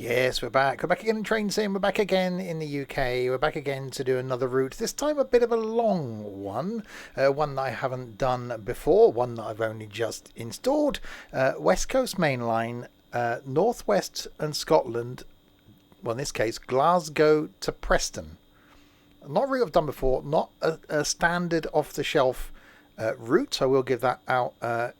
Yes, we're back. We're back again in Train Sim. We're back again in the UK. We're back again to do another route. This time a bit of a long one. One that I haven't done before. One that I've only just installed. West Coast Mainline, Northwest and Scotland. Well, in this case, Glasgow to Preston. Not a route I've done before. Not a standard off-the-shelf route, so we'll give that out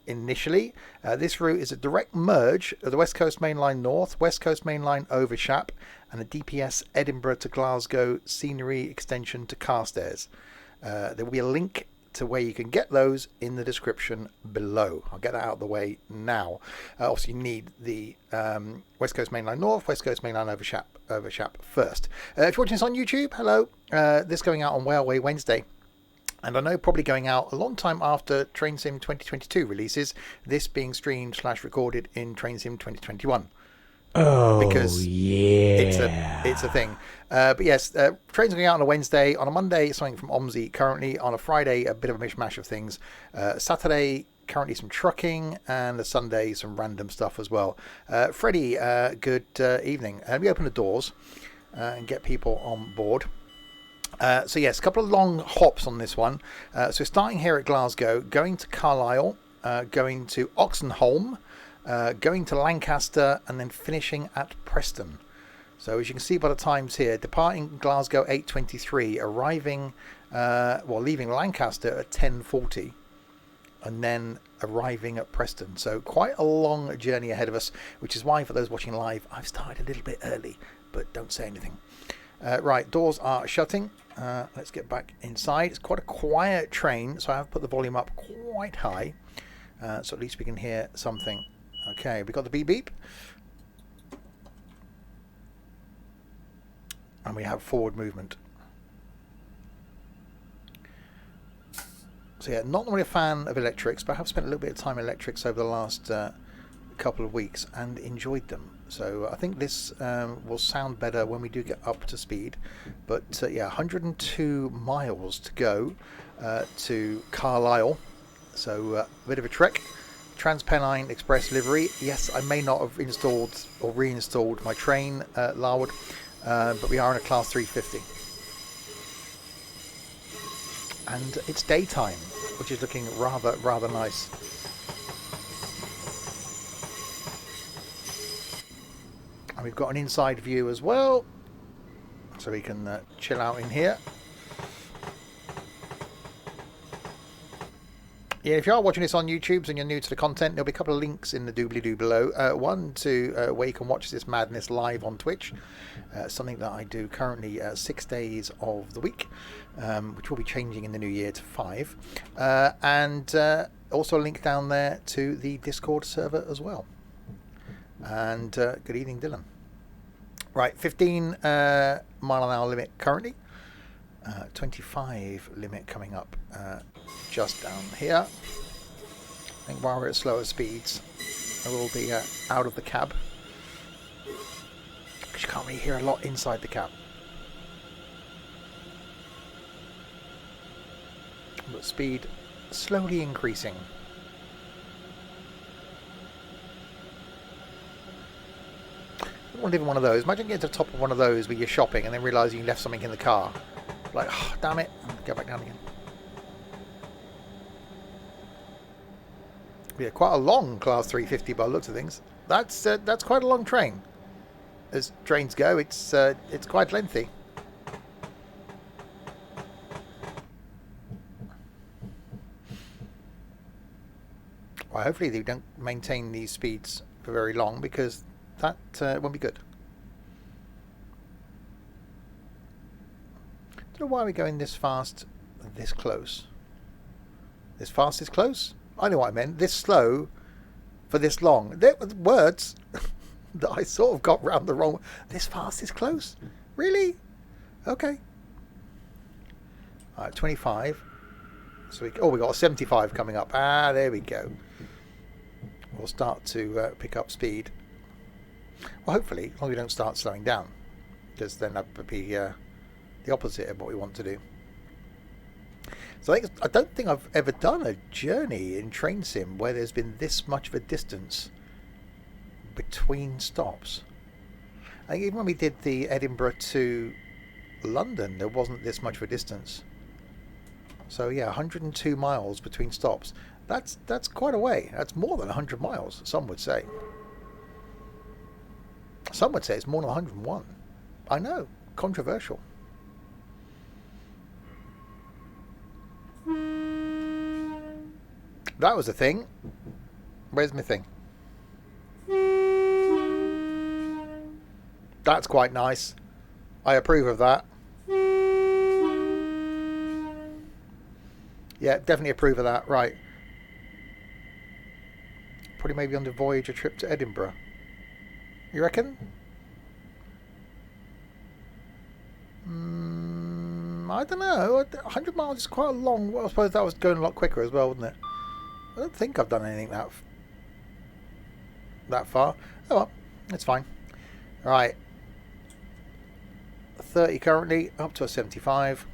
initially. This route is a direct merge of the West Coast Mainline North, West Coast Mainline over Shap, and a DPS Edinburgh to Glasgow scenery extension to Carstairs. There will be a link to where you can get those in the description below. I'll get that out of the way now. Obviously, you need the West Coast Mainline North, West Coast Mainline over Shap first. If you're watching this on YouTube, hello. This going out on Railway Wednesday. And I know probably going out a long time after Train Sim 2022 releases, this being streamed / recorded in Train Sim 2021. Oh, because yeah. it's a thing. But yes, trains going out on a Wednesday. On a Monday, something from OMSI currently. On a Friday, a bit of a mishmash of things. Saturday, currently some trucking. And a Sunday, some random stuff as well. Freddie, good evening. Let me open the doors and get people on board. So yes, a couple of long hops on this one. So starting here at Glasgow, going to Carlisle, going to Oxenholme, going to Lancaster, and then finishing at Preston. So as you can see by the times here, departing Glasgow 8:23, arriving, leaving Lancaster at 10:40, and then arriving at Preston. So quite a long journey ahead of us, which is why for those watching live, I've started a little bit early, but don't say anything. Right, doors are shutting. Let's get back inside. It's quite a quiet train, so I have put the volume up quite high, so at least we can hear something. Okay, we got the beep beep, and we have forward movement. So yeah, not really a fan of electrics, but I have spent a little bit of time in electrics over the last couple of weeks and enjoyed them. So I think this will sound better when we do get up to speed. But yeah, 102 miles to go to Carlisle. So a bit of a trek. TransPennine Express livery. Yes, I may not have installed or reinstalled my train, Larwood, but we are in a Class 350. And it's daytime, which is looking rather nice. And we've got an inside view as well, so we can chill out in here. Yeah, if you are watching this on YouTube and you're new to the content, there'll be a couple of links in the doobly-doo below. One to where you can watch this madness live on Twitch, something that I do currently 6 days of the week, which will be changing in the new year to 5. And also a link down there to the Discord server as well. And good evening, Dylan. Right, 15 mile an hour limit currently. 25 limit coming up just down here. I think while we're at slower speeds, I will be out of the cab, because you can't really hear a lot inside the cab. But speed slowly increasing. I don't want to live in one of those. Imagine getting to the top of one of those where you're shopping and then realising you left something in the car. Like, oh, damn it, go back down again. Yeah, quite a long Class 350 by the looks of things. That's quite a long train. As trains go, it's quite lengthy. Well, hopefully they don't maintain these speeds for very long, because that won't be good. I don't know why we're going this fast, this close. This fast, this close? I know what I meant. This slow for this long. There were words that I sort of got round the wrong. This fast, this close? Really? Okay. All right, 25. So we got a 75 coming up. Ah, there we go. We'll start to pick up speed. Well, hopefully, as long as we don't start slowing down, because then that would be the opposite of what we want to do. So I don't think I've ever done a journey in Train Sim where there's been this much of a distance between stops. I think even when we did the Edinburgh to London, there wasn't this much of a distance. So yeah, 102 miles between stops. That's quite a way. That's more than 100 miles, some would say. Some would say it's more than 101. I know, controversial. That was the thing. Where's my thing? That's quite nice. I approve of that. Yeah, definitely approve of that. Right. Probably maybe on the Voyager trip to Edinburgh. You reckon? I don't know. 100 miles is quite a long... Well, I suppose that was going a lot quicker as well, wouldn't it? I don't think I've done anything that far. Oh well, it's fine. Right. 30 currently, up to a 75.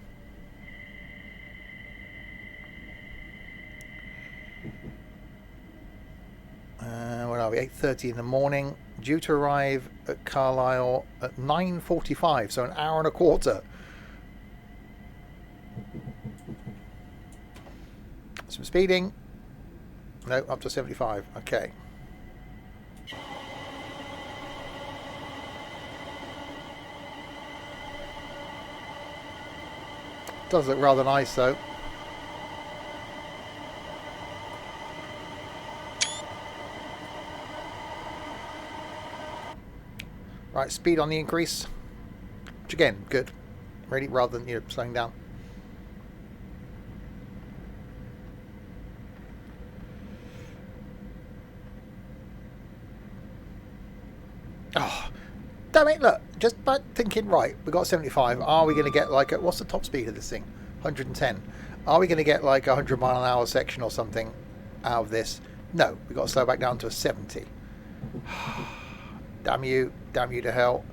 Where are we? 8:30 in the morning. Due to arrive at Carlisle at 9:45, so an hour and a quarter. Some speeding. No, up to 75. Okay. Does look rather nice though. Right, speed on the increase. Which again, good. Really, rather than slowing down. Oh, damn it, look, just by thinking, right, we got 75. Are we going to get like, what's the top speed of this thing? 110. Are we going to get like a 100 mile an hour section or something out of this? No, we've got to slow back down to a 70. Damn you to hell.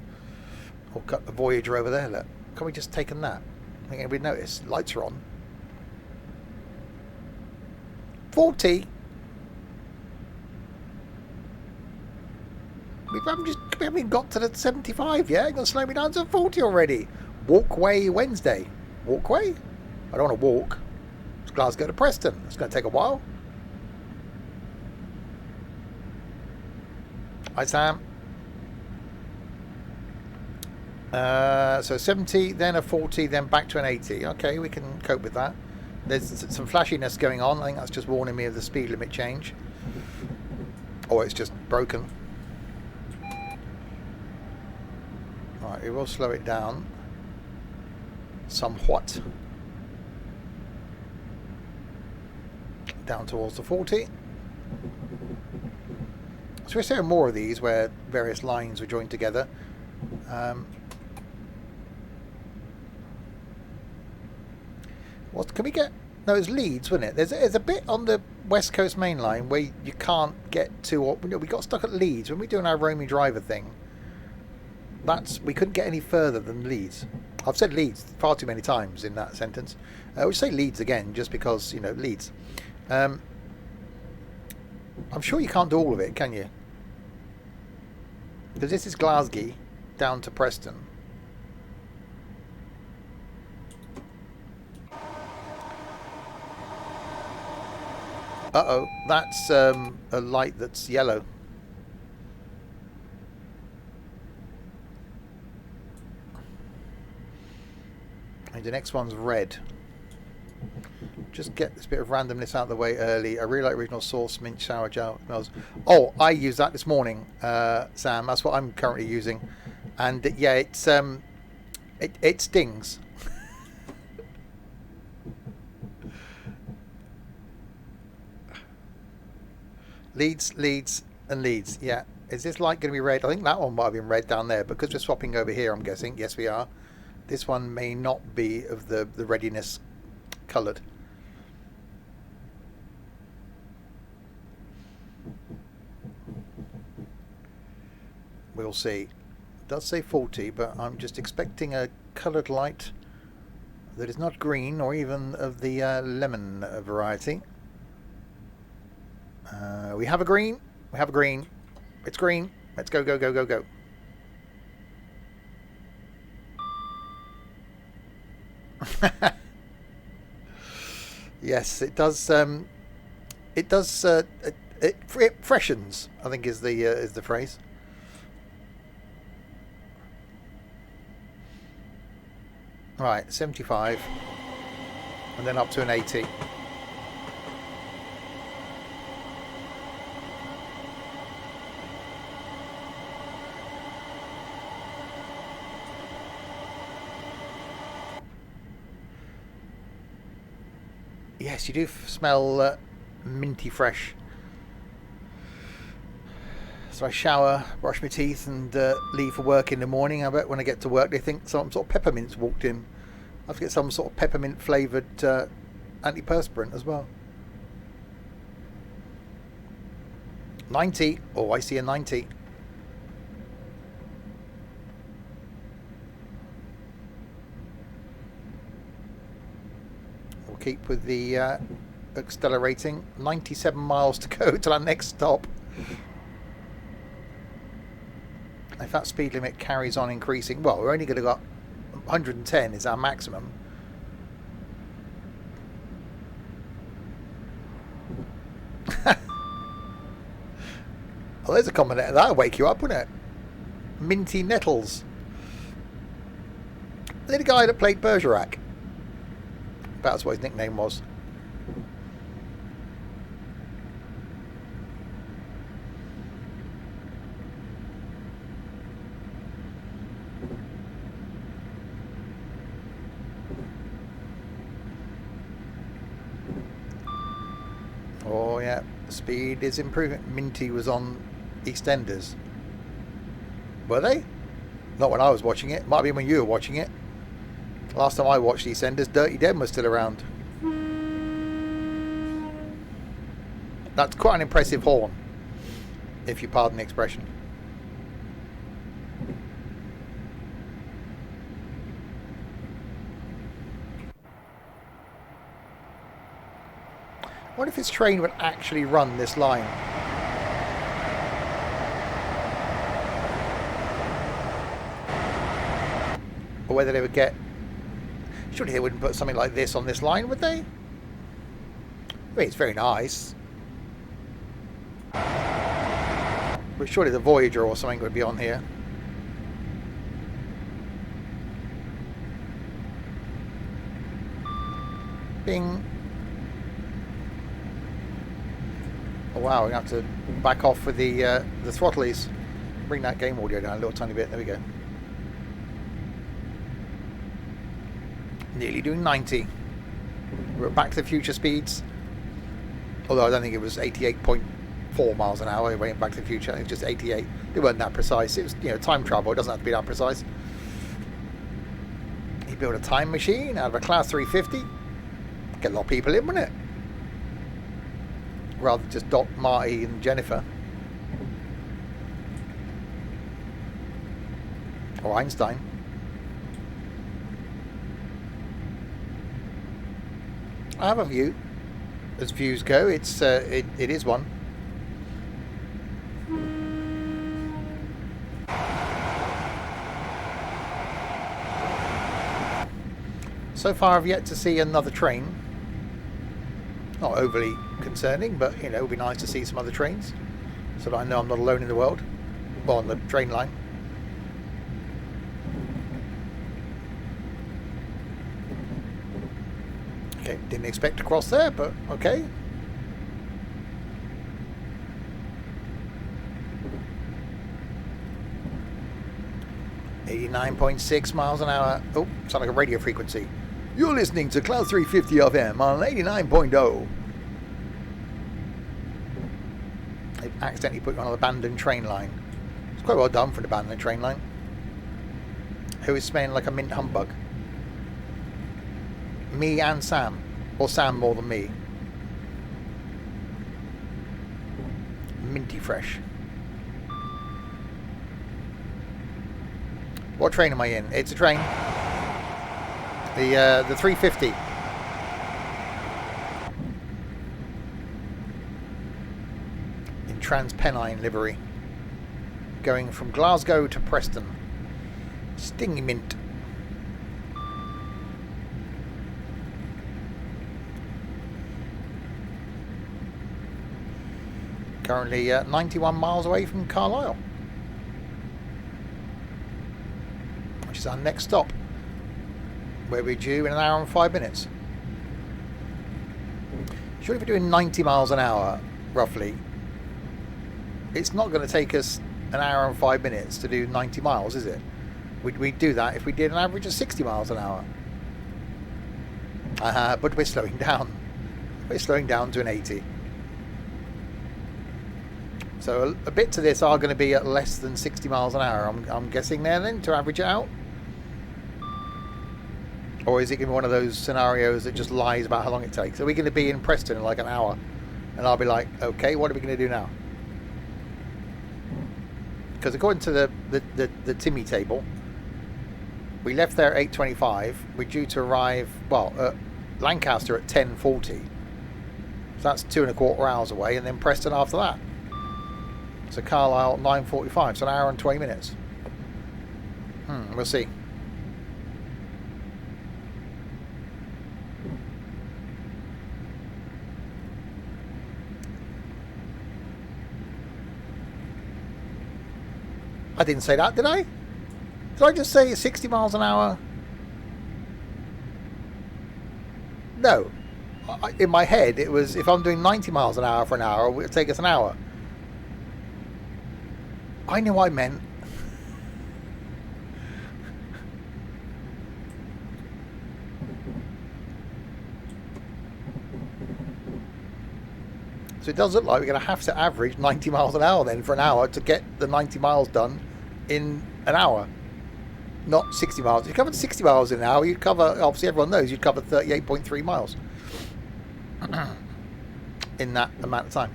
We'll cut the Voyager over there, look. Can we just take that? I think anybody notice? Lights are on. 40? We haven't got to the 75 yet. You're going to slow me down to 40 already. Walkway Wednesday. Walkway? I don't want to walk. It's Glasgow to Preston. It's going to take a while. Hi, Sam. So 70, then a 40, then back to an 80. Okay, we can cope with that. There's some flashiness going on. I think that's just warning me of the speed limit change. Or it's just broken. Right, we will slow it down somewhat. Down towards the 40. So we're seeing more of these where various lines were joined together. What can we get? No, it's Leeds, wasn't it? There's a bit on the West Coast Mainline where you can't get to. Or we got stuck at Leeds when we were doing our roaming driver thing. We couldn't get any further than Leeds. I've said Leeds far too many times in that sentence. We'll say Leeds again, just because Leeds. I'm sure you can't do all of it, can you? Because this is Glasgow down to Preston. Uh-oh, that's a light that's yellow. And the next one's red. Just get this bit of randomness out of the way early. I really like original sauce, mint sour gel smells. Oh, I used that this morning, Sam. That's what I'm currently using, and yeah, it stings. Leeds, and Leeds. Yeah, is this light going to be red? I think that one might have been red down there because we're swapping over here. I'm guessing. Yes, we are. This one may not be of the readiness coloured. We'll see. It does say 40, but I'm just expecting a coloured light that is not green or even of the lemon variety. We have a green. We have a green. It's green. Let's go, go, go, go, go. Yes, it does. It does. It freshens, I think, is the phrase. Right, 75, and then up to an 80. Yes, you do smell minty fresh. So I shower, brush my teeth, and leave for work in the morning. I bet when I get to work, they think some sort of peppermint's walked in. I have to get some sort of peppermint flavoured antiperspirant as well. 90. Oh, I see a 90. We'll keep with the accelerating. 97 miles to go till our next stop. If that speed limit carries on increasing, well, we're only going to go 110 is our maximum. Well, there's a combination that'll wake you up, wouldn't it? Minty Nettles. The guy that played Bergerac. That's what his nickname was. Oh yeah, speed is improving. Minty was on EastEnders. Were they? Not when I was watching it. Might be when you were watching it. Last time I watched EastEnders, Dirty Den was still around. That's quite an impressive horn, if you pardon the expression. I wonder if this train would actually run this line. Or whether they would get... Surely they wouldn't put something like this on this line, would they? I mean, it's very nice. But surely the Voyager or something would be on here. Bing. Oh wow, we're going to have to back off with the throttlies. Bring that game audio down a little tiny bit. There we go. Nearly doing 90. We're at Back to the Future speeds. Although I don't think it was 88.4 miles an hour. We're in Back to the Future. I think it's just 88. They weren't that precise. It was, time travel. It doesn't have to be that precise. He built a time machine out of a Class 350. Get a lot of people in, wouldn't it? Rather than just Doc, Marty and Jennifer. Or Einstein. I have a view. As views go, it is one. So far I've yet to see another train. Not overly concerning, but it would be nice to see some other trains so that I know I'm not alone in the world. Well, on the train line. Okay, didn't expect to cross there, but okay. .6 miles an hour. Oh, sound like a radio frequency. You're listening to Cloud 350 FM on 89.0. They've accidentally put you on an abandoned train line. It's quite well done for an abandoned train line. Who is smelling like a mint humbug? Me and Sam. Or Sam more than me. Minty fresh. What train am I in? It's a train. The 350. In TransPennine livery. Going from Glasgow to Preston. Stingy mint. Currently 91 miles away from Carlisle, which is our next stop, where we're due in an hour and 5 minutes. Surely if we're doing 90 miles an hour, roughly, it's not going to take us an hour and 5 minutes to do 90 miles, is it? We'd do that if we did an average of 60 miles an hour. But we're slowing down. We're slowing down to an 80. So a bit to this are going to be at less than 60 miles an hour, I'm guessing there then, to average it out? Or is it going to be one of those scenarios that just lies about how long it takes? Are we going to be in Preston in like an hour? And I'll be like, okay, what are we going to do now? Because according to the Timmy table, we left there at 8:25. We're due to arrive, well, at Lancaster at 10:40. So that's 2.25 hours away, and then Preston after that. So Carlisle 9:45, so an hour and 20 minutes. We'll see. I didn't say that, did I? Did I just say 60 miles an hour? No. In my head, it was if I'm doing 90 miles an hour for an hour, it would take us an hour. I knew I meant. So it does look like we're going to have to average 90 miles an hour then for an hour to get the 90 miles done in an hour. Not 60 miles. If you covered 60 miles in an hour, you'd cover, obviously everyone knows, you'd cover 38.3 miles in that amount of time.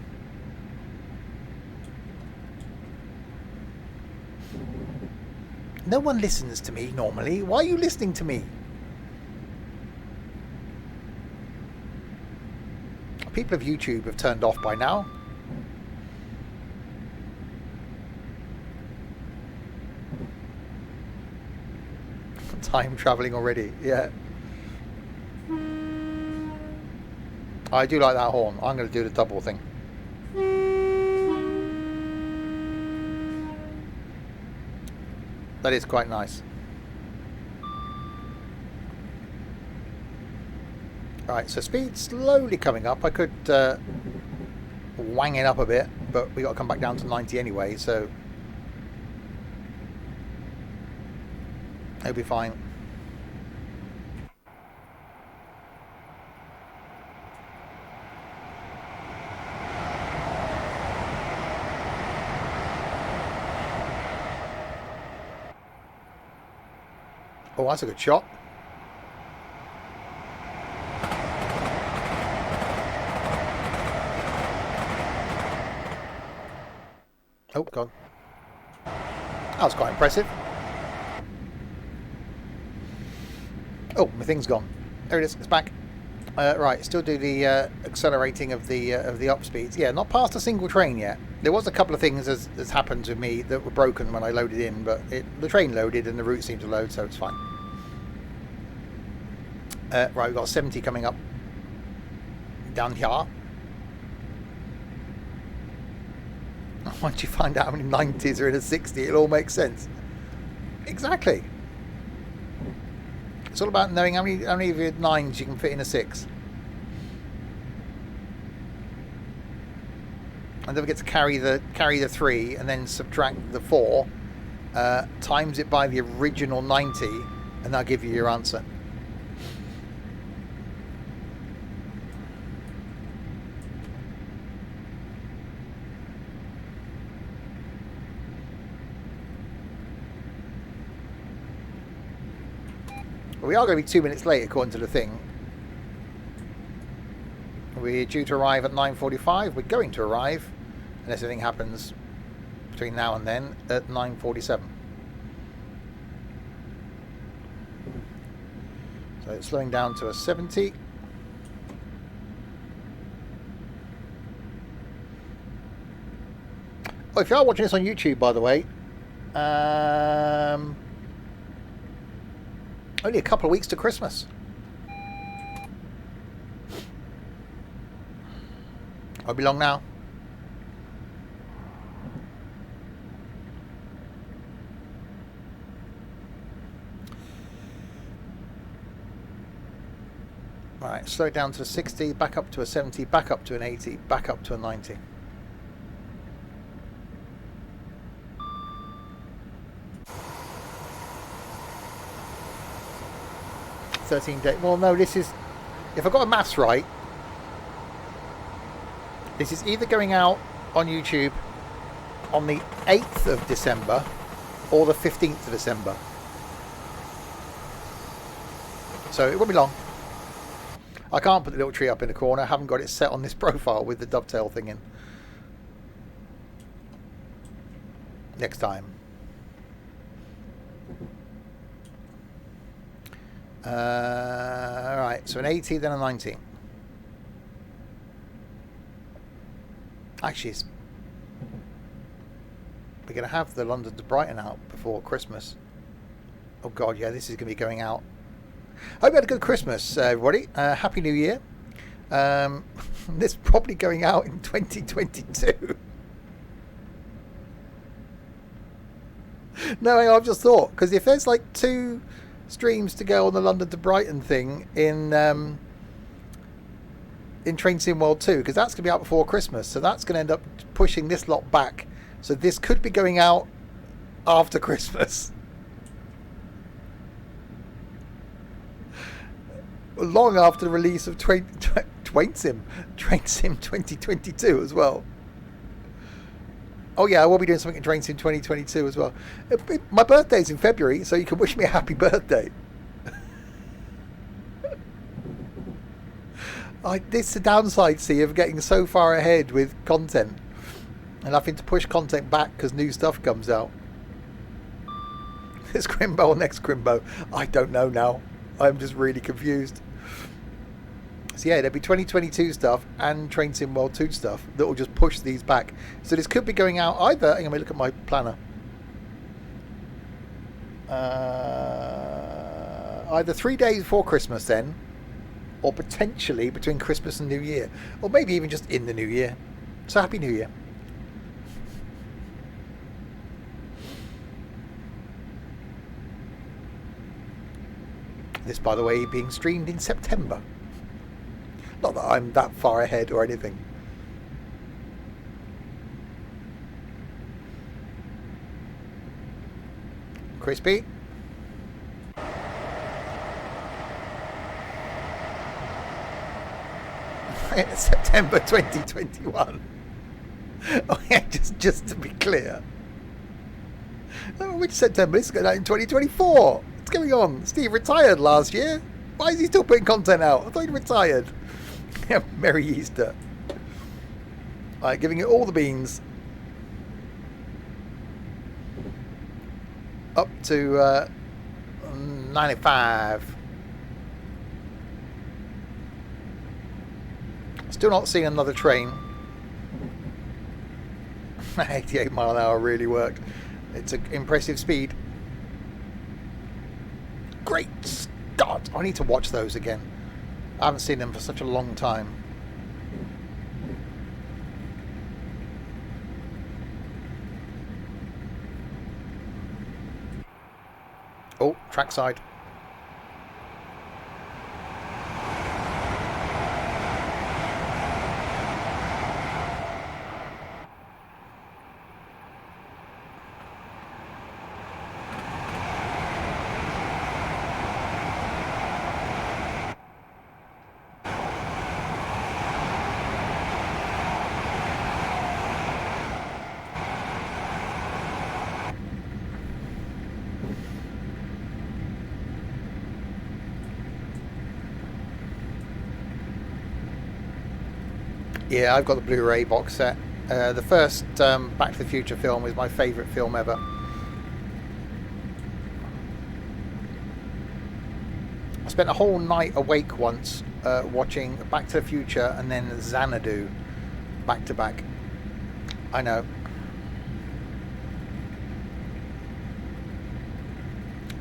No one listens to me normally. Why are you listening to me? People of YouTube have turned off by now. Time travelling already, yeah. I do like that horn. I'm going to do the double thing. That is quite nice. Right, so speed slowly coming up. I could wang it up a bit, but we got to come back down to 90 anyway, so it'll be fine. Oh, that's a good shot. Oh, God. That was quite impressive. Oh, my thing's gone. There it is. It's back. Right, still do the accelerating of the up speeds. Yeah, not past a single train yet. There was a couple of things as happened with me that were broken when I loaded in, but the train loaded and the route seemed to load, so it's fine. Right, we've got 70 coming up down here. Once you find out how many 90s are in a 60, it all makes sense. Exactly. It's all about knowing how many of your 9s you can fit in a 6. And don't forget to carry the 3 and then subtract the 4, times it by the original 90, and that'll give you your answer. We are going to be 2 minutes late according to the thing. We're due to arrive at 9:45. We're going to arrive, unless anything happens between now and then, at 9:47. So it's slowing down to a 70. Oh, if you are watching this on YouTube, by the way, only a couple of weeks to Christmas. Won't be long now. Right, slow it down to a 60, back up to a 70, back up to an 80, back up to a 90. Well, no, this is, if I got a maths right, this is either going out on YouTube on the 8th of December or the 15th of December. So it won't be long. I can't put the little tree up in the corner. I haven't got it set on this profile with the dovetail thing in. Next time. Alright, so an 80, then a 90. Actually, we're going to have the London to Brighton out before Christmas. Oh God, yeah, this is going to be going out. Hope you had a good Christmas, everybody. Happy New Year. This is probably going out in 2022. No, I've just thought, because if there's like 2 streams to go on the London to Brighton thing in Train Sim World 2, because that's going to be out before Christmas, so that's going to end up pushing this lot back. So this could be going out after Christmas. Long after the release of Train Sim 2022 as well. Oh yeah, I will be doing something in Train Sim 2022 as well. My birthday's in February, so you can wish me a happy birthday. This is the downside, see, of getting so far ahead with content and having to push content back because new stuff comes out. This Crimbo or next Crimbo? I don't know now. I'm just really confused. So yeah, there'll be 2022 stuff and Train Sim World 2 stuff that will just push these back. So this could be going out either, hang on, let me look at my planner. Either 3 days before Christmas then, or potentially between Christmas and New Year, or maybe even just in the New Year. So Happy New Year. This, by the way, being streamed in September. Not that I'm that far ahead or anything. Crispy. September 2021. Oh yeah, just to be clear. Oh, which September? This is going out in 2024. What's going on? Steve retired last year. Why is he still putting content out? I thought he retired. Merry Easter. Alright, giving it all the beans. Up to 95. Still not seeing another train. 88 mile an hour really worked. It's an impressive speed. Great start. I need to watch those again. I haven't seen them for such a long time. Oh, trackside. Yeah, I've got the Blu-ray box set. The first Back to the Future film is my favourite film ever. I spent a whole night awake once watching Back to the Future and then Xanadu back to back. I know.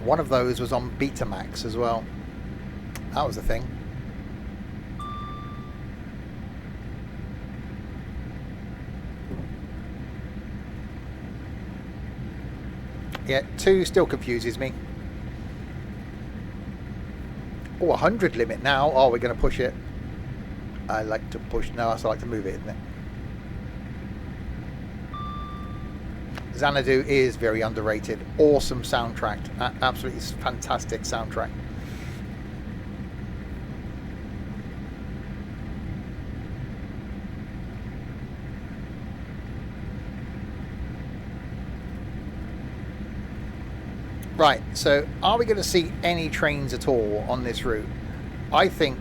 One of those was on Betamax as well. That was the thing. Yeah, 2 still confuses me. Oh, 100 limit now. Oh, we're going to push it. I like to push. No, I like to move it, isn't it? Xanadu is very underrated. Awesome soundtrack. Absolutely fantastic soundtrack. Right, so are we going to see any trains at all on this route? I think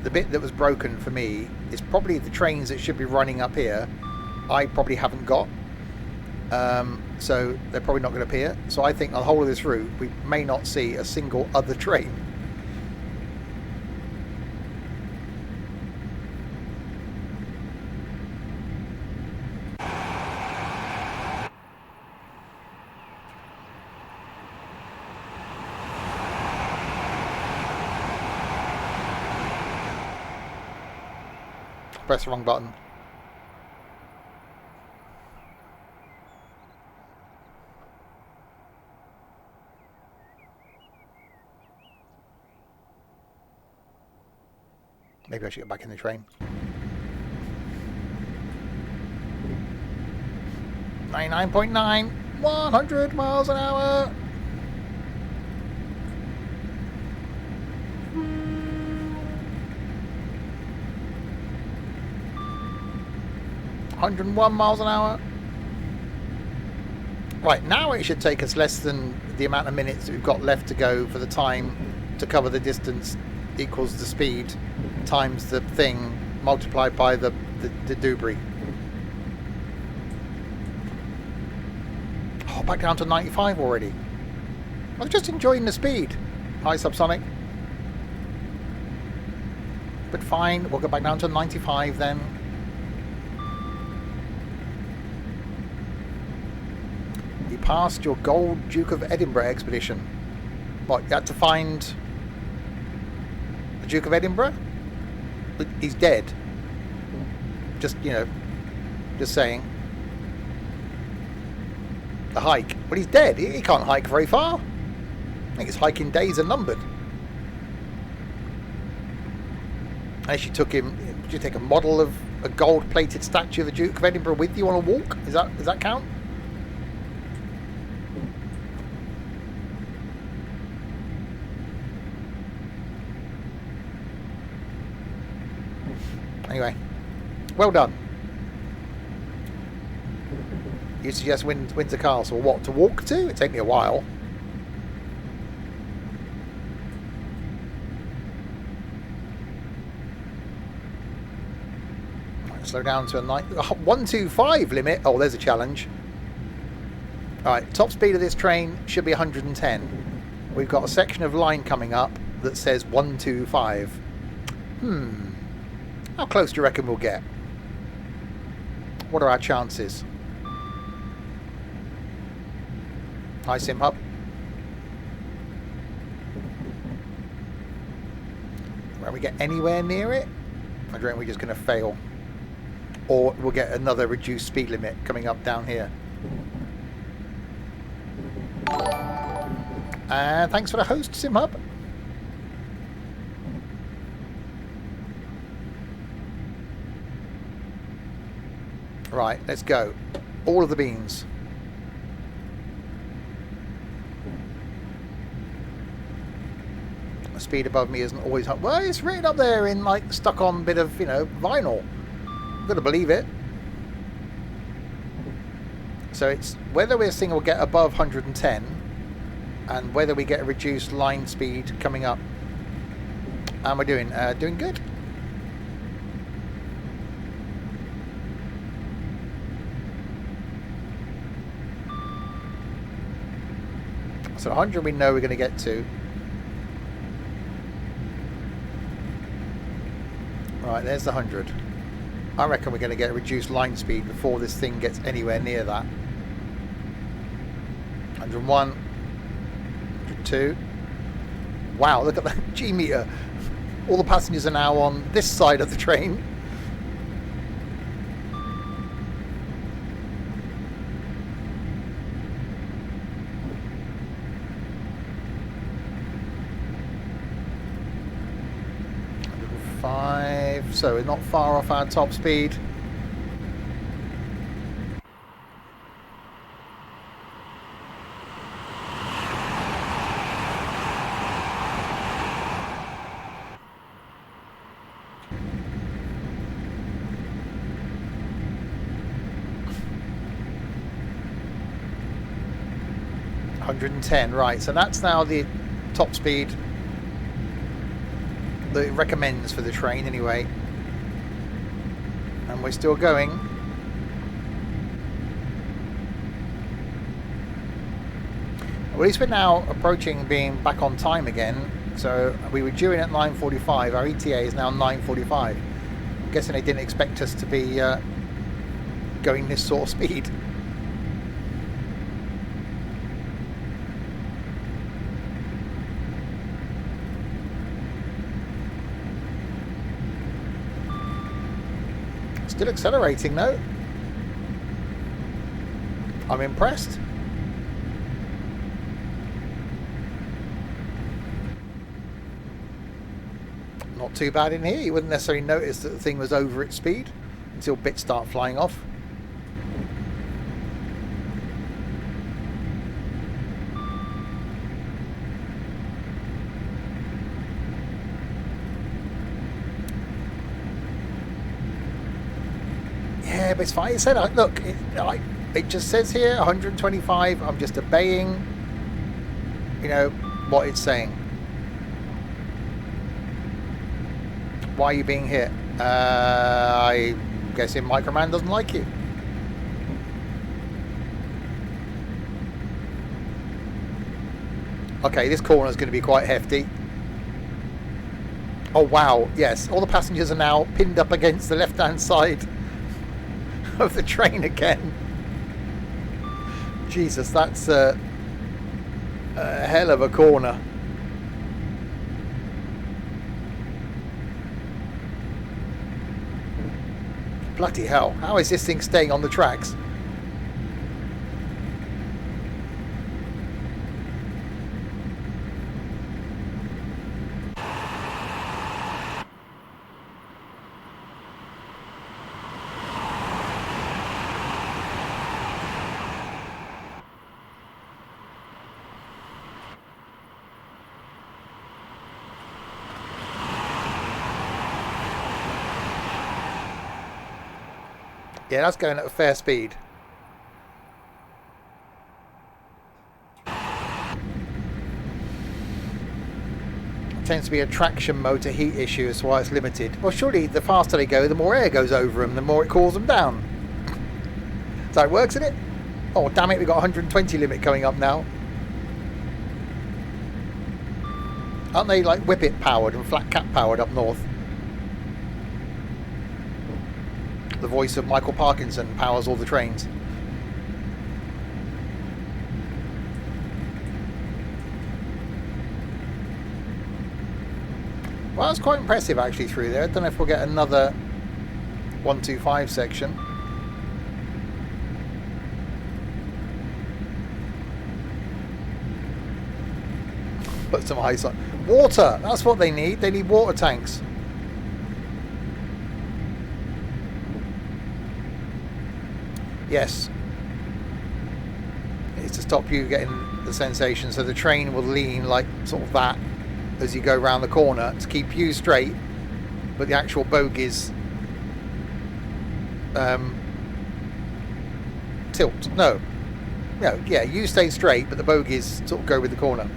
the bit that was broken for me is probably the trains that should be running up here. I probably haven't got. So they're probably not going to appear. So I think on the whole of this route, we may not see a single other train. Press the wrong button. Maybe I should get back in the train. 99.9, 100 miles an hour. ...101 miles an hour. Right, now it should take us less than the amount of minutes that we've got left to go for the time to cover the distance equals the speed times the thing multiplied by the debris. Oh, back down to 95 already. I was just enjoying the speed. Hi, Subsonic. But fine, we'll go back down to 95 then. You passed your gold Duke of Edinburgh expedition. What, you had to find the Duke of Edinburgh? He's dead. Just, you know, just saying. A hike. Well, he's dead. He can't hike very far. I think his hiking days are numbered. Unless you took him, did you take a model of a gold-plated statue of the Duke of Edinburgh with you on a walk? Does that count? Anyway, well done. You suggest Windsor Castle. What, to walk to? It'd take me a while. Right, slow down to a 125 limit. Oh, there's a challenge. Alright, top speed of this train should be 110. We've got a section of line coming up that says 125. How close do you reckon we'll get? What are our chances? Hi, SimHub. Will we get anywhere near it? I don't think we're just going to fail. Or we'll get another reduced speed limit coming up down here. And thanks for the host, SimHub. Right, let's go. All of the beans. The speed above me isn't always high. Well, it's written up there in like stuck on bit of, you know, vinyl. I'm gonna believe it. So it's whether we're seeing we'll get above 110 and whether we get a reduced line speed coming up. How am I doing? Doing good. So 100 we know we're going to get to. Right, there's the 100. I reckon we're going to get a reduced line speed before this thing gets anywhere near that. 101. 102. Wow, look at that G meter. All the passengers are now on this side of the train. 125, so we're not far off our top speed. .110, right, so that's now the top speed that it recommends for the train anyway, and we're still going. Well, at least we're now approaching being back on time again. So we were due in at 9:45, our ETA is now 9:45. I'm guessing they didn't expect us to be going this sort of speed. Still accelerating though. I'm impressed. Not too bad in here. You wouldn't necessarily notice that the thing was over its speed until bits start flying off. Yeah, but it's fine. It said, look, it just says here 125. I'm just obeying, you know, what it's saying. Why are you being hit? I'm guessing Microman doesn't like you. Okay, this corner is going to be quite hefty. Oh wow, yes, all the passengers are now pinned up against the left-hand side of the train again. Jesus, that's a hell of a corner. Bloody hell, how is this thing staying on the tracks? Yeah, that's going at a fair speed. It tends to be a traction motor heat issue, that's why it's limited. Well, surely the faster they go, the more air goes over them, the more it cools them down. So it works, isn't it? Oh, damn it, we've got 120 limit coming up now. Aren't they like Whippet powered and Flat Cat powered up north? The voice of Michael Parkinson powers all the trains. Well, that's quite impressive actually through there. I don't know if we'll get another 125 section. Put some ice on. Water! That's what they need. They need water tanks. Yes, it's to stop you getting the sensation, so the train will lean like sort of that as you go around the corner to keep you straight, but the actual bogies tilt. No, yeah, you stay straight, but the bogies sort of go with the corner.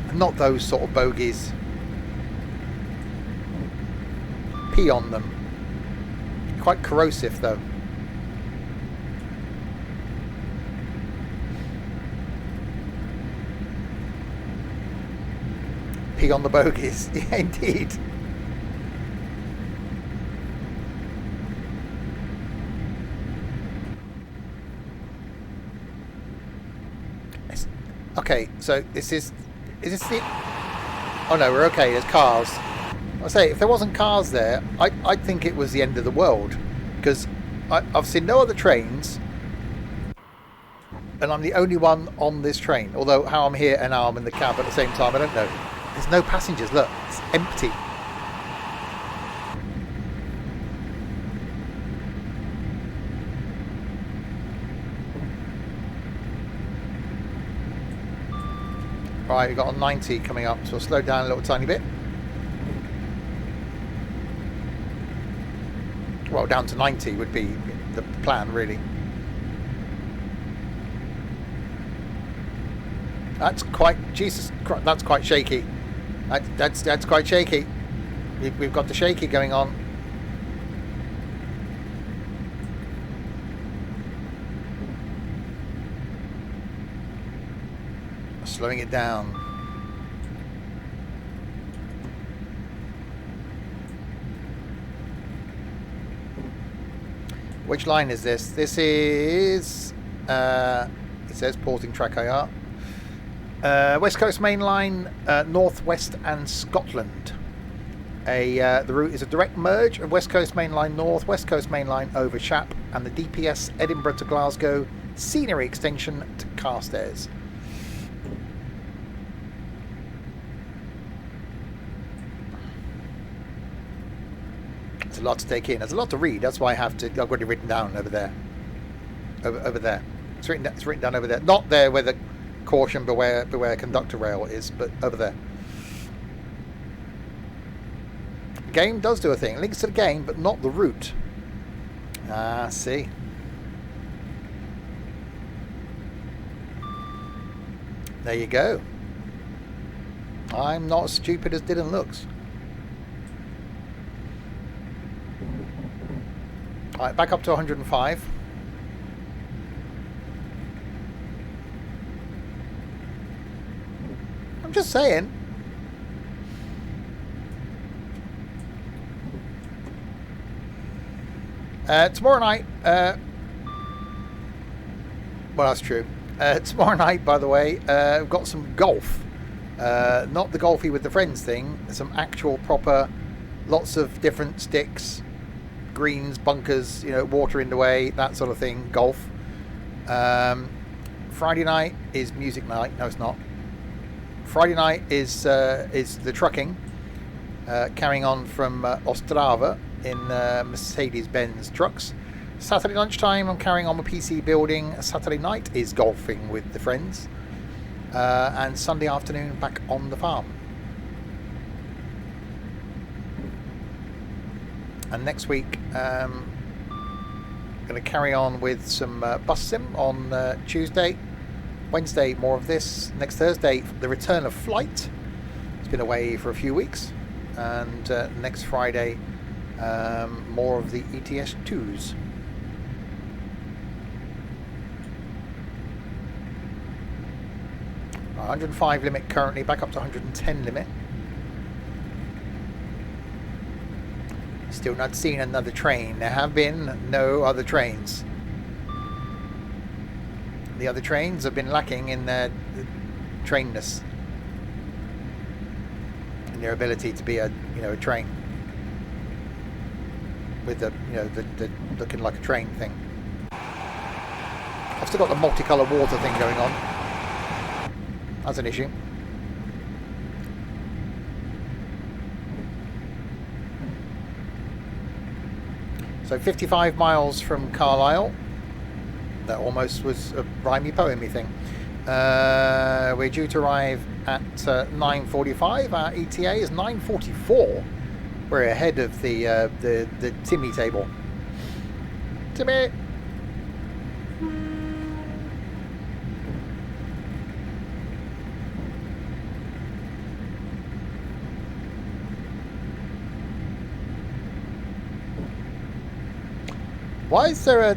And not those sort of bogies. Pee on them. Quite corrosive though. Pee on the bogies. Yeah, indeed. Okay, so is this the... Oh no, we're okay, there's cars. I say, if there wasn't cars there, I'd think it was the end of the world, because I've seen no other trains, and I'm the only one on this train. Although how I'm here and how I'm in the cab at the same time, I don't know. There's no passengers. Look, it's empty. Right, we've got a 90 coming up, so we'll slow down a little tiny bit. Well, down to 90 would be the plan, really. That's quite, Jesus Christ, that's quite shaky. That's quite shaky. We've got the shaky going on. Slowing it down. Which line is this? This is it says porting track IR. West Coast Mainline, North West and Scotland. The route is a direct merge of West Coast Mainline North, West Coast Mainline over Shap, and the DPS Edinburgh to Glasgow scenery extension to Carstairs. It's a lot to take in. There's a lot to read. That's why I've got it written down over there. Over there. It's written down over there. Not there where the caution beware conductor rail is, but over there. The game does do a thing. It links to the game, but not the route. Ah, see. There you go. I'm not as stupid as Dylan looks. Alright, back up to 105. I'm just saying. Tomorrow night, well, that's true. Tomorrow night, by the way, we've got some golf. Not the golfy with the friends thing. Some actual proper, lots of different sticks, greens, bunkers, water in the way, that sort of thing. Golf. Friday night is music night. No, it's not. Friday night is the trucking, carrying on from Ostrava in Mercedes-Benz trucks. Saturday lunchtime, I'm carrying on with PC building. Saturday night is golfing with the friends, and Sunday afternoon back on the farm. And next week, going to carry on with some bus sim on Tuesday. Wednesday, more of this. Next Thursday, the return of flight. It's been away for a few weeks. And next Friday, more of the ETS 2s. Right, 105 limit currently, back up to 110 limit. Still not seen another train. There have been no other trains. The other trains have been lacking in their trainness, in their ability to be a train with the looking like a train thing. I've still got the multicolour water thing going on. That's an issue. So 55 miles from Carlisle. That almost was a rhymey poemy thing. We're due to arrive at 9:45. Our ETA is 9:44. We're ahead of the Timmy table. Timmy. Why is there a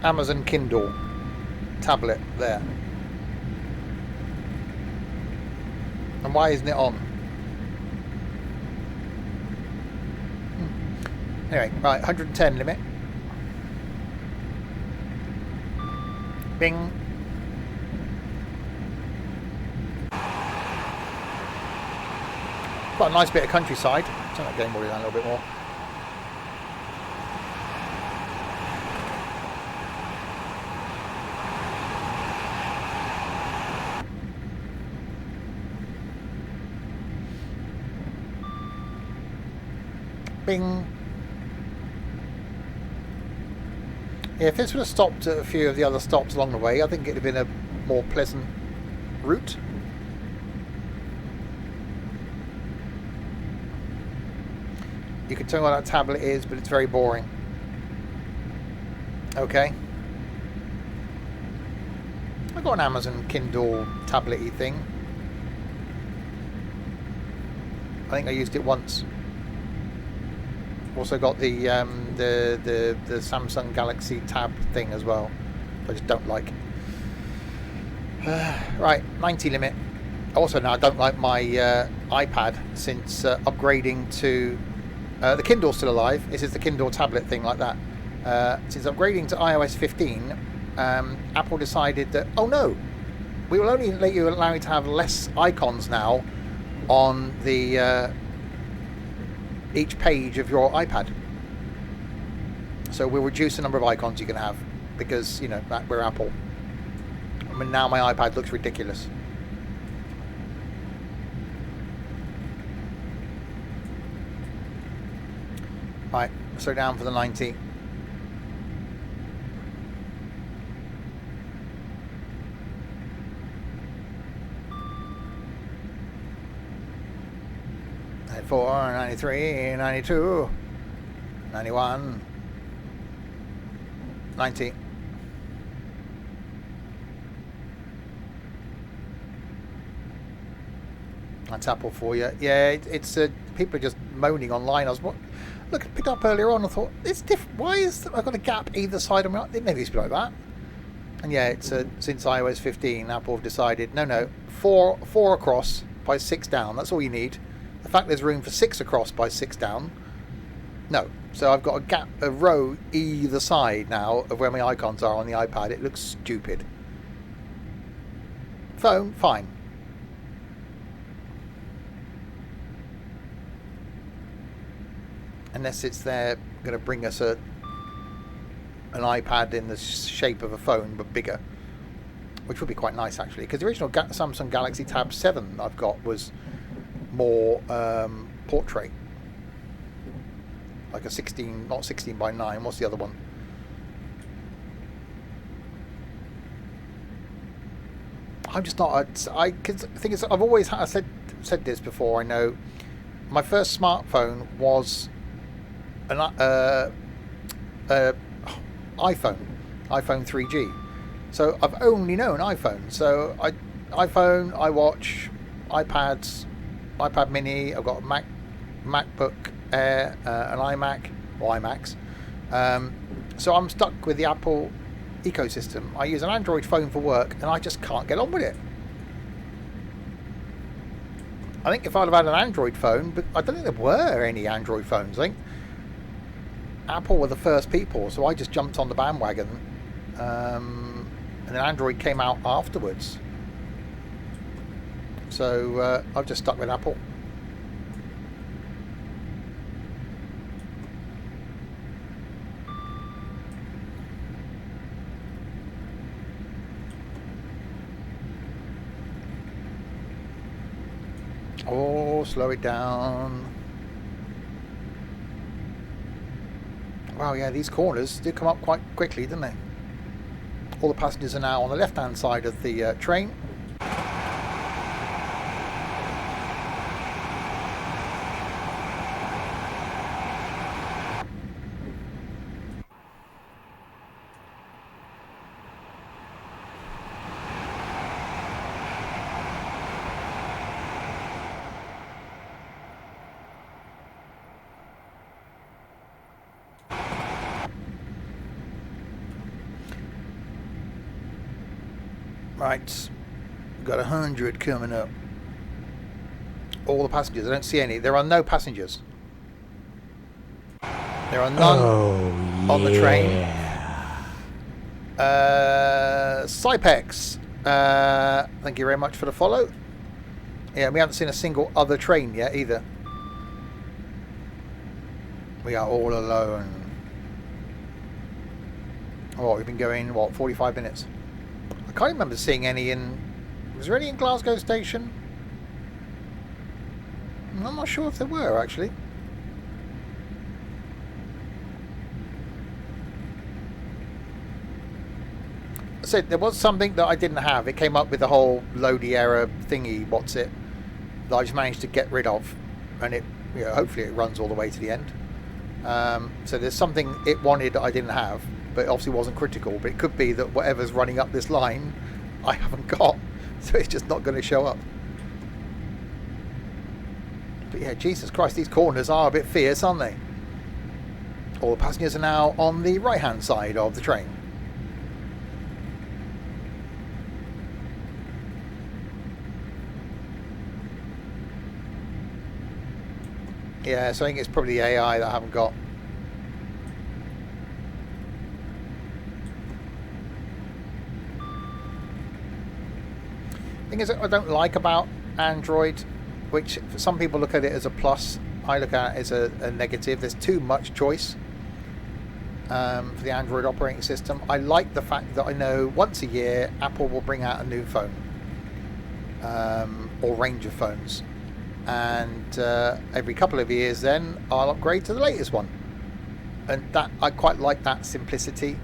Amazon Kindle tablet there? And why isn't it on? Anyway, right, 110 limit. Bing. Quite a nice bit of countryside. Turn that game board down a little bit more. Bing. Yeah, if this would have stopped at a few of the other stops along the way, I think it'd have been a more pleasant route. You can tell me what that tablet is, but it's very boring. Okay. I got an Amazon Kindle tablet-y thing. I think I used it once. Also got the Samsung Galaxy Tab thing as well. I just don't like. Right, 90 limit. Also now I don't like my iPad since upgrading to the Kindle's still alive. This is the Kindle tablet thing like that. Since upgrading to iOS 15, Apple decided that, oh no, we will only allow you to have less icons now on the each page of your iPad. So we'll reduce the number of icons you can have because, you know, we're Apple. I mean, now my iPad looks ridiculous. Right, slow down for the 90. 94, 93, 92, 91, 90. That's Apple for you. Yeah, it's people are just moaning online. I was picked up earlier on. I thought it's different. Why is I've got a gap either side of me? It never used to be like that. And yeah, it's since iOS 15, Apple have decided no, four across by 6 down. That's all you need. The fact there's room for 6 across by 6 down. No. So I've got a gap, a row either side now of where my icons are on the iPad. It looks stupid. Phone, fine. Unless it's there going to bring us an iPad in the shape of a phone but bigger, which would be quite nice actually, because the original Samsung Galaxy Tab 7 I've got was more portrait, like a 16, not 16 by 9. What's the other one? I'm just not. Cause the thing is, I've always said this before. I know my first smartphone was an iPhone 3G. So I've only known iPhone. So iPhone, iWatch, iPads, iPad Mini. I've got a MacBook Air, an iMac or iMacs. So I'm stuck with the Apple ecosystem. I use an Android phone for work, and I just can't get on with it. I think if I'd have had an Android phone, but I don't think there were any Android phones. I think Apple were the first people, so I just jumped on the bandwagon, and then Android came out afterwards. So I've just stuck with Apple. Oh, slow it down. Wow, yeah, these corners do come up quite quickly, don't they? All the passengers are now on the left-hand side of the train. Right, we've got 100 coming up. All the passengers, I don't see any. There are no passengers. There are none on the train. Cypex, thank you very much for the follow. Yeah, we haven't seen a single other train yet either. We are all alone. Oh, we've been going, what, 45 minutes? I can't remember seeing any in... Was there any in Glasgow station? I'm not sure if there were, actually. said, there was something that I didn't have. It came up with the whole loady error thingy, what's it, that I just managed to get rid of. And it, hopefully it runs all the way to the end. So there's something it wanted that I didn't have, but it obviously wasn't critical. But it could be that whatever's running up this line, I haven't got. So it's just not going to show up. But yeah, Jesus Christ, these corners are a bit fierce, aren't they? All the passengers are now on the right-hand side of the train. Yeah, so I think it's probably the AI that I haven't got. Thing is, I don't like about Android, which for some people look at it as a plus, I look at it as a negative. There's too much choice for the Android operating system. I like the fact that I know once a year Apple will bring out a new phone, or range of phones, and every couple of years then I'll upgrade to the latest one, and that I quite like that simplicity.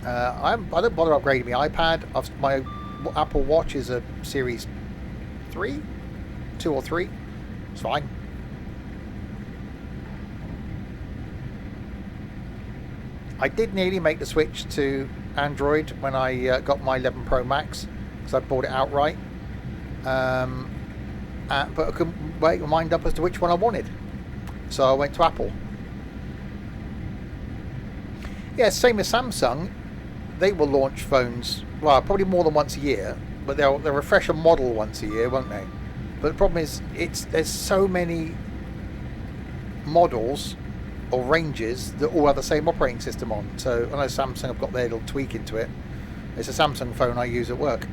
I don't bother upgrading my iPad. My Apple Watch is a Series 3, 2 or 3. It's fine. I did nearly make the switch to Android when I got my 11 Pro Max, because I bought it outright. But I couldn't make my mind up as to which one I wanted. So I went to Apple. Yeah, same as Samsung. They will launch phones, well, probably more than once a year, but they'll refresh a model once a year, won't they? But the problem is, there's so many models or ranges that all have the same operating system on. So I know Samsung have got their little tweak into it. It's a Samsung phone I use at work.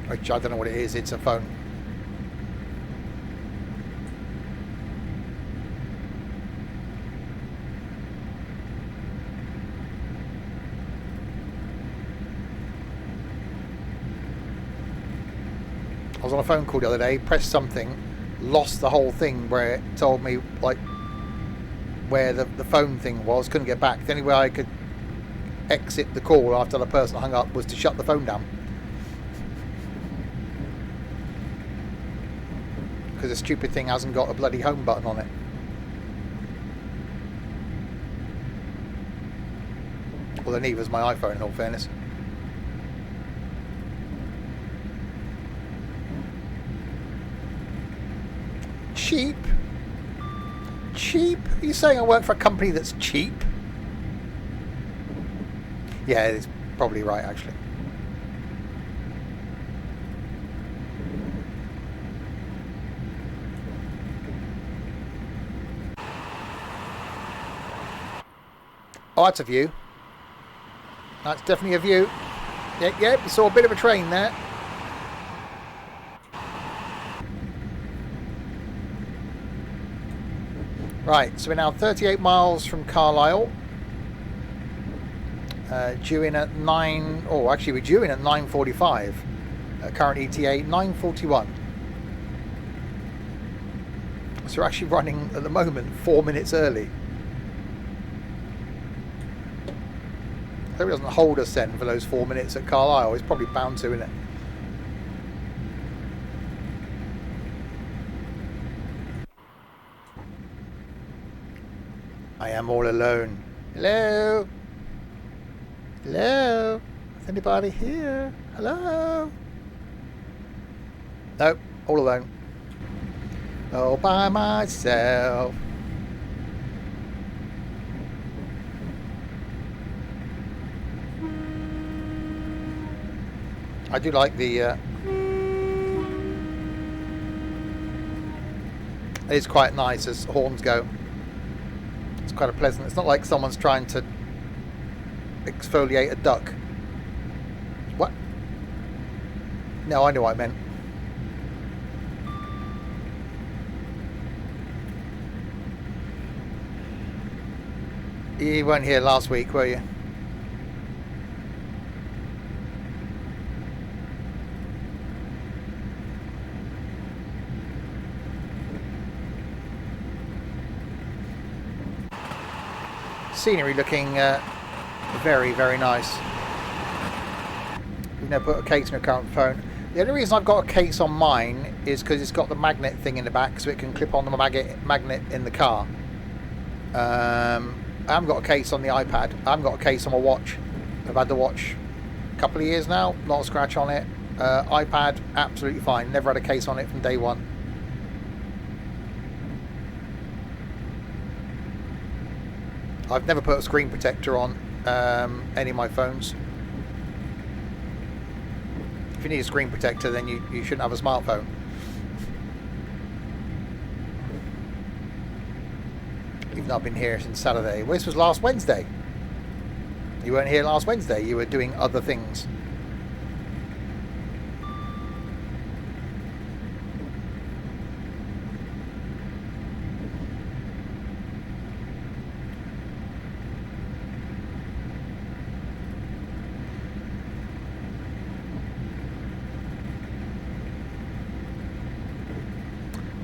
Which I don't know what it is, it's a phone. I was on a phone call the other day, pressed something, lost the whole thing where it told me like where the phone thing was, couldn't get back. The only way I could exit the call after the person hung up was to shut the phone down. Because the stupid thing hasn't got a bloody home button on it. Well, neither was my iPhone, in all fairness. Cheap? Cheap? Are you saying I work for a company that's cheap? Yeah, it's probably right, actually. Oh, that's a view. That's definitely a view. Yep, you saw a bit of a train there. Right, so we're now 38 miles from Carlisle. Due in at 9... Oh, actually, we're due in at 9:45. Current ETA, 9:41. So we're actually running, at the moment, 4 minutes early. I hope it doesn't hold us then for those 4 minutes at Carlisle. It's probably bound to, isn't it? I am all alone. Hello? Hello? Is anybody here? Hello? Nope, all alone. All by myself. I do like the... It's quite nice as horns go. It's quite pleasant. It's not like someone's trying to exfoliate a duck. What? No, I know what I meant. You weren't here last week, were you? scenery looking very, very nice. We've never put a case in a current phone. The only reason I've got a case on mine is because it's got the magnet thing in the back, so it can clip on the magnet in the car. I haven't got a case on the iPad. I haven't got a case on my watch. I've had the watch a couple of years now, not a scratch on it. iPad, absolutely fine. Never had a case on it from day one. I've never put a screen protector on any of my phones. If you need a screen protector, then you shouldn't have a smartphone. Even though I've been here since Saturday. Well, this was last Wednesday. You weren't here last Wednesday. You were doing other things.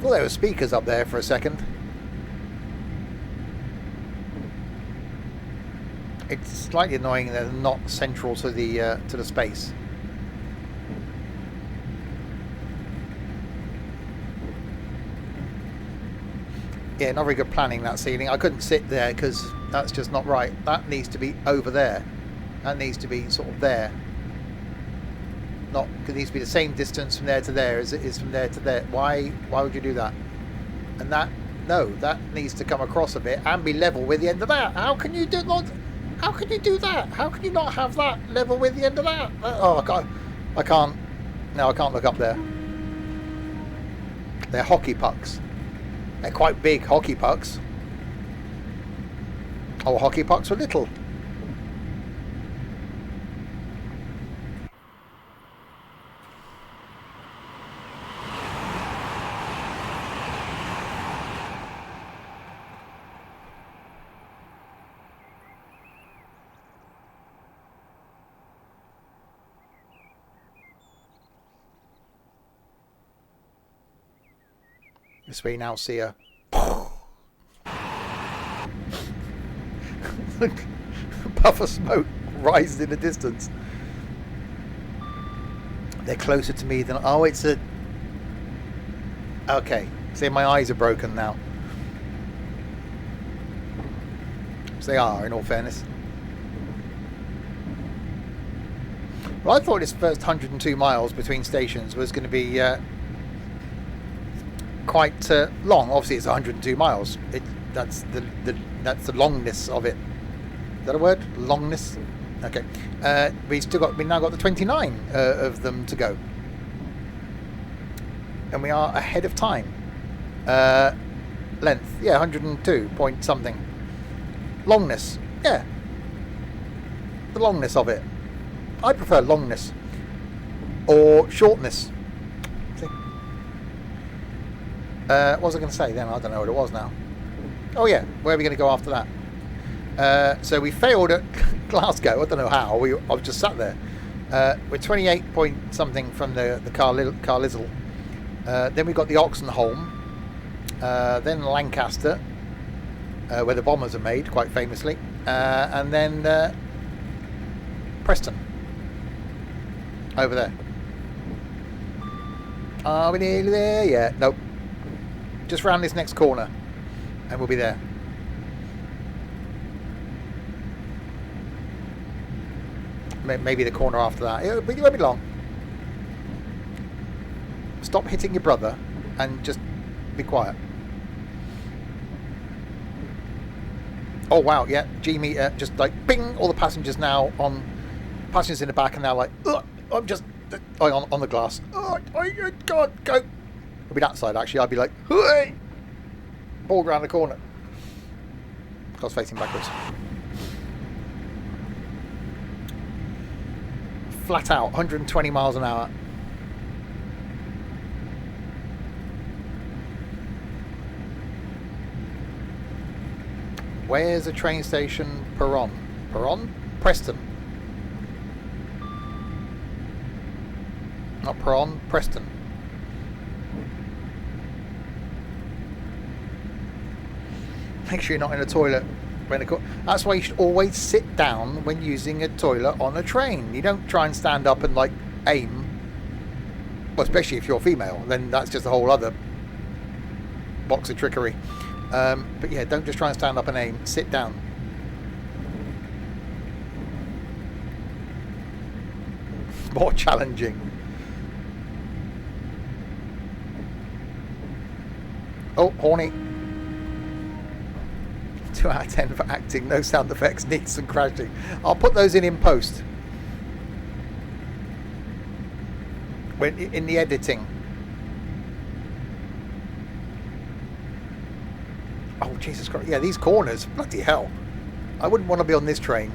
Well, there were speakers up there for a second. It's slightly annoying that they're not central to the space. Yeah, not very good planning, that ceiling. I couldn't sit there because that's just not right. That needs to be over there. That needs to be sort of there. Not, it needs to be the same distance from there to there as it is from there to there. Why would you do that? And that, no, that needs to come across a bit and be level with the end of that. How can you do not? How can you do that? How can you not have that level with the end of that? Oh God, I can't. No, I can't look up there. They're hockey pucks. They're quite big hockey pucks. Oh, hockey pucks are little. This way now see a puff of smoke rises in the distance. They're closer to me than... Oh, it's a... Okay. See, my eyes are broken now. So they are, in all fairness. Well, I thought this first 102 miles between stations was going to be... quite long. Obviously it's 102 miles. That's the longness of it. Is that a word? Longness? Okay. We've now got the 29 of them to go. And we are ahead of time. Length, yeah, 102 point something. Longness, yeah. The longness of it. I prefer longness. Or shortness. What was I going to say then? I don't know what it was now. Oh yeah, where are we going to go after that? So we failed at Glasgow. I don't know how. I've just sat there. We're 28 point something from the Carlisle. Then we got the Oxenholme. Then Lancaster, where the bombers are made, quite famously. And then Preston. Over there. Are we nearly there? Yeah. Nope. Just round this next corner and we'll be there. Maybe the corner after that. It won't be long. Stop hitting your brother and just be quiet. Oh wow, yeah, G meter just like bing, all the passengers now on, passengers in the back and now like, I'm just on the glass. Oh God, go. It'll be that side actually. I'd be like, hey! Ball around the corner. I was facing backwards. Flat out, 120 miles an hour. Where's the train station? Perron. Perron? Preston. Not Perron, Preston. Make sure you're not in a toilet. That's why you should always sit down when using a toilet on a train. You don't try and stand up and like aim. Well, especially if you're female, then that's just a whole other box of trickery. But yeah, don't just try and stand up and aim. Sit down. More challenging. Oh, horny. 2 out of 10 for acting. No sound effects. Needs some crashing. I'll put those in post. When in the editing. Oh, Jesus Christ. Yeah, these corners. Bloody hell. I wouldn't want to be on this train.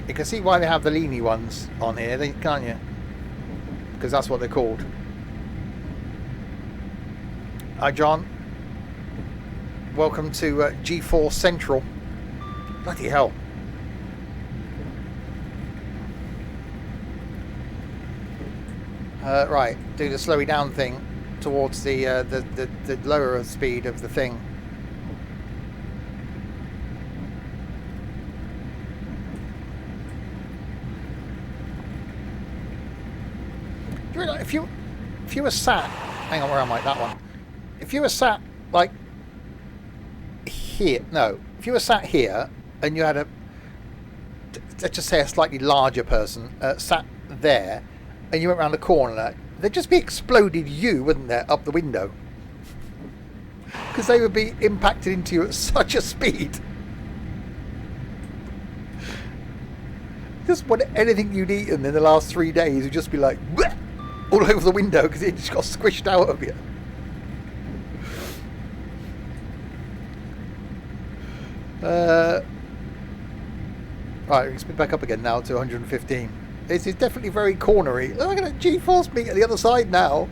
You can see why they have the leany ones on here, can't you? Because that's what they're called. Hi, John. Welcome to G4 Central. Bloody hell. Right, do the slowy down thing towards the lower speed of the thing. Do you know, if you were sat, hang on, where am I? That one. If you were sat like here, no, if you were sat here and you had let's just say a slightly larger person sat there, and you went round the corner, there'd just be exploded you, wouldn't there, up the window? Because they would be impacted into you at such a speed. Just anything you'd eaten in the last 3 days would just be like bleh, all over the window because it just got squished out of you. Right, we can speed back up again now to 115. This is definitely very cornery. Look at that G-force meet at the other side now.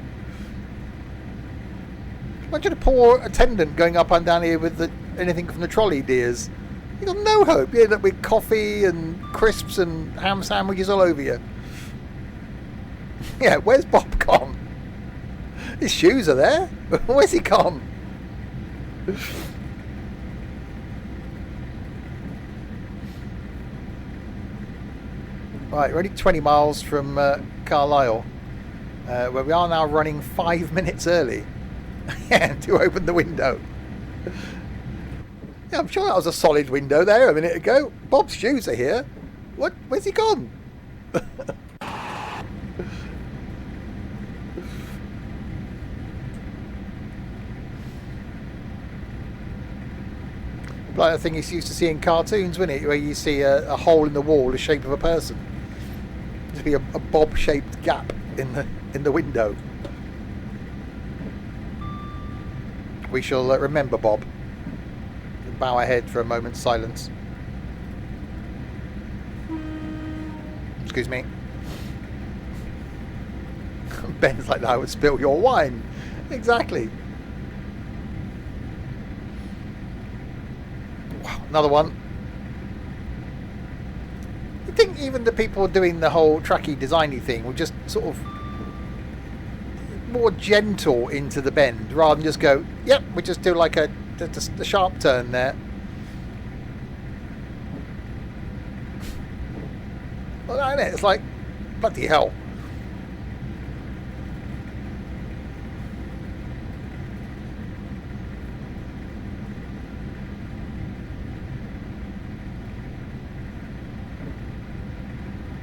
Imagine a poor attendant going up and down here with anything from the trolley, dears. You got no hope. You end up with coffee and crisps and ham sandwiches all over you. Yeah, where's Bob gone? His shoes are there. Where's he gone? Right, we're only 20 miles from Carlisle, where we are now running 5 minutes early. Yeah, to open the window. Yeah, I'm sure that was a solid window there a minute ago. Bob's shoes are here. What? Where's he gone? Like the thing you used to see in cartoons, wasn't it? Where you see a hole in the wall the shape of a person. Just be a bob-shaped gap in the window. We shall remember Bob. Bow our head for a moment's silence. Excuse me. Ben's like that. I would spill your wine. Exactly. Wow, another one. You think even the people doing the whole tracky designy thing will just sort of more gentle into the bend rather than just go, yep, we just do like a sharp turn there. Well, isn't it? It's like, bloody hell.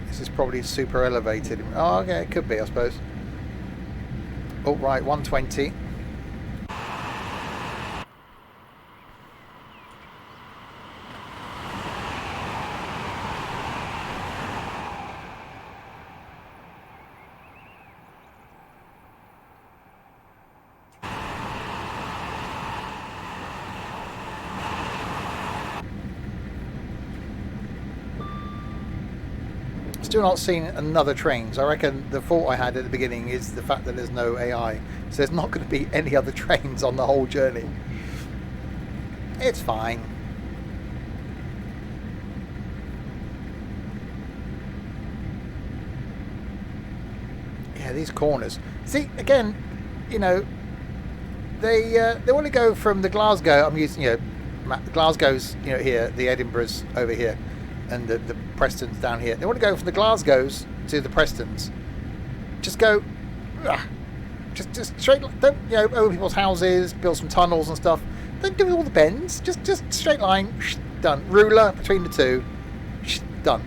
This is probably super elevated. Oh, okay, it could be, I suppose. Oh, right, 120. Still not seen another train, so I reckon the fault I had at the beginning is the fact that there's no AI, so there's not going to be any other trains on the whole journey. It's fine. Yeah, these corners. See, again, you know, they want to go from the Glasgow. I'm using Glasgow's here, the Edinburgh's over here, and the Preston's down here. They want to go from the Glasgow's to the Prestons. Just go, just straight. Don't over people's houses, build some tunnels and stuff. Don't do all the bends. Just straight line. Done. Ruler between the two. Done.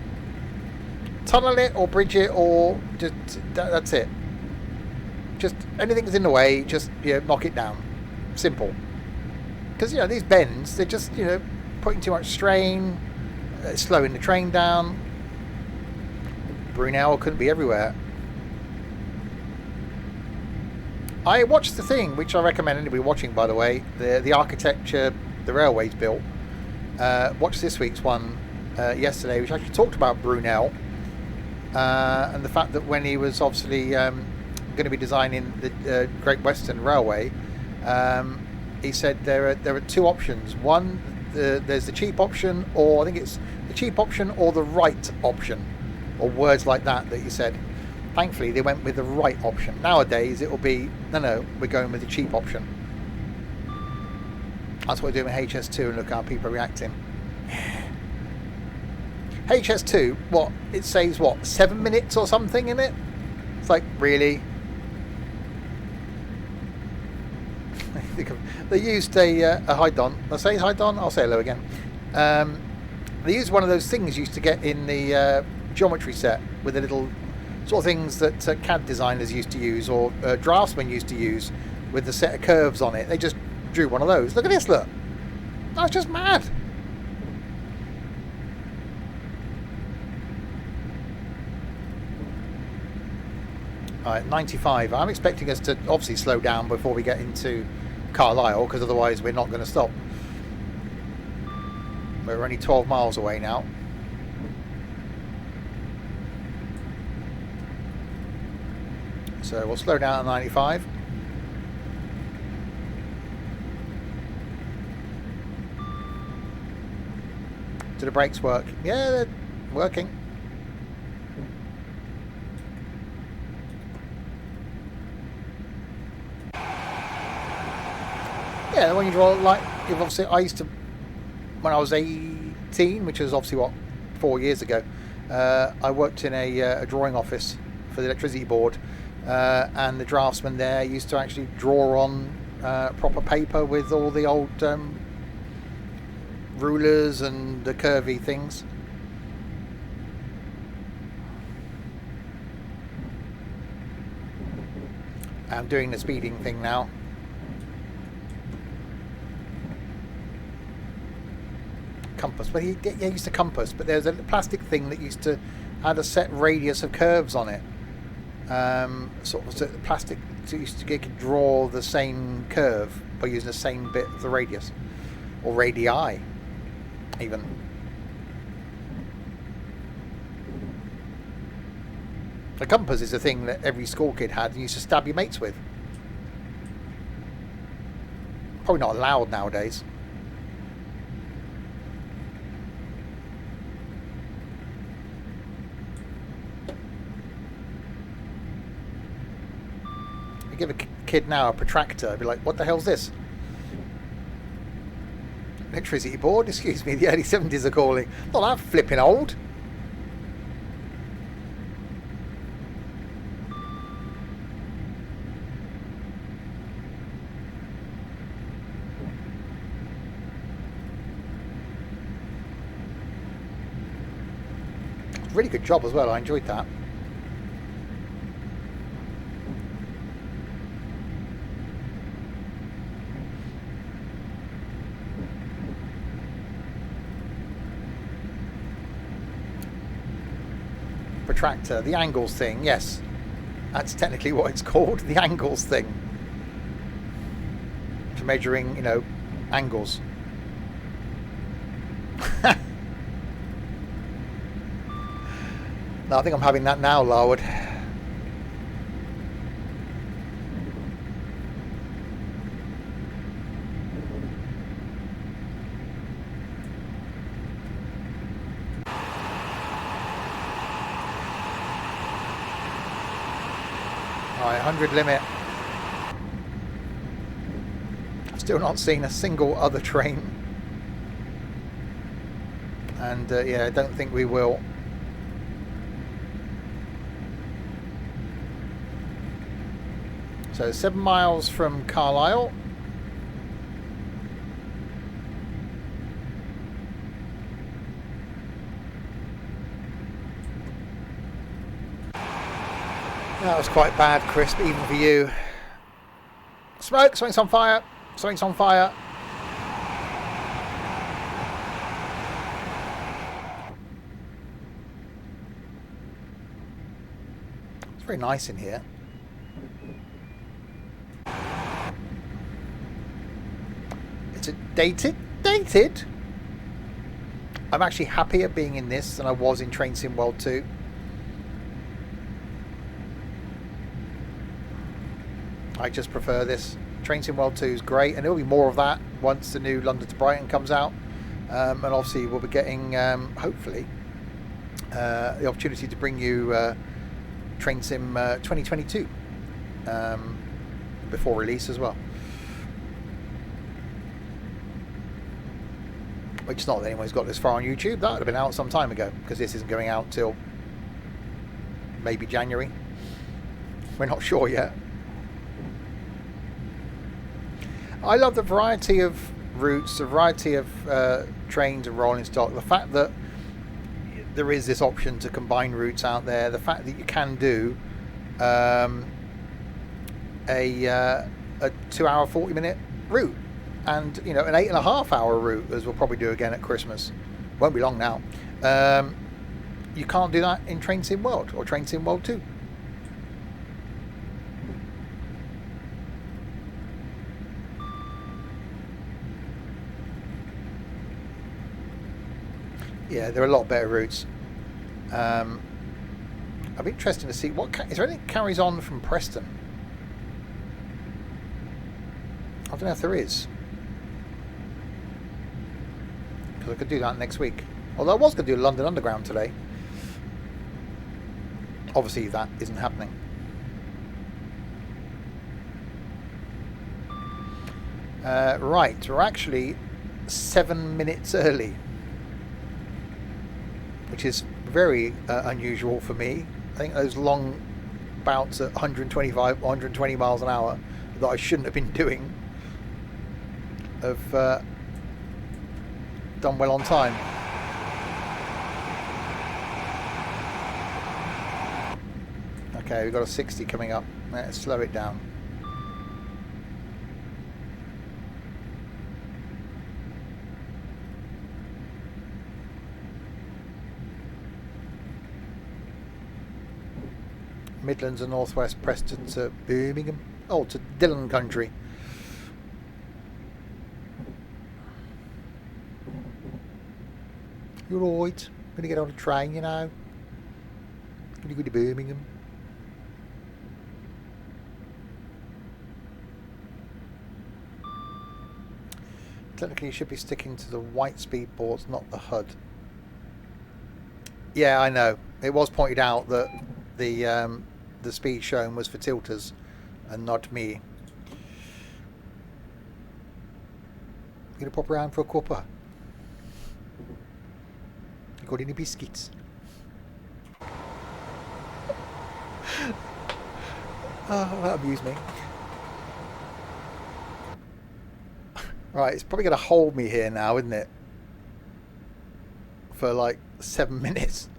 Tunnel it or bridge it or just that's it. Just anything that's in the way, just knock it down. Simple. Because these bends, they're just putting too much strain, slowing the train down. Brunel couldn't be everywhere. I watched the thing, which I recommend anybody watching, by the way, the architecture the railways built. Watched this week's one yesterday, which actually talked about Brunel and the fact that when he was obviously going to be designing the Great Western Railway, he said there are two options. One, there's the cheap option, or I think it's the cheap option or the right option, or words like that he said. Thankfully, they went with the right option. Nowadays, it will be, no, we're going with the cheap option. That's what we're doing with HS2, and look how people are reacting. HS2, it saves 7 minutes or something in it? It's like, really? They used a hydon. I'll say hydon, I'll say hello again. They used one of those things you used to get in the geometry set with the little sort of things that CAD designers used to use, or draftsmen used to use, with the set of curves on it. They just drew one of those. Look at this, look. That's just mad. Alright, 95. I'm expecting us to obviously slow down before we get into Carlisle, because otherwise we're not going to stop. We're only 12 miles away now. So we'll slow down at 95. Do the brakes work? Yeah, they're working. Yeah, when you draw, like, obviously I used to, when I was 18, which was obviously 4 years ago, I worked in a drawing office for the electricity board, and the draftsman there used to actually draw on proper paper with all the old rulers and the curvy things. I'm doing the speeding thing now. Compass, but he used to compass, but there's a plastic thing that used to had a set radius of curves on it. Sort of the plastic used to get draw the same curve by using the same bit of the radius, or radii, even. A compass is a thing that every school kid had and used to stab your mates with. Probably not allowed nowadays. You give a kid now a protractor, I'd be like, what the hell's this? Electricity board? Excuse me, the early 70s are calling. Not that flipping old. Really good job as well, I enjoyed that. Protractor, the angles thing, yes. That's technically what it's called, the angles thing. For measuring, angles. No, I think I'm having that now, Larwood. Alright, 100 limit. Still not seen a single other train. And yeah, I don't think we will. So 7 miles from Carlisle. That was quite bad, crisp, even for you. Smoke! Something's on fire! Something's on fire! It's very nice in here. It's a dated? I'm actually happier being in this than I was in Train Sim World 2. I just prefer this. Train Sim World 2 is great, and there'll be more of that once the new London to Brighton comes out. And obviously we'll be getting, hopefully, the opportunity to bring you Train Sim 2022 before release as well. Which is not that anyone's got this far on YouTube. That would have been out some time ago, because this isn't going out till maybe January. We're not sure yet. I love the variety of routes, the variety of trains and rolling stock, the fact that there is this option to combine routes out there, the fact that you can do a 2 hour 40-minute route, and you know, an 8.5 hour route, as we'll probably do again at Christmas. Won't be long now. You can't do that in Train Sim World or Train Sim World 2. Yeah, there are a lot better routes. I'd be interested to see what is there anything that carries on from Preston. I don't know if there is, because I could do that next week. Although I was going to do London Underground today. Obviously, that isn't happening. Right, we're actually 7 minutes early, which is very unusual for me. I think those long bouts at 125, 120 miles an hour that I shouldn't have been doing have done well on time. Okay, we've got a 60 coming up. Let's slow it down. Midlands and Northwest, Preston to Birmingham. Oh, to Dillon country. You're right. I'm gonna get on a train, you know. Gonna go to Birmingham. Technically, you should be sticking to the white speed boards, not the HUD. Yeah, I know. It was pointed out that the speed shown was for tilters and not me. You gonna pop around for a cuppa? You got any biscuits? Oh, that amused me. Right, it's probably gonna hold me here now, isn't it? For like 7 minutes.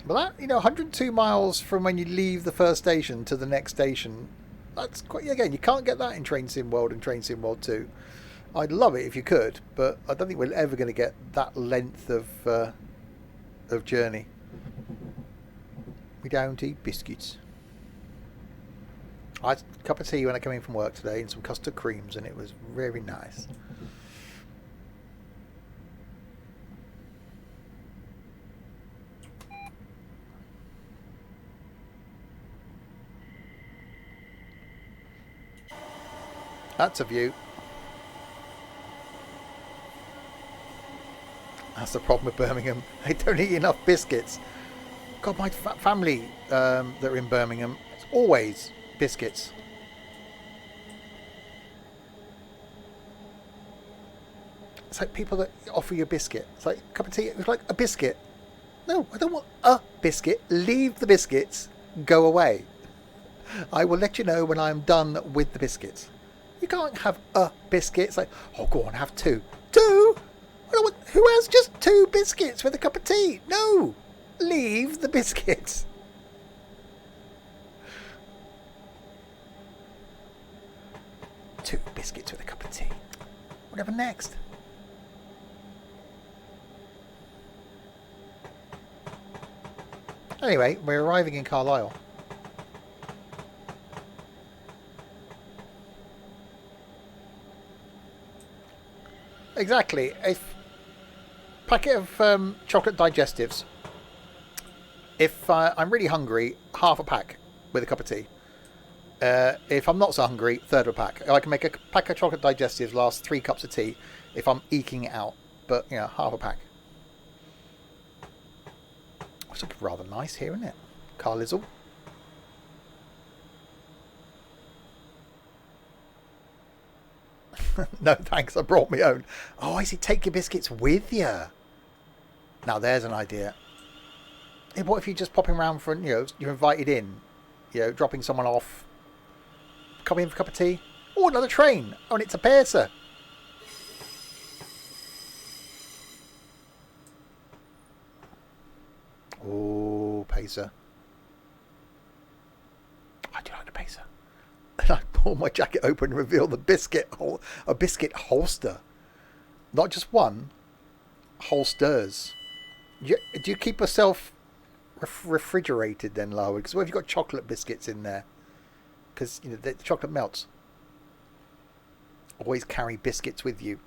But that, you know, 102 miles from when you leave the first station to the next station, that's quite, again, you can't get that in Train Sim World and Train Sim World 2. I'd love it if you could, but I don't think we're ever going to get that length of journey. We don't eat biscuits. I had a cup of tea when I came in from work today and some custard creams, and it was very nice. That's a view. That's the problem with Birmingham. They don't eat enough biscuits. God, my family that are in Birmingham, it's always biscuits. It's like people that offer you a biscuit. It's like a cup of tea. It's like a biscuit. No, I don't want a biscuit. Leave the biscuits. Go away. I will let you know when I'm done with the biscuits. You can't have a biscuit. It's like, oh, go on, have two. Two? I don't want, who has just 2 biscuits with a cup of tea? No. Leave the biscuits. Two biscuits with a cup of tea. Whatever next? Anyway, we're arriving in Carlisle. Exactly. A packet of chocolate digestives. If I'm really hungry, half a pack with a cup of tea. If I'm not so hungry, third of a pack. I can make a pack of chocolate digestives last 3 cups of tea if I'm eking it out. But, you know, half a pack. It's rather nice here, isn't it? Carlisle. No, thanks. I brought my own. Oh, I see. Take your biscuits with you. Now, there's an idea. Hey, what if you're just popping around for, you know, you're invited in, you know, dropping someone off, coming in for a cup of tea? Oh, another train. Oh, and it's a pacer. Oh, pacer. I do like the pacer. And I pull my jacket open and reveal the a biscuit holster. Not just one, holsters. Do you keep yourself refrigerated then, Lara? Because what have you got chocolate biscuits in there? Because, you know, the chocolate melts. Always carry biscuits with you.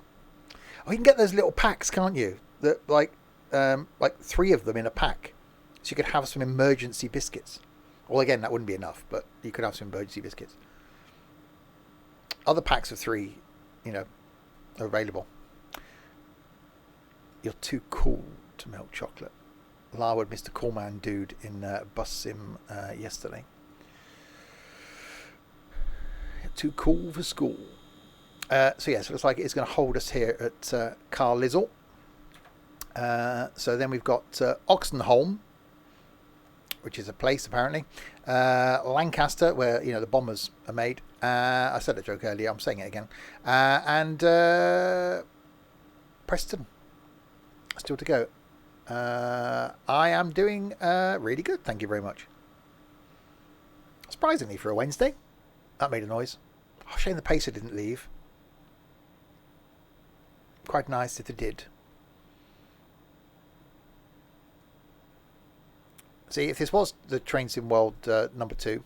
Oh, you can get those little packs, can't you? That like 3 of them in a pack. So you could have some emergency biscuits. Well, again, that wouldn't be enough, but you could have some emergency biscuits. Other packs of 3, you know, are available. You're too cool to melt chocolate. Larwood, Mr. Coolman dude in Bus Sim yesterday. You're too cool for school. So yes, it looks like it's going to hold us here at Carlisle. So then we've got Oxenholme, which is a place apparently. Lancaster, where, you know, the bombers are made. I said a joke earlier. I'm saying it again. And Preston, still to go. I am doing really good. Thank you very much. Surprisingly for a Wednesday, that made a noise. Oh, shame the pacer didn't leave. Quite nice if it did. See, if this was the Train Sim World number 2,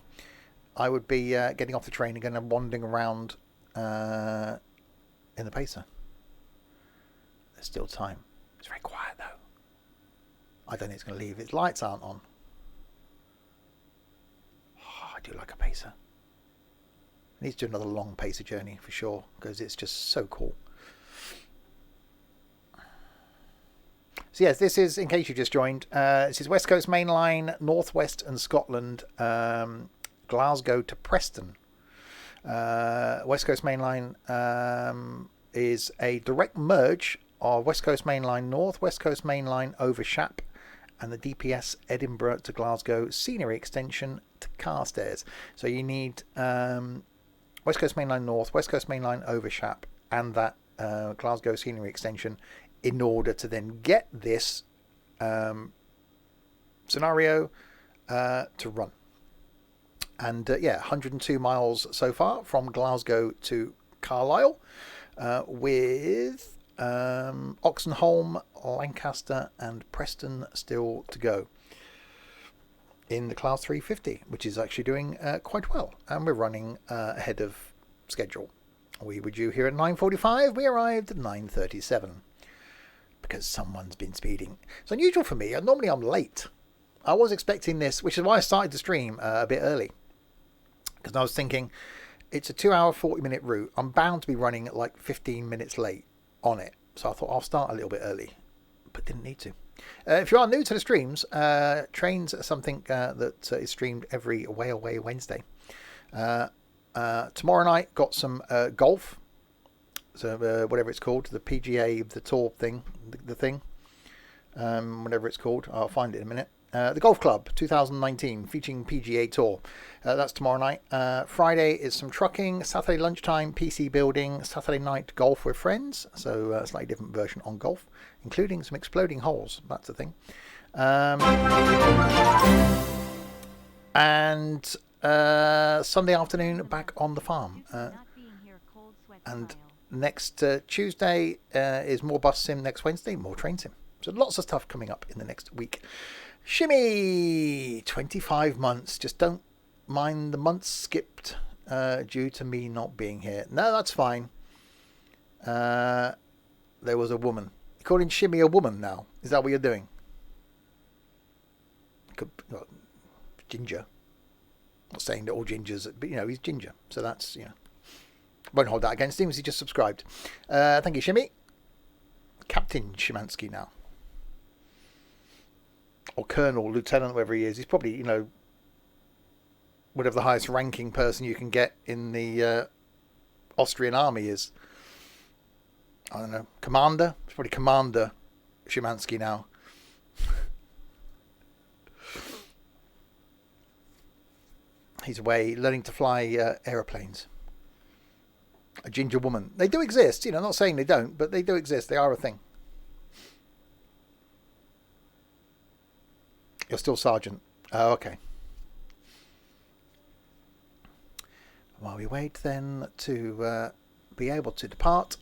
I would be getting off the train again and wandering around in the pacer. There's still time. It's very quiet though. I don't think it's going to leave. Its lights aren't on. Oh, I do like a pacer. I need to do another long pacer journey for sure, because it's just so cool. So yes, this is, in case you just joined, this is West Coast Mainline, North West and Scotland, Glasgow to Preston. West Coast Mainline is a direct merge of West Coast Mainline North, West Coast Mainline over Shap, and the DPS Edinburgh to Glasgow scenery extension to Carstairs. So you need West Coast Mainline North, West Coast Mainline over Shap, and that Glasgow scenery extension in order to then get this scenario to run. And 102 miles so far from Glasgow to Carlisle, with Oxenholme, Lancaster and Preston still to go in the Class 350, which is actually doing quite well, and we're running ahead of schedule. We were due here at 9:45. We arrived at 9:37 because someone's been speeding. It's unusual for me. Normally I'm late. I was expecting this, which is why I started the stream a bit early, because I was thinking it's a 2-hour 40-minute route. I'm bound to be running at like 15 minutes late on it, so I thought I'll start a little bit early, but didn't need to. If you are new to the streams, trains are something that is streamed every Away Wednesday. Tomorrow night, got some golf. So whatever it's called, the PGA, the tour thing, the thing, whatever it's called. I'll find it in a minute. The Golf Club 2019 featuring PGA Tour. That's tomorrow night. Friday is some trucking. Saturday lunchtime, PC building. Saturday night, golf with friends. So a slightly different version on golf, including some exploding holes. That's the thing. And Sunday afternoon, back on the farm. And next Tuesday is more bus sim. Next Wednesday, more train sim. So lots of stuff coming up in the next week. Shimmy! 25 months. Just don't mind the months skipped due to me not being here. No, that's fine. There was a woman. You're calling Shimmy a woman now? Is that what you're doing? Well, ginger. Not saying that all gingers, but he's ginger. So that's, won't hold that against him as he just subscribed. Thank you, Shimmy. Captain Szymanski now. Or Colonel, Lieutenant, whatever he is. He's probably, whatever the highest ranking person you can get in the Austrian army is. I don't know. Commander? It's probably Commander Szymanski now. He's away learning to fly aeroplanes. A ginger woman. They do exist. Not saying they don't, but they do exist. They are a thing. You're still Sergeant. Oh, okay. While we wait then to be able to depart.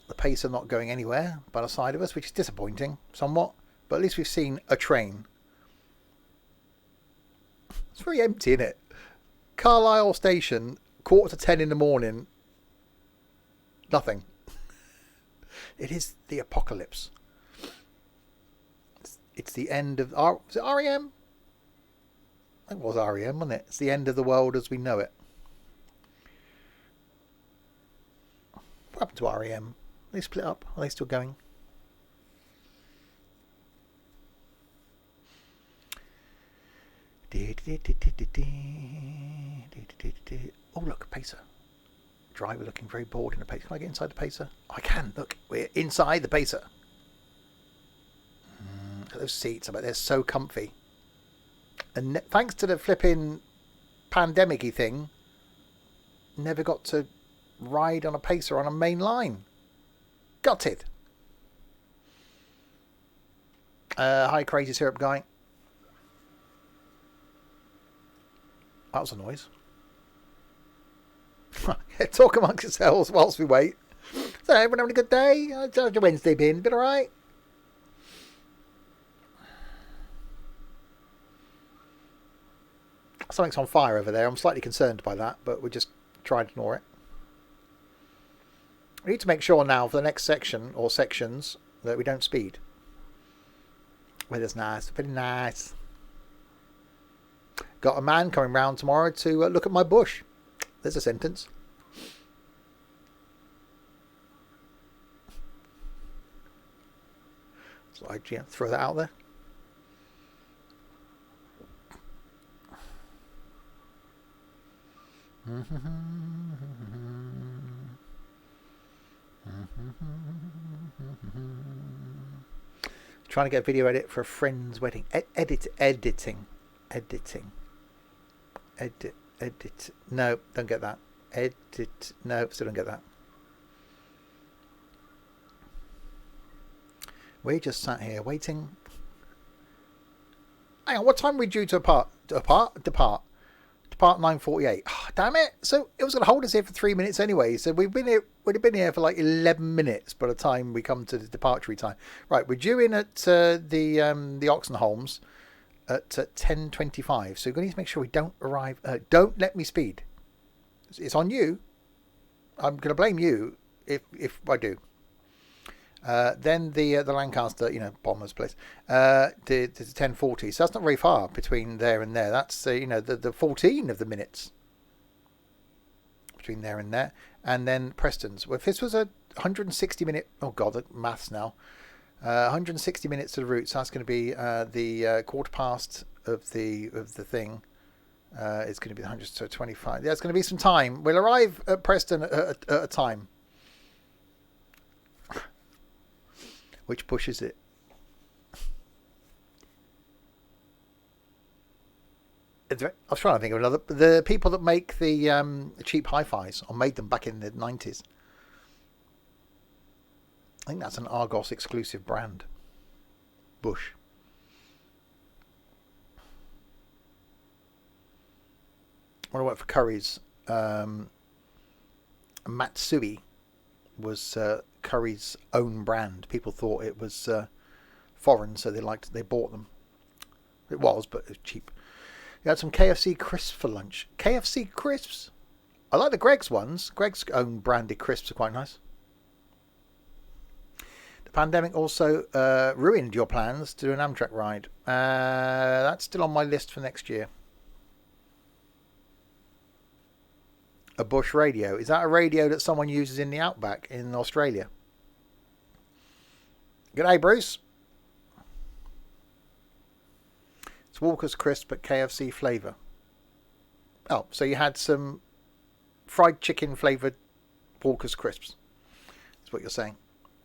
The pacer not going anywhere by the side of us, which is disappointing somewhat. But at least we've seen a train. It's very empty, isn't it? Carlisle Station, 9:45 in the morning. Nothing. It is the apocalypse. It's the end of... Was it REM? It was REM, wasn't it? It's the end of the world as we know it. What happened to REM? They split up? Are they still going? Oh, look, a pacer. Driver looking very bored in a pacer. Can I get inside the pacer? I can. Look, we're inside the pacer. Look at those seats. I bet they're so comfy. And thanks to the flipping pandemic-y thing, never got to ride on a pacer on a main line. Gutted. Hi, Crazy Syrup Guy. That was a noise. Talk amongst yourselves whilst we wait. So, everyone having a good day? How's your Wednesday been? Been alright? Something's on fire over there. I'm slightly concerned by that, but we'll just try and ignore it. We need to make sure now for the next section or sections that we don't speed. Weather's nice. Very nice. Got a man coming round tomorrow to look at my bush. There's a sentence. So I throw that out there. Trying to get a video edit for a friend's wedding. Editing. No, don't get that. No, still don't get that. We just sat here waiting. Hang on, what time are we due to depart? 9:48. Oh, damn it! So it was going to hold us here for 3 minutes anyway. So we'd have been here for like 11 minutes by the time we come to the departure time. Right, we're due in at the Oxenholmes at 10:25. So we're going to need to make sure we don't arrive. Don't let me speed. It's on you. I'm going to blame you if I do. Then the Lancaster, bomber's place, the 10:40. So that's not very far between there and there. That's the 14 of the minutes between there and there. And then Preston's. Well, if this was a 160 minute. Oh God, the maths now. 160 minutes to the route. So that's going to be the quarter past of the thing. It's going to be 125. Yeah, it's going to be some time. We'll arrive at Preston at a time, which pushes it. I was trying to think of another. The people that make the cheap hi-fis, or made them back in the 90s. I think that's an Argos exclusive brand. Bush. When I worked for Curry's, Matsui was Curry's own brand. People thought it was foreign, so they bought them. It was, but it was cheap. You had some KFC crisps for lunch. KFC crisps? I like the Greggs ones. Greggs' own branded crisps are quite nice. The pandemic also ruined your plans to do an Amtrak ride. That's still on my list for next year. A Bush radio. Is that a radio that someone uses in the outback in Australia? G'day, Bruce. It's Walker's crisp but KFC flavour. Oh, so you had some fried chicken flavoured Walker's crisps. That's what you're saying.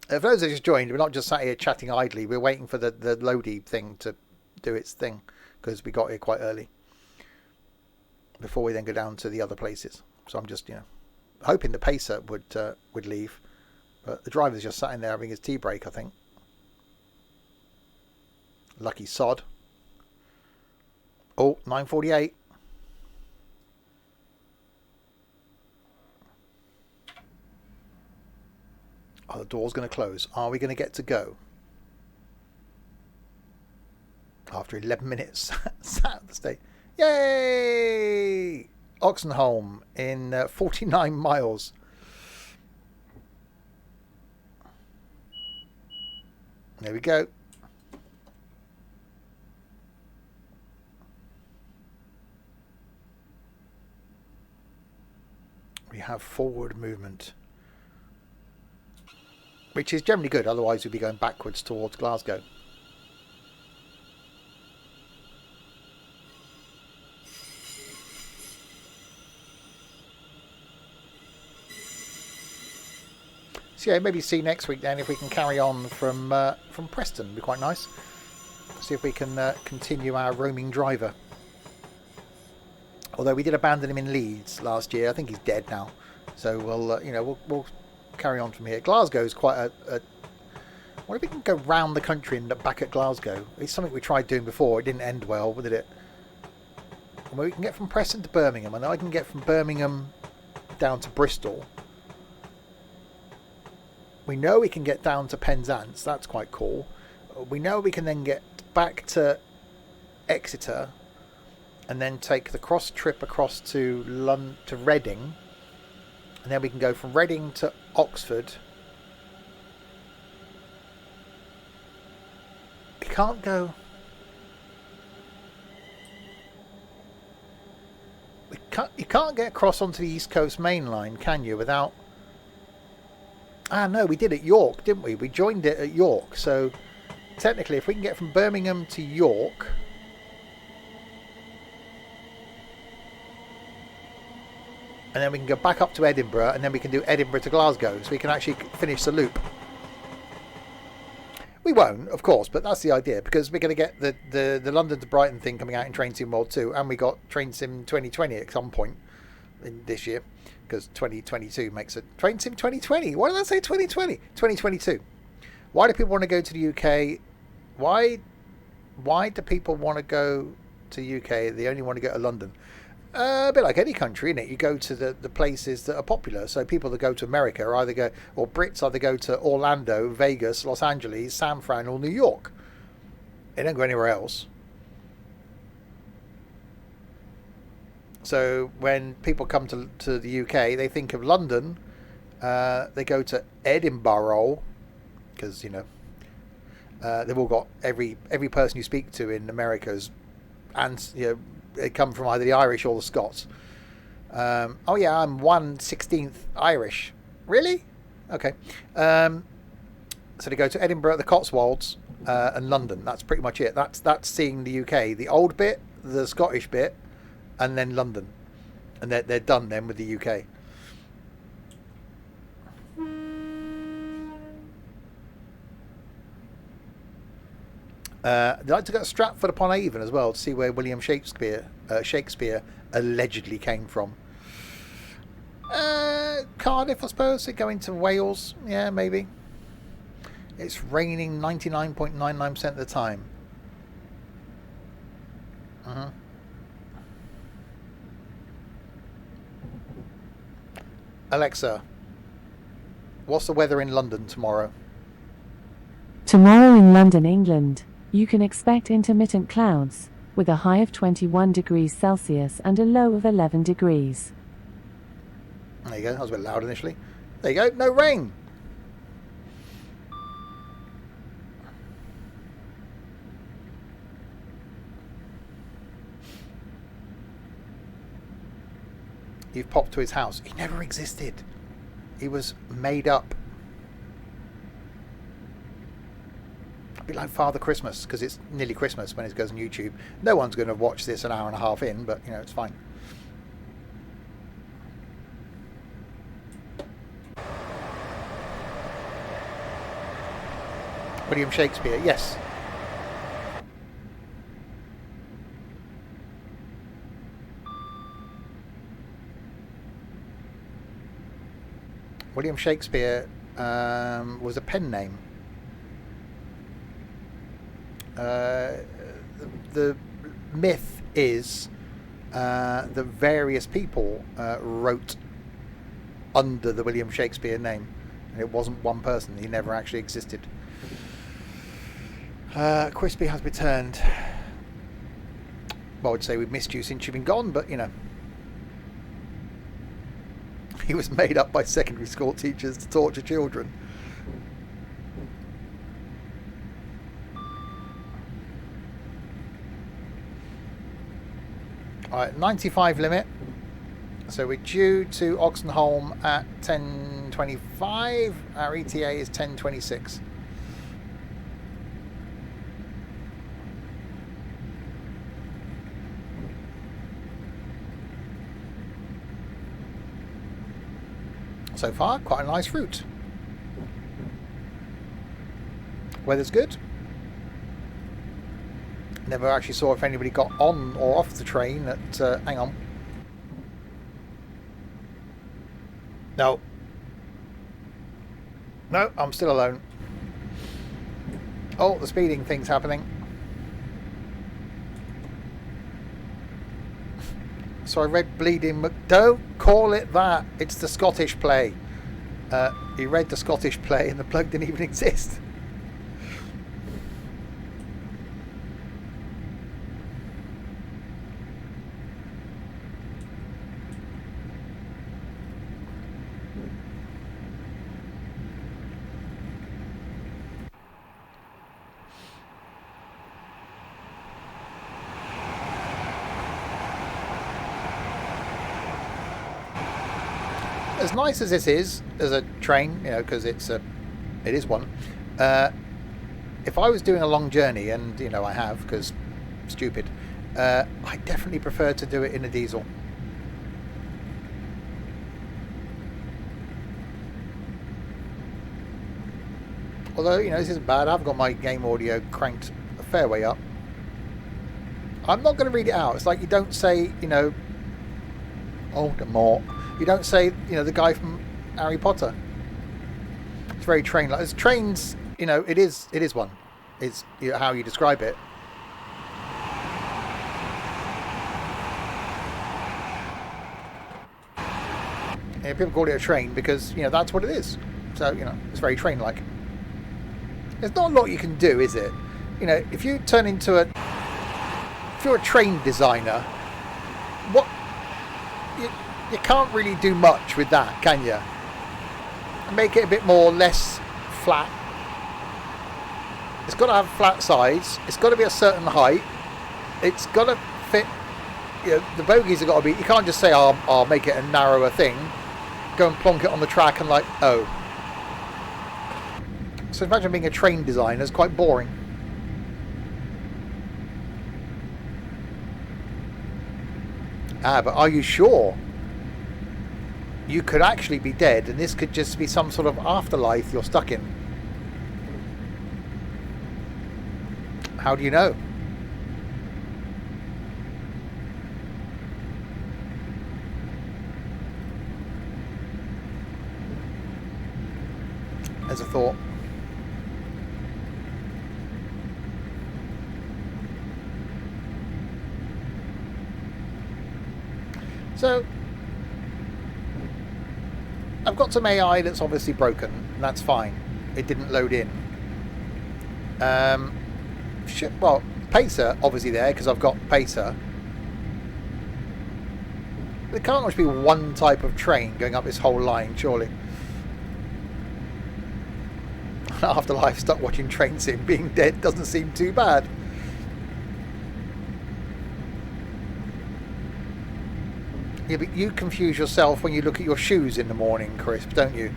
For those that just joined, we're not just sat here chatting idly. We're waiting for the Lodi thing to do its thing because we got here quite early before we then go down to the other places. So I'm just, hoping the pacer would leave, but the driver's just sat in there having his tea break, I think. Lucky sod. Oh, 9:48. Oh, the door's going to close. Are we going to get to go? After 11 minutes sat at the stage. Yay! Oxenholme in 49 miles. There we go. We have forward movement, which is generally good. Otherwise, we'd be going backwards towards Glasgow. So yeah, maybe see next week then if we can carry on from Preston. It'd be quite nice. See if we can continue our roaming driver. Although we did abandon him in Leeds last year, I think he's dead now. So we'll carry on from here. Glasgow's quite a. What if we can go round the country and back at Glasgow? It's something we tried doing before. It didn't end well, did it? Well, we can get from Preston to Birmingham, and then I can get from Birmingham down to Bristol. We know we can get down to Penzance. That's quite cool. We know we can then get back to Exeter, and then take the cross trip across to Reading, and then we can go from Reading to Oxford. You can't go. You can't get across onto the East Coast Mainline, can you? Without. No, we did at York, didn't we? We joined it at York. So technically, if we can get from Birmingham to York. And then we can go back up to Edinburgh, and then we can do Edinburgh to Glasgow, so we can actually finish the loop. We won't, of course, but that's the idea, because we're going to get the London to Brighton thing coming out in Train Sim World 2, and we got Train Sim 2020 at some point in this year, because 2022 makes it Train Sim 2020. Why did I say 2020? 2022. Why do people want to go to the UK? Why do people want to go to the UK? They only want to go to London. A bit like any country, innit? You go to the places that are popular. So people that go to America or Brits either go to Orlando, Vegas, Los Angeles, San Fran, or New York. They don't go anywhere else. So when people come to the UK, they think of London. They go to Edinburgh because they've all got every person you speak to in America's, and they come from either the Irish or the Scots. I'm 1/16 Irish. Really? Okay. So they go to Edinburgh, the Cotswolds, and London. That's pretty much it. That's seeing the UK, the old bit, the Scottish bit, and then London, and they're done then with the UK. They'd like to go to Stratford upon Avon as well to see where William Shakespeare allegedly came from. Cardiff, I suppose. They're going to Wales. Yeah, maybe. It's raining 99.99% of the time. Alexa, what's the weather in London tomorrow? Tomorrow in London, England, you can expect intermittent clouds, with a high of 21 degrees Celsius and a low of 11 degrees. There you go. That was a bit loud initially. There you go. No rain. You've popped to his house. He never existed. He was made up. A bit like Father Christmas, because it's nearly Christmas when it goes on YouTube. No one's going to watch this an hour and a half in, but, you know, it's fine. William Shakespeare, yes. William Shakespeare was a pen name. The myth is that various people wrote under the William Shakespeare name, and it wasn't one person. He never actually existed. Crispy has returned. Well, I would say we've missed you since you've been gone, but you know. He was made up by secondary school teachers to torture children. Alright, 95 limit. So we're due to Oxenholme at 10:25. Our ETA is 10:26. So far, quite a nice route. Weather's good. Never actually saw if anybody got on or off the train at... hang on. No. No, I'm still alone. Oh, the speeding thing's happening. So I read Bleeding Don't call it that. It's the Scottish play. He read the Scottish play and the plug didn't even exist. As nice as this is as a train, you know, because it is one. If I was doing a long journey, and you know I have, because stupid, I definitely prefer to do it in a diesel. Although, you know, this isn't bad. I've got my game audio cranked a fair way up. I'm not going to read it out. It's like you don't say, you know, Voldemort. You don't say, you know, the guy from Harry Potter. It's very train-like. As trains, you know, it is one. It's how you describe it. Yeah, people call it a train because, you know, that's what it is. So, you know, it's very train-like. There's not a lot you can do, is it? You know, if you turn into if you're a train designer, you can't really do much with that, can you? Make it a bit more less flat. It's got to have flat sides. It's got to be a certain height. It's got to fit. You know, the bogies have got to be. You can't just say, "I'll make it a narrower thing." Go and plonk it on the track and like, oh, So imagine being a train designer is quite boring. But are you sure? You could actually be dead, and this could just be some sort of afterlife you're stuck in. How do you know? As a thought. So I've got some AI that's obviously broken, and that's fine. It didn't load in. Well, Pacer obviously there because I've got Pacer. There can't much be one type of train going up this whole line, surely. Afterlife, stuck watching train sim. Being dead doesn't seem too bad. Yeah, but you confuse yourself when you look at your shoes in the morning, Crisp, don't you?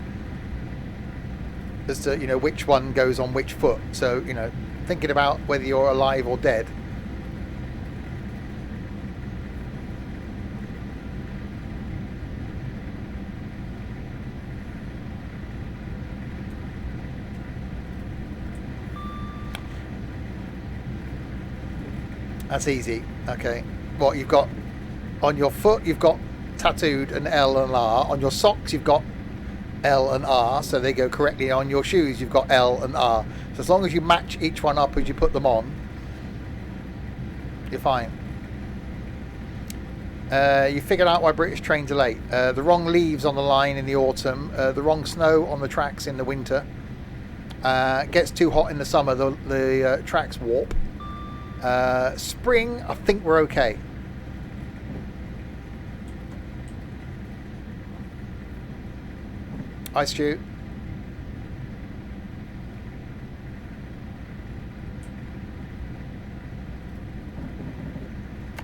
As to, you know, which one goes on which foot. So, you know, thinking about whether you're alive or dead. That's easy. Okay. What you've got on your foot, you've got tattooed an L and R. On your socks, you've got L and R, so they go correctly. On your shoes, you've got L and R. So as long as you match each one up as you put them on, you're fine. You figured out why British trains are late. The wrong leaves on the line in the autumn, the wrong snow on the tracks in the winter. Gets too hot in the summer, the tracks warp. Spring, I think we're okay. Hi, Stu.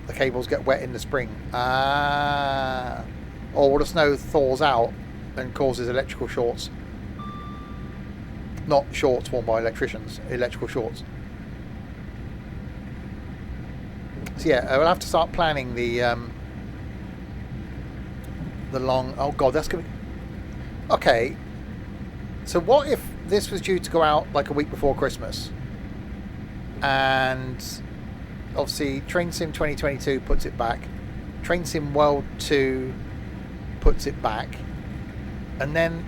The cables get wet in the spring. Or the snow thaws out and causes electrical shorts. Not shorts worn by electricians, electrical shorts. So yeah, we'll have to start planning the long... Oh God, that's going to be... Okay, so what if this was due to go out like a week before Christmas, and obviously Train Sim 2022 puts it back, Train Sim World 2 puts it back, and then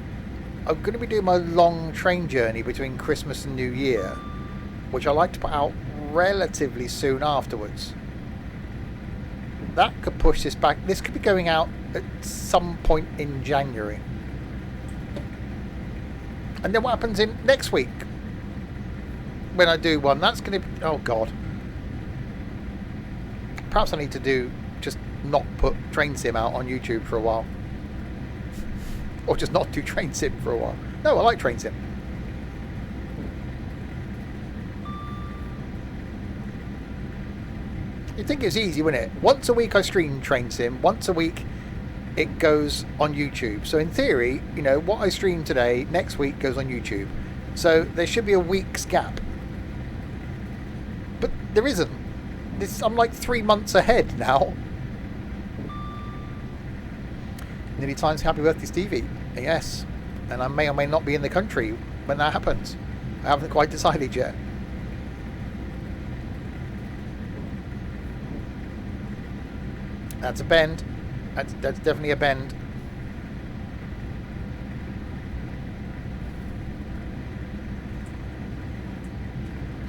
I'm going to be doing my long train journey between Christmas and New Year, which I like to put out relatively soon afterwards. That could push this back. This could be going out at some point in January. And then what happens in next week when I do one? That's going to be... Oh, God. Perhaps I need to just not put Train Sim out on YouTube for a while. Or just not do Train Sim for a while. No, I like Train Sim. You'd think it's easy, wouldn't it? Once a week I stream Train Sim. Once a week it goes on YouTube. So in theory, you know, what I stream today, next week goes on YouTube. So there should be a week's gap. But there isn't. I'm like 3 months ahead now. Nearly times happy birthday, Stevie. Yes. And I may or may not be in the country when that happens. I haven't quite decided yet. That's a bend. That's definitely a bend.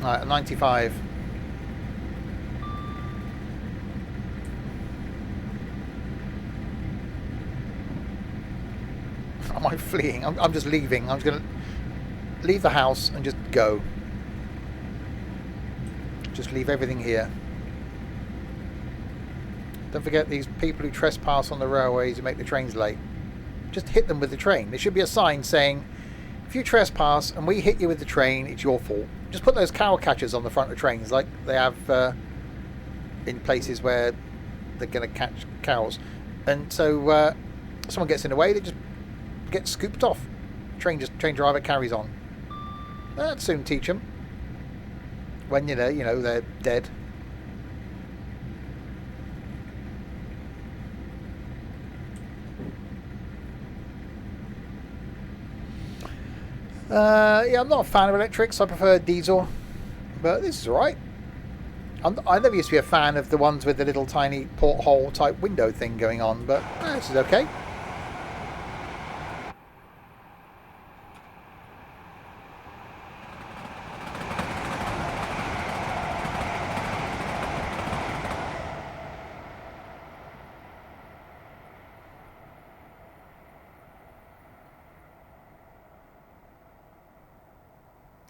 Right, 95. Am I fleeing? I'm just leaving. I'm just going to leave the house and just go. Just leave everything here. Don't forget these people who trespass on the railways and make the trains late. Just hit them with the train. There should be a sign saying, if you trespass and we hit you with the train, it's your fault. Just put those cow catchers on the front of trains like they have in places where they're going to catch cows. And so someone gets in the way, they just get scooped off. Train driver carries on. That'd soon teach them. When, you know, they're dead. Yeah, I'm not a fan of electrics. I prefer diesel. But this is alright. I never used to be a fan of the ones with the little tiny porthole type window thing going on, but this is okay.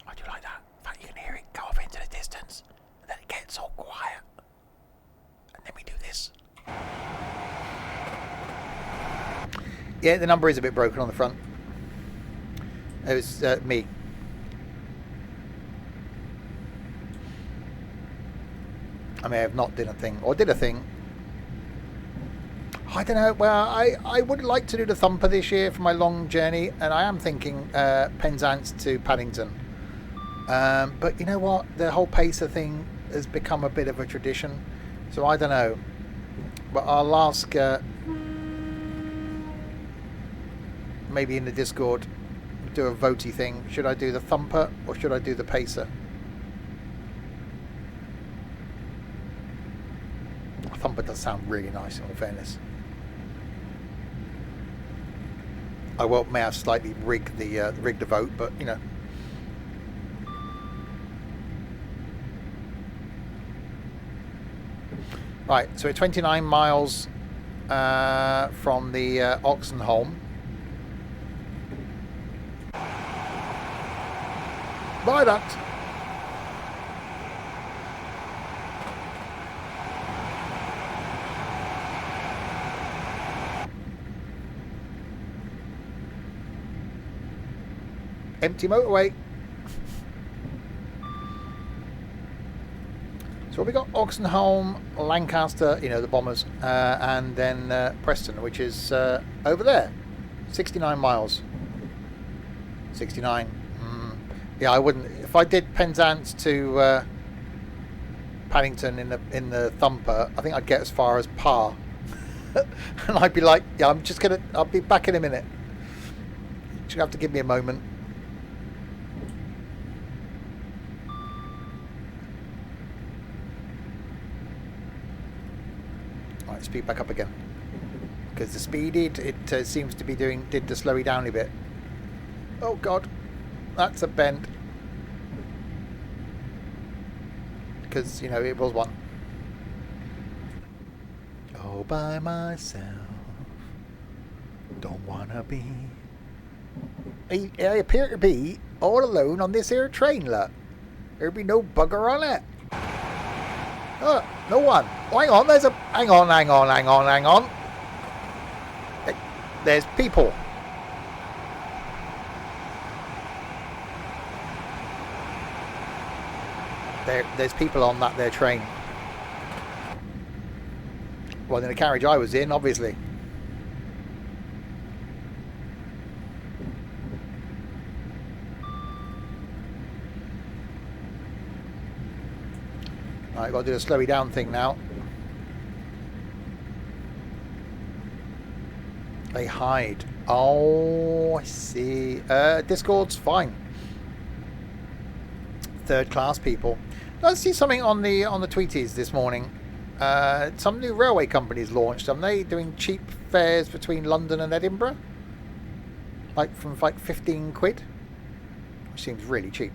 I do like that. In fact, you can hear it go off into the distance, and then it gets all quiet. And then we do this. Yeah, the number is a bit broken on the front. It was me. I may have not did a thing, or did a thing. I don't know. Well, I would like to do the Thumper this year for my long journey, and I am thinking Penzance to Paddington. But you know what? The whole Pacer thing has become a bit of a tradition, so I don't know. But I'll ask maybe in the Discord, do a votey thing. Should I do the Thumper or should I do the Pacer? Thumper does sound really nice, in all fairness. I may have slightly rigged the vote, but you know. Right, so we're 29 miles from the Oxenholme. Viaduct. Empty motorway. So what we got? Oxenholme, Lancaster, you know, the Bombers, and then Preston, which is over there. 69 miles. 69. Yeah, I wouldn't. If I did Penzance to Paddington in the Thumper, I think I'd get as far as Par, and I'd be like, yeah, I'll be back in a minute. You're gonna have to give me a moment. Right, speed back up again, because the speeded it seems to be did the slowy down a bit. Oh God. That's a bend. Because, you know, it was one. All by myself. Don't wanna be. I appear to be all alone on this here train, look. There'd be no bugger on it. Oh, no one. Oh, hang on, hang on. There's people. There's people on that there train. Well, in the carriage I was in, obviously. Right, got to do the slowy down thing now. They hide. Oh, I see. Discord's fine. Third class people. I see something on the tweeties this morning. Some new railway companies launched. Are they doing cheap fares between London and Edinburgh? Like from like 15 quid? Which seems really cheap.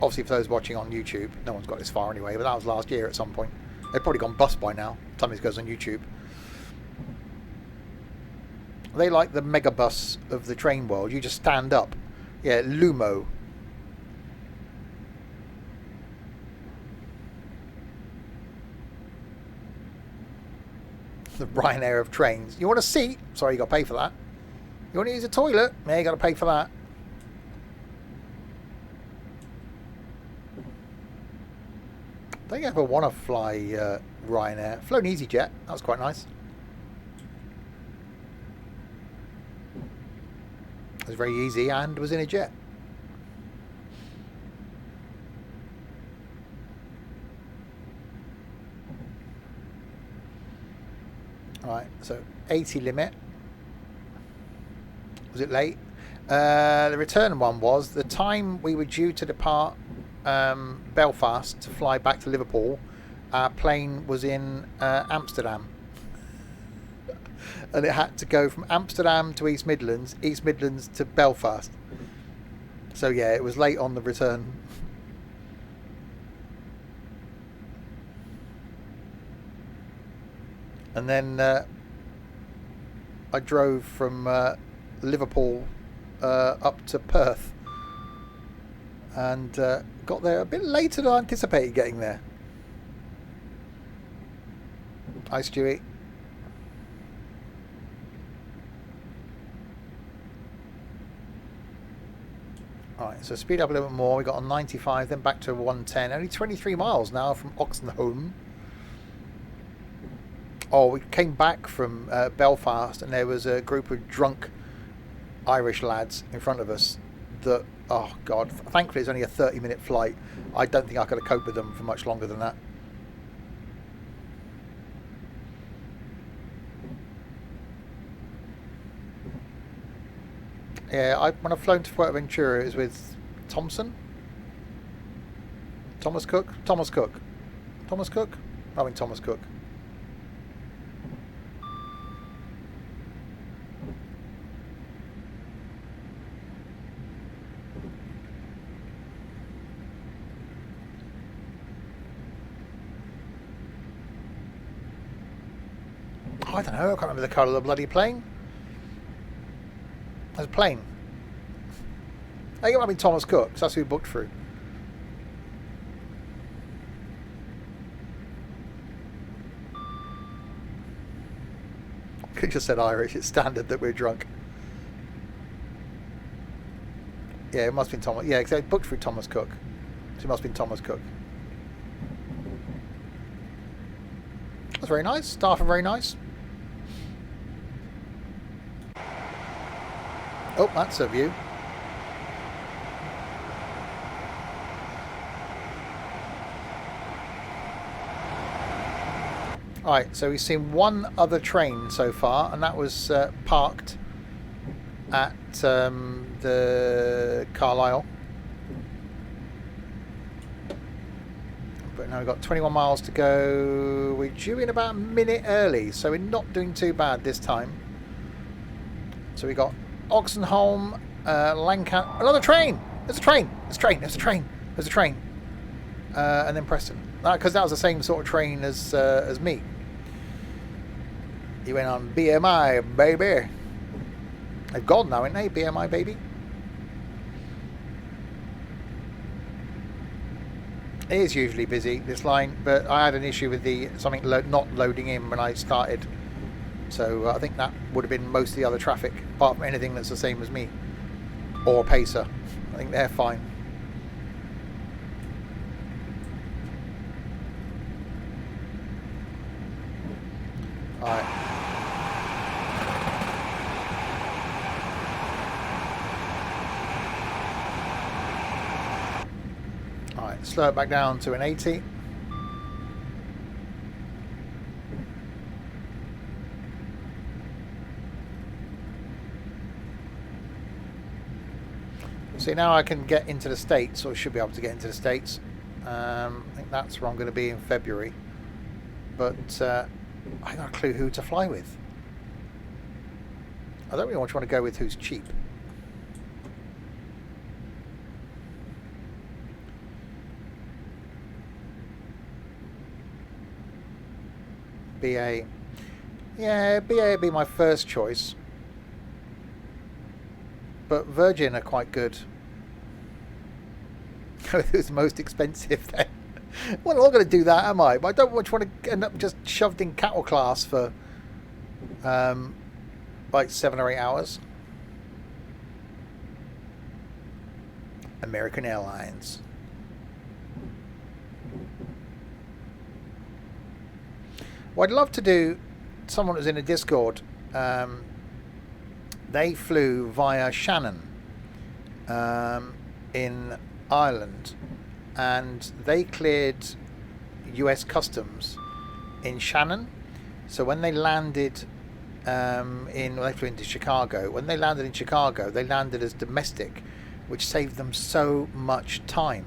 Obviously for those watching on YouTube, no one's got this far anyway, but that was last year at some point. They've probably gone bust by now. Time this goes on YouTube. They like the megabus of the train world. You just stand up. Yeah, Lumo. The Ryanair of trains. You want a seat? Sorry, you got to pay for that. You want to use a toilet? Yeah, you got to pay for that. Don't you ever want to fly Ryanair? Flown EasyJet. That was quite nice. was very easy and was in a jet. Right, so 80 limit. Was it late? The return one was the time we were due to depart Belfast to fly back to Liverpool. Our plane was in Amsterdam. And it had to go from Amsterdam to East Midlands to Belfast. So yeah, it was late on the return. And then I drove from Liverpool up to Perth, and got there a bit later than I anticipated getting there. Hi, Stewie. Alright, so speed up a little bit more. We got on 95, then back to 110. Only 23 miles now from Oxenholme. Oh, we came back from Belfast, and there was a group of drunk Irish lads in front of us that, oh God, thankfully it's only a 30-minute flight. I don't think I could have coped with them for much longer than that. Yeah, when I've flown to Fuerteventura, it was with Thomas Cook. I mean Thomas Cook. I don't know, I can't remember the colour of the bloody plane. There's a plane. I think it might have been Thomas Cook, because that's who we booked through. Could just said Irish, it's standard that we're drunk. Yeah, it must have been Thomas. Yeah, because they booked through Thomas Cook. So it must have been Thomas Cook. That's very nice. Staff are very nice. Oh, that's a view. Alright, so we've seen one other train so far, and that was parked at the Carlisle. But now we've got 21 miles to go. We're due in about a minute early, so we're not doing too bad this time. So we got Oxenholme, Lancaster. Another train! There's a train! And then Preston. Because that was the same sort of train as me. He went on BMI, baby. They've gone now, ain't they? BMI, baby. It is usually busy, this line, but I had an issue with something not loading in when I started. So I think that would have been most of the other traffic, apart from anything that's the same as me. Or Pacer. I think they're fine. Alright. Alright, slow it back down to an 80. See, now I can get into the States, or should be able to get into the States. I think that's where I'm going to be in February. But I ain't got a clue who to fly with. I don't really want to go with who's cheap. BA. Yeah, BA would be my first choice. But Virgin are quite good. Who's most expensive then? Well, I'm not going to do that, am I? But I don't want to end up just shoved in cattle class for like 7 or 8 hours. American Airlines. What I'd love to do, someone was in a Discord they flew via Shannon in Ireland, and they cleared US customs in Shannon. So when they landed they flew into Chicago. When they landed in Chicago, they landed as domestic, which saved them so much time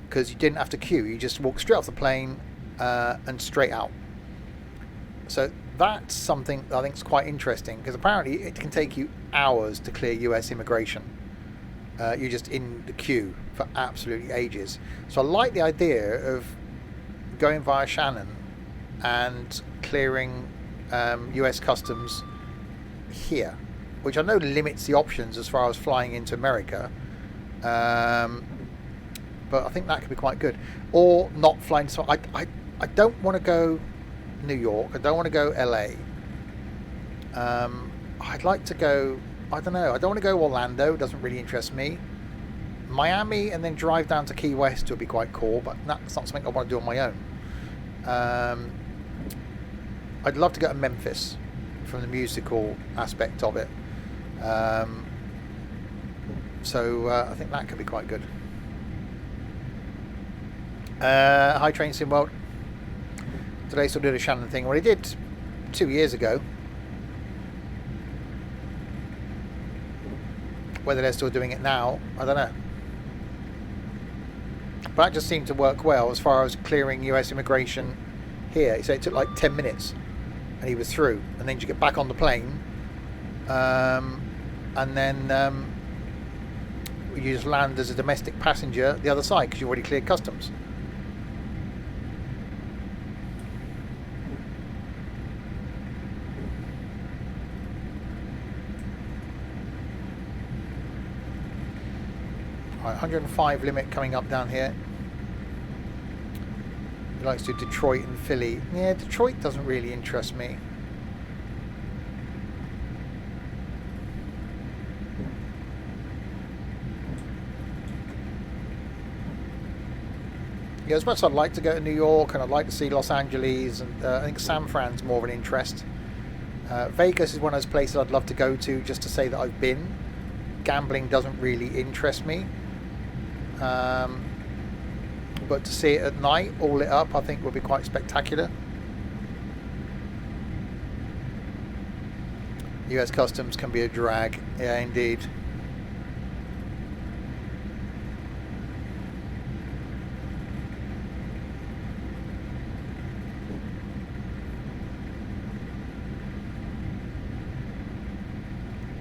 because you didn't have to queue. You just walked straight off the plane and straight out. So that's something that I think is quite interesting, because apparently it can take you hours to clear US immigration. You're just in the queue for absolutely ages. So I like the idea of going via Shannon and clearing US customs here, which I know limits the options as far as flying into America, but I think that could be quite good. Or not flying. So I don't want to go New York. I don't want to go LA. I'd like to go, I don't know, I don't want to go Orlando. It doesn't really interest me. Miami and then drive down to Key West would be quite cool, but that's not something I want to do on my own. I'd love to go to Memphis from the musical aspect of it. So I think that could be quite good. Hi Train Sim World. Today still did a Shannon thing. Well, he did 2 years ago. Whether they're still doing it now, I don't know. But that just seemed to work well as far as clearing US immigration here. He said it took like 10 minutes and he was through. And then you get back on the plane, and then you just land as a domestic passenger the other side because you've already cleared customs. Right, 105 limit coming up down here. He likes to do Detroit and Philly. Yeah, Detroit doesn't really interest me. Yeah, as much as I'd like to go to New York and I'd like to see Los Angeles, and I think San Fran's more of an interest. Vegas is one of those places I'd love to go to just to say that I've been. Gambling doesn't really interest me. But to see it at night, all lit up, I think would be quite spectacular. US Customs can be a drag. Yeah, indeed.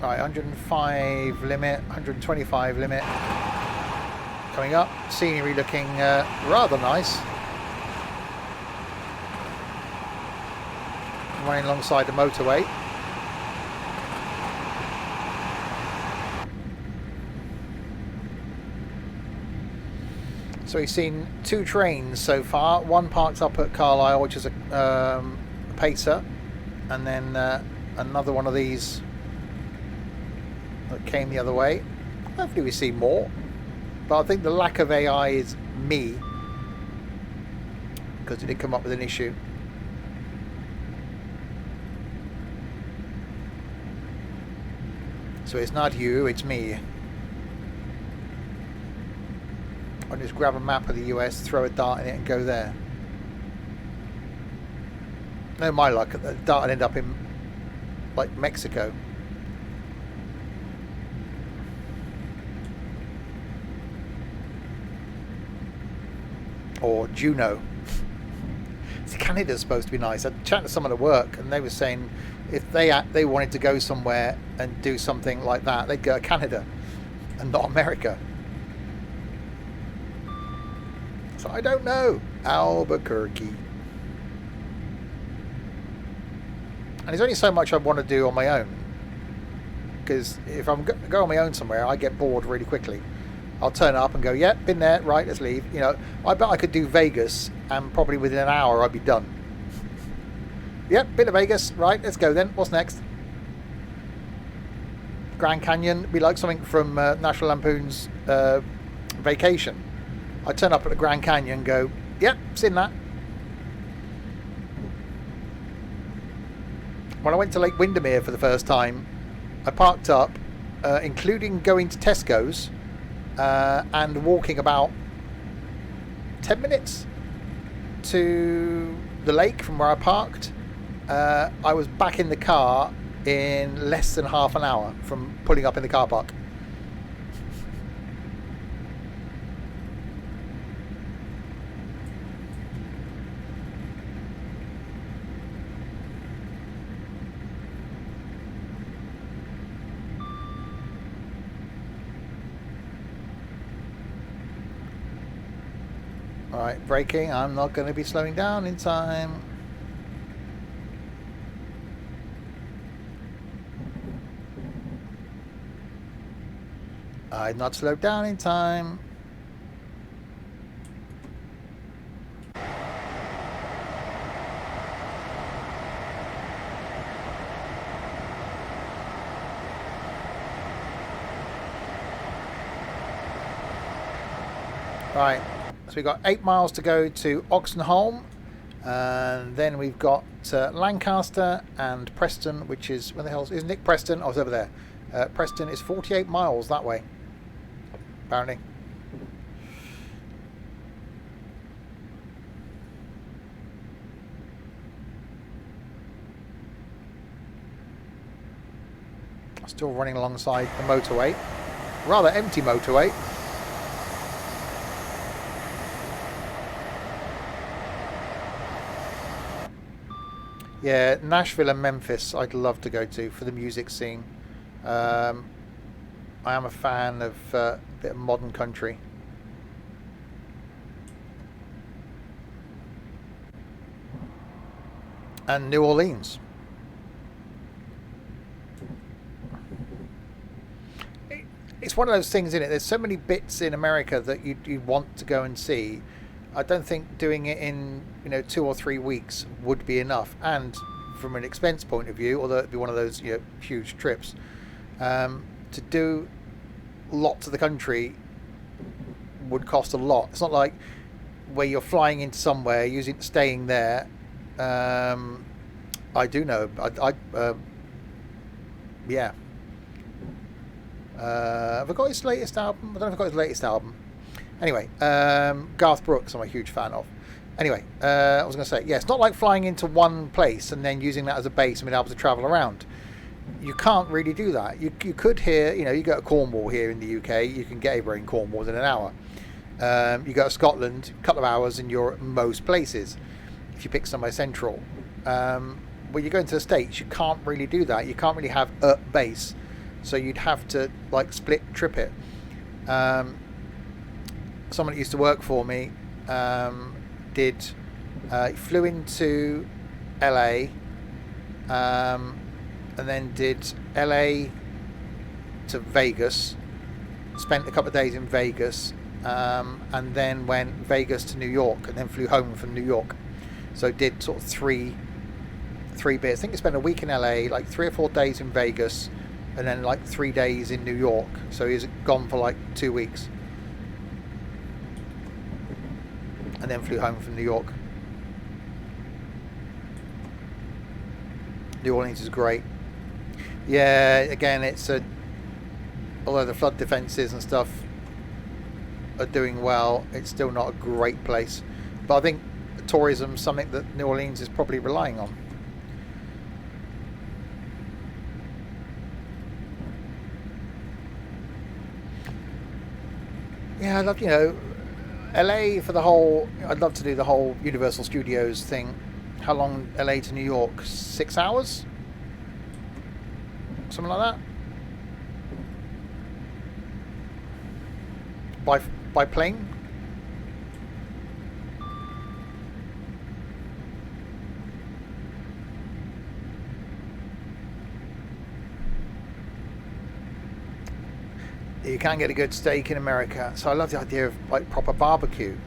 Right, 105 limit, 125 limit. Coming up, scenery looking rather nice. Running alongside the motorway. So we've seen 2 trains so far. One parked up at Carlisle, which is a pacer, and then another one of these that came the other way. Hopefully we see more. But I think the lack of AI is me, because it did come up with an issue. So it's not you, it's me. I'll just grab a map of the US, throw a dart in it and go there. No, my luck, the dart would end up in like Mexico. Or Juneau. Canada's supposed to be nice. I chatted to someone at work and they were saying if they wanted to go somewhere and do something like that, they'd go to Canada and not America. So I don't know. Albuquerque. And there's only so much I want to do on my own, because if I'm go on my own somewhere, I get bored really quickly. I'll turn up and go, yep, been there, right, let's leave. You know, I bet I could do Vegas and probably within an hour I'd be done. Yep, been to Vegas, right, let's go then. What's next? Grand Canyon, be like something from National Lampoon's Vacation. I turn up at the Grand Canyon and go, yep, seen that. When I went to Lake Windermere for the first time, I parked up, including going to Tesco's and walking about 10 minutes to the lake from where I parked. I was back in the car in less than half an hour from pulling up in the car park. Alright, braking. I'm not going to be slowing down in time. I'd not slowed down in time. Right, so we've got 8 miles to go to Oxenholme, and then we've got Lancaster and Preston, which is, where the hell is Nick Preston? Oh, it's over there. Preston is 48 miles that way, apparently. Still running alongside the motorway, rather empty motorway. Yeah, Nashville and Memphis I'd love to go to for the music scene. I am a fan of a bit of modern country. And New Orleans. It's one of those things, isn't it? There's so many bits in America that you want to go and see. I don't think doing it in 2 or 3 weeks would be enough. And from an expense point of view, although it'd be one of those huge trips, to do lots of the country would cost a lot. It's not like where you're flying into somewhere, staying there. I do know. Yeah. Have I got his latest album? I don't know if I've got his latest album. Anyway, Garth Brooks I'm a huge fan of. Anyway, I was going to say, yeah, it's not like flying into one place and then using that as a base and being able to travel around. You can't really do that. You could here, you go to Cornwall here in the UK, you can get anywhere in Cornwall in an hour. You go to Scotland, a couple of hours and you're at most places, if you pick somewhere central. When you go into the States, you can't really do that. You can't really have a base. So you'd have to split trip it. Someone that used to work for me flew into LA and then did LA to Vegas, spent a couple of days in Vegas, and then went Vegas to New York and then flew home from New York. So did sort of three bits. I think he spent a week in LA, 3 or 4 days in Vegas, and then 3 days in New York. So he was gone for 2 weeks. And then flew home from New York. New Orleans is great. Yeah, again, although the flood defences and stuff are doing well, it's still not a great place. But I think tourism is something that New Orleans is probably relying on. Yeah, I love, LA for the whole, I'd love to do the whole Universal Studios thing. How long LA to New York? 6 hours? Something like that? By plane? You can't get a good steak in America, so I love the idea of proper barbecue.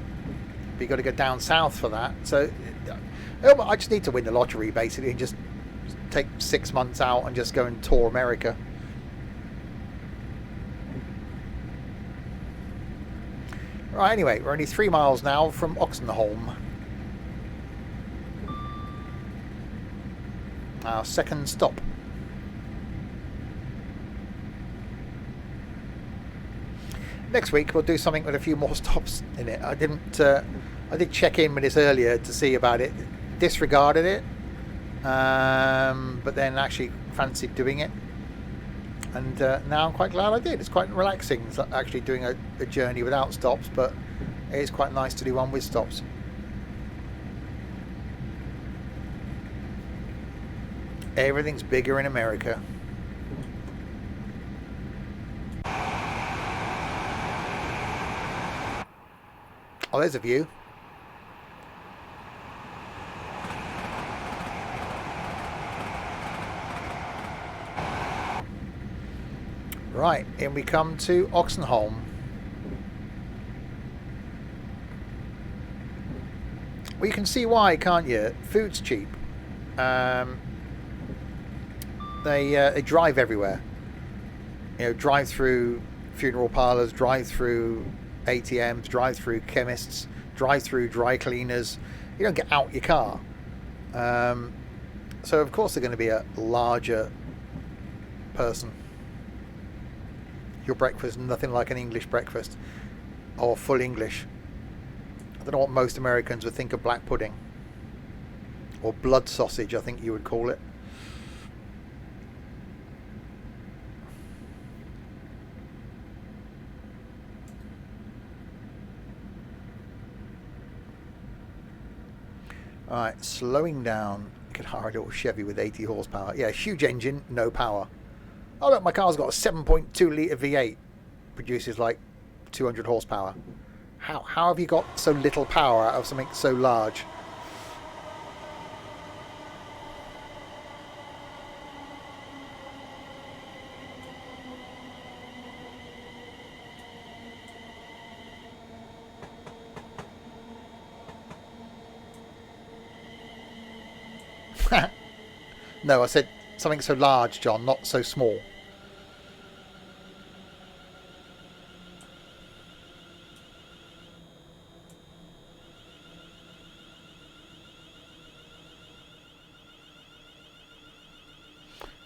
But you got to go down south for that. So I just need to win the lottery basically and just take 6 months out and just go and tour America. Right, anyway, we're only 3 miles now from Oxenholme. Our second stop. next week we'll do something with a few more stops in it. I did check in with this earlier to see about it. Disregarded it, but then actually fancied doing it. And now I'm quite glad I did. It's quite relaxing. It's actually doing a journey without stops, but it is quite nice to do one with stops. Everything's bigger in America. Oh, there's a view. Right, in we come to Oxenholme. Well, you can see why, can't you? Food's cheap. They drive everywhere. You know, drive through funeral parlours, drive through ATMs, drive through chemists, drive through dry cleaners. You don't get out your car. So of course they're going to be a larger person. Your breakfast, nothing like an English breakfast or full English. I don't know what most Americans would think of black pudding or blood sausage, I think you would call it. Alright, slowing down. You can hire a little Chevy with 80 horsepower. Yeah, huge engine, no power. Oh look, my car's got a 7.2 litre V8. Produces like 200 horsepower. How have you got so little power out of something so large? No, I said something so large, John, not so small.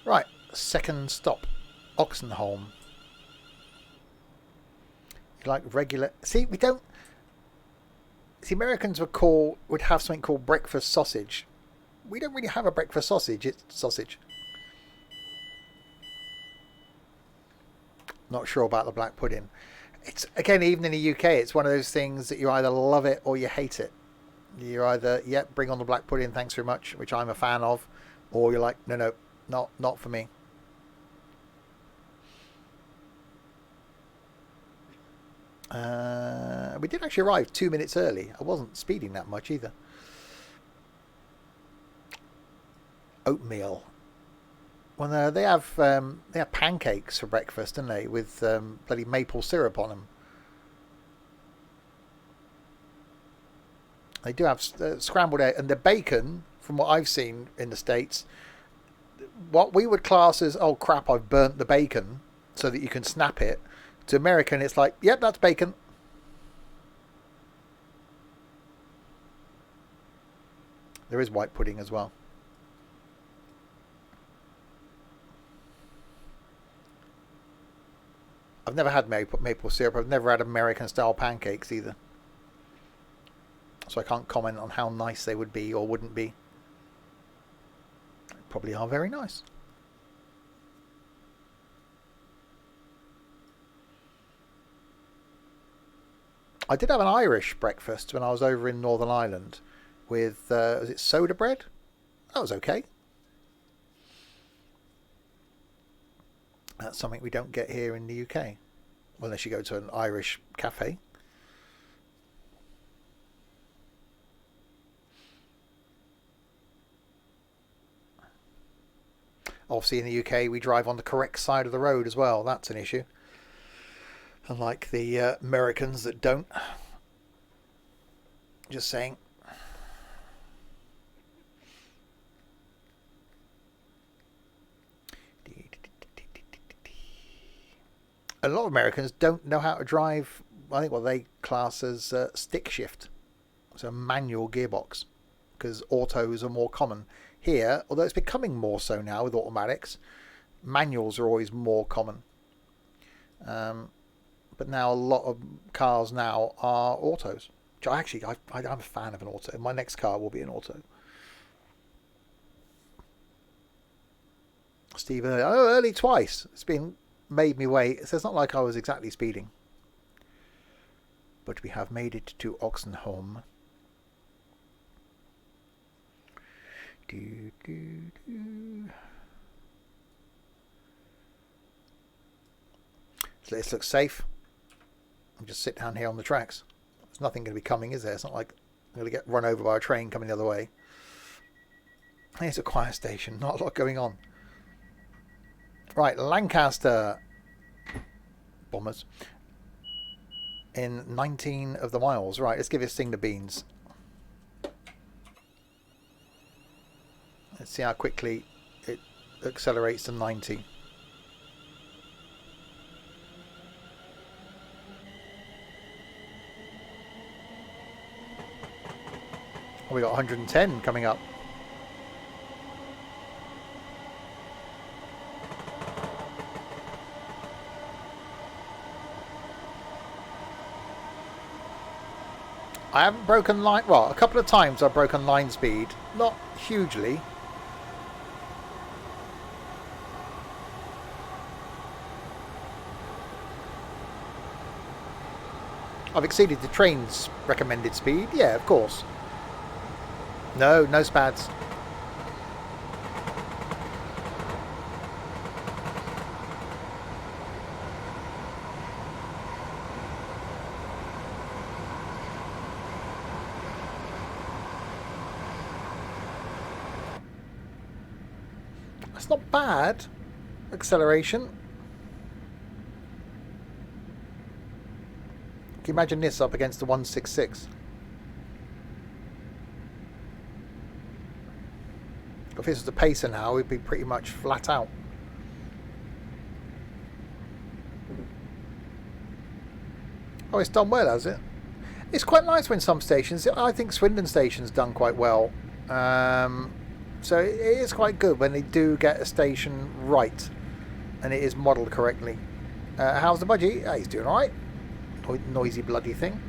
Right, second stop, Oxenholme. You like regular? See, we don't. The Americans would have something called breakfast sausage. We don't really have a breakfast sausage. It's sausage. Not sure about the black pudding. It's again, even in the UK, it's one of those things that you either love it or you hate it. You're either, yep, bring on the black pudding, thanks very much, which I'm a fan of, or you're like, no, not for me. We did actually arrive 2 minutes early. I wasn't speeding that much either. Oatmeal. Well, they have pancakes for breakfast, don't they, with bloody maple syrup on them. They do have scrambled egg, and the bacon, from what I've seen in the States, what we would class as, oh crap, I've burnt the bacon, so that you can snap it. To American, it's like, yep, that's bacon. There is white pudding as well. I've never had maple syrup. I've never had American-style pancakes either. So I can't comment on how nice they would be or wouldn't be. They probably are very nice. I did have an Irish breakfast when I was over in Northern Ireland with, was it soda bread? That was okay. That's something we don't get here in the UK. Unless you go to an Irish cafe. Obviously in the UK we drive on the correct side of the road as well. That's an issue. Unlike the Americans that don't. Just saying. A lot of Americans don't know how to drive, I think what they class as stick shift. So manual gearbox. Because autos are more common. Here, although it's becoming more so now with automatics, manuals are always more common. but now a lot of cars now are autos. Which I'm a fan of an auto. My next car will be an auto. Steve, early twice. It's made me wait. So it's not like I was exactly speeding. But we have made it to Oxenholme. So this looks safe. I'll just sit down here on the tracks. There's nothing going to be coming, is there? It's not like I'm going to get run over by a train coming the other way. It's a quiet station. Not a lot going on. Right, Lancaster Bombers. In 19 of the miles. Right, let's give this thing the beans. Let's see how quickly it accelerates to 90. Oh, we got 110 coming up. I haven't broken line. Well, a couple of times I've broken line speed. Not hugely. I've exceeded the train's recommended speed. Yeah, of course. No spads. That's not bad. Acceleration. Can you imagine this up against the 166? If this was the pacer now, we'd be pretty much flat out. Oh, it's done well, has it? It's quite nice when some stations, I think Swindon Station's done quite well. So it is quite good when they do get a station right and it is modelled correctly. How's the budgie? Oh, he's doing alright. Noisy bloody thing.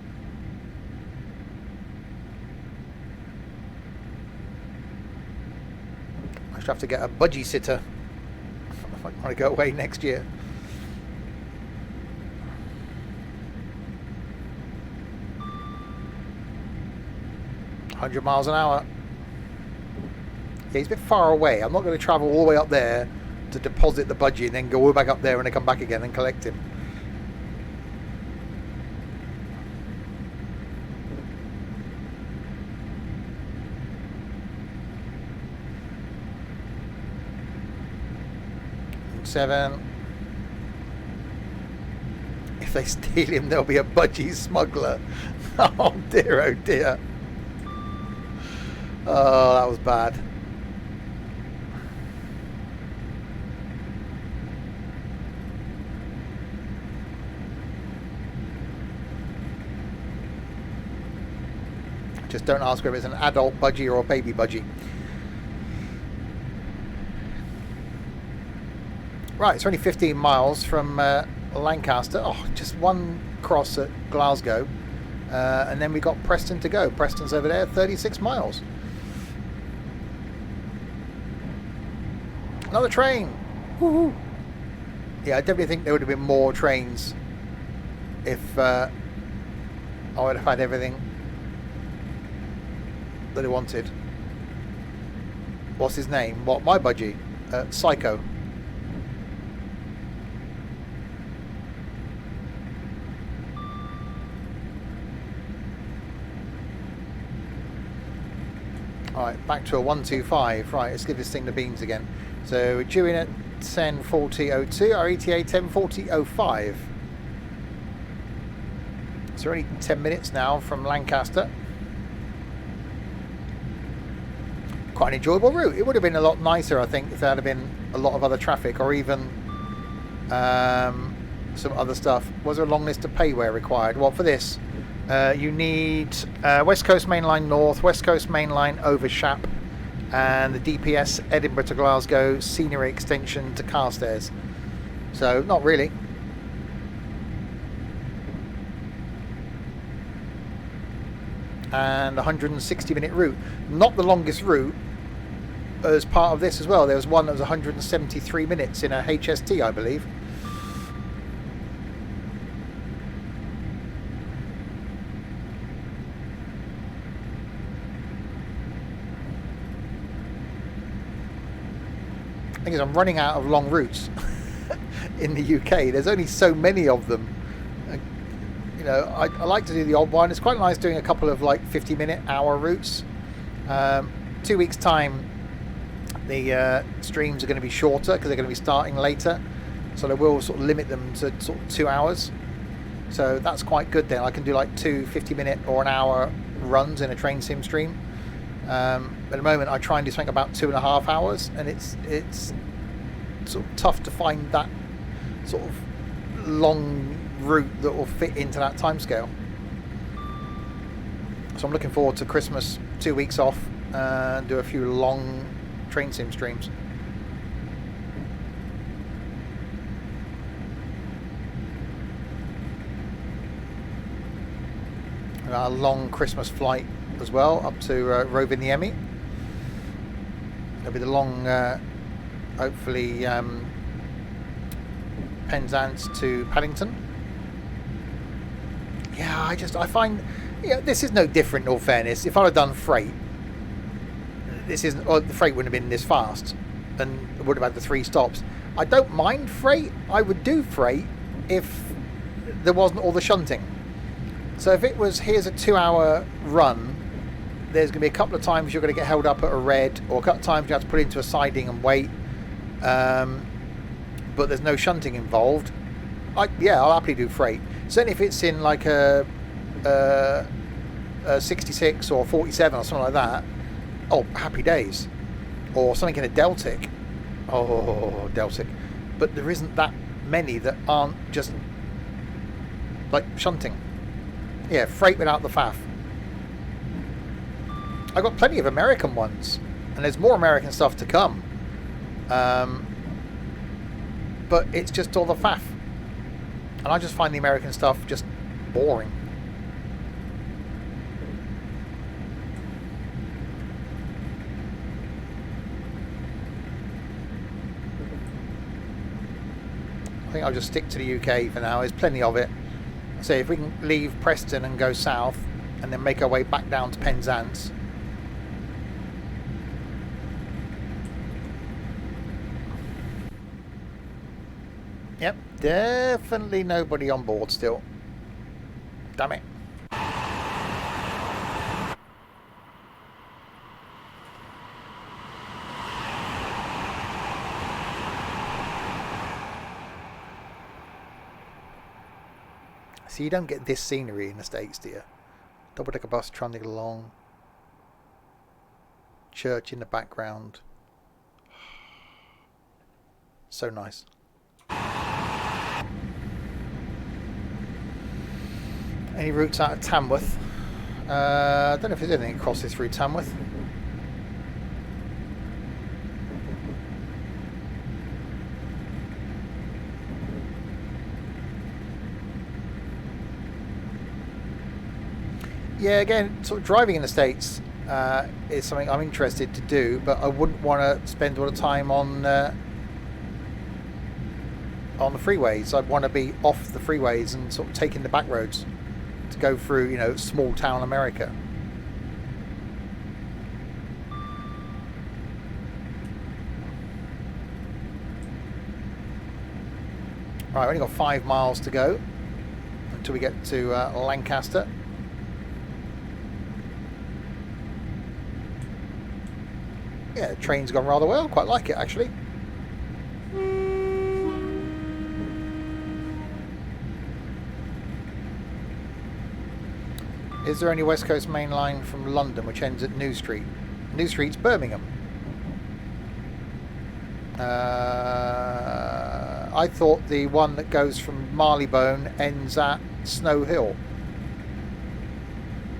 I should have to get a budgie sitter if I want to go away next year. $100 miles an hour. Yeah, he's a bit far away. I'm not going to travel all the way up there to deposit the budgie and then go all back up there and then come back again and collect him. Seven. If they steal him, there'll be a budgie smuggler. Oh dear, oh dear. Oh, that was bad. Just don't ask whether it's an adult budgie or a baby budgie. Right, it's only 15 miles from Lancaster. Oh, just one cross at Glasgow. And then we got Preston to go. Preston's over there, 36 miles. Another train. Woohoo. Yeah, I definitely think there would have been more trains if I would have had everything that I wanted. What's his name? What, my budgie? Psycho. Alright, back to a 125. Right, let's give this thing the beans again. So we're due in at 10:40:02, our ETA 10:40:05. So we're only 10 minutes now from Lancaster. Quite an enjoyable route. It would have been a lot nicer, I think, if there had been a lot of other traffic or even some other stuff. Was there a long list of payware required? Well, for this, you need West Coast Mainline North, West Coast Mainline over Shap, and the DPS Edinburgh to Glasgow scenery extension to Carstairs. So, not really. and 160-minute route. Not the longest route as part of this as well. There was one that was 173 minutes in a HST, I believe. The thing is, I'm running out of long routes in the UK. There's only so many of them. You know, I like to do the odd one. It's quite nice doing a couple of like 50-minute, hour routes. 2 weeks time, the streams are going to be shorter because they're going to be starting later, so they will sort of limit them to sort of 2 hours. So that's quite good then. I can do like 2 50-minute or an hour runs in a train sim stream. At the moment I try and do something about 2.5 hours, and it's sort of tough to find that sort of long route that will fit into that timescale. So I'm looking forward to Christmas, 2 weeks off, and do a few long train sim streams. And a long Christmas flight as well up to Rovaniemi. There'll be the long, hopefully, Penzance to Paddington. Yeah, I find, yeah, this is no different in all fairness. If I'd have done freight, this isn't, or the freight wouldn't have been this fast, and it would have had the 3 stops. I don't mind freight. I would do freight if there wasn't all the shunting. So if it was, here's a 2-hour run, there's going to be a couple of times you're going to get held up at a red, or a couple of times you have to put into a siding and wait, but there's no shunting involved. I'll happily do freight. Certainly if it's in like a 66 or 47 or something like that, oh, happy days. Or something in a Deltic. Oh, Deltic. But there isn't that many that aren't just like shunting. Yeah, freight without the faff. I've got plenty of American ones, and there's more American stuff to come. But it's just all the faff. And I just find the American stuff just boring. I think I'll just stick to the UK for now. There's plenty of it. So if we can leave Preston and go south and then make our way back down to Penzance. Yep, definitely nobody on board still. Damn it. So you don't get this scenery in the States, do you? Double-decker bus trundling along. Church in the background. So nice. Any routes out of Tamworth? I don't know if there's anything that crosses through Tamworth. Yeah, again, sort of driving in the States is something I'm interested to do, but I wouldn't want to spend all the time on the freeways. I'd want to be off the freeways and sort of taking the back roads to go through, you know, small town America. Right, we've only got 5 miles to go until we get to Lancaster. Yeah, the train's gone rather well. Quite like it, actually. Is there any West Coast Mainline from London which ends at New Street? New Street's Birmingham. I thought the one that goes from Marylebone ends at Snow Hill.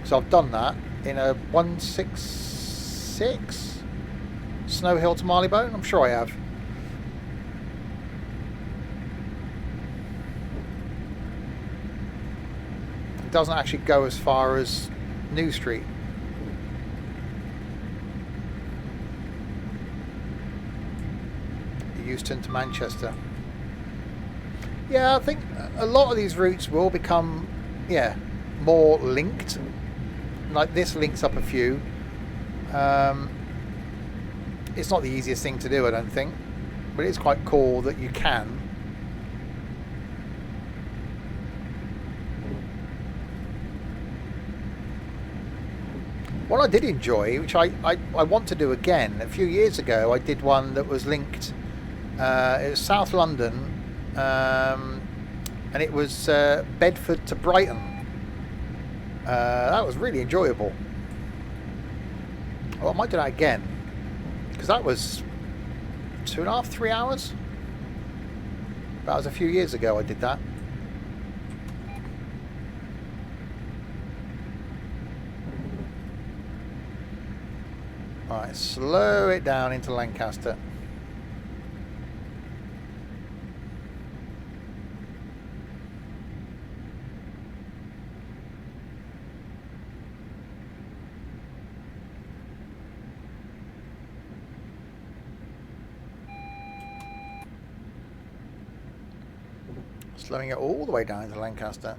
So I've done that in a 166 Snow Hill to Marylebone. I'm sure I have. It doesn't actually go as far as New Street. Euston to Manchester. Yeah, I think a lot of these routes will become, yeah, more linked. Like this links up a few. It's not the easiest thing to do, I don't think, but it's quite cool that you can. What I did enjoy, which I want to do again, a few years ago I did one that was linked. It was South London, and it was Bedford to Brighton. That was really enjoyable. Oh, I might do that again, because that was 2.5, 3 hours. That was a few years ago I did that. Alright, slow it down into Lancaster. Slowing it all the way down into Lancaster.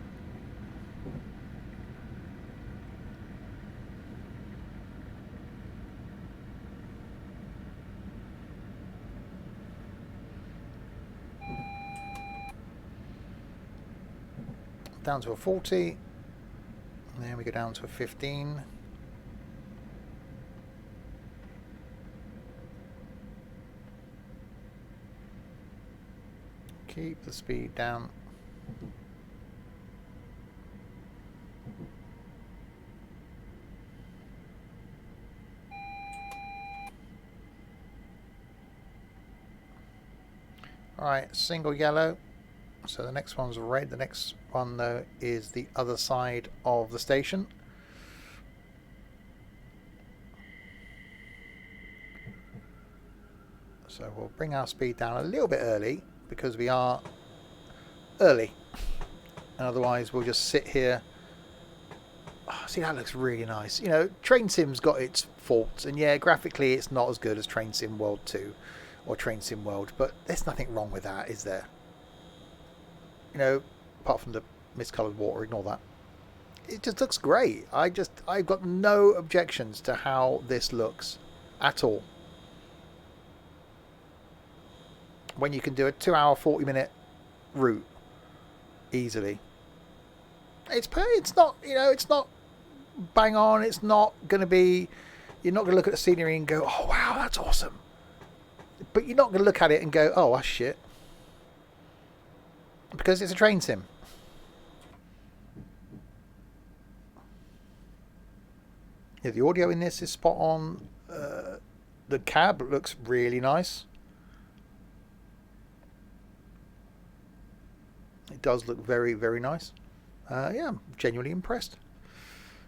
Down to a 40, and then we go down to a 15. Keep the speed down. Alright, single yellow. So the next one's red. The next one, though, is the other side of the station. So we'll bring our speed down a little bit early, because we are early. And otherwise we'll just sit here. Oh, see, that looks really nice. You know, Train Sim's got its faults. And yeah, graphically it's not as good as Train Sim World 2 or Train Sim World. But there's nothing wrong with that, is there? You know, apart from the miscoloured water, ignore that. It just looks great. I've got no objections to how this looks at all. When you can do a 2 hour 40-minute route easily. It's not, you know, it's not bang on. It's not going to be, you're not going to look at the scenery and go, oh wow, that's awesome. But you're not going to look at it and go, oh, that's shit. Because it's a train sim. Yeah, the audio in this is spot on. The cab looks really nice. It does look very, very nice. Yeah, I'm genuinely impressed.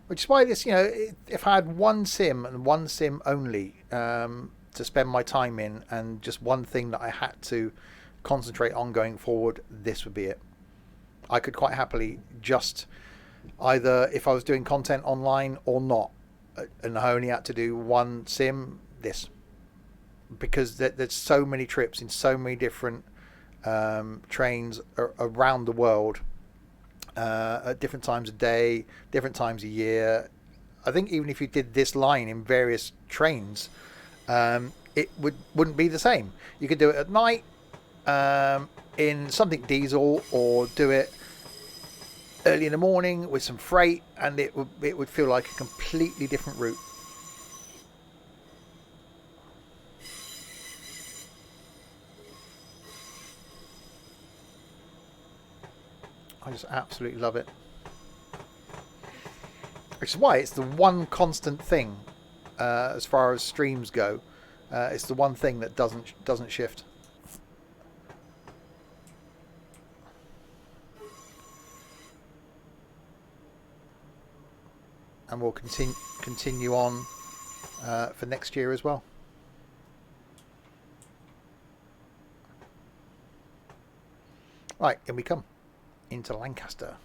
Which is why this, you know, if I had one sim and one sim only to spend my time in, and just one thing that I had to concentrate on going forward, this would be it. I could quite happily just either, if I was doing content online or not, and I only had to do one sim, this. Because there's so many trips in so many different trains around the world at different times of day, different times a year. I think even if you did this line in various trains, it wouldn't be the same. You could do it at night in something diesel, or do it early in the morning with some freight, and it would feel like a completely different route. I just absolutely love it. Which is why it's the one constant thing as far as streams go. It's the one thing that doesn't shift. And we'll continue on for next year as well. Right, in we come into Lancaster.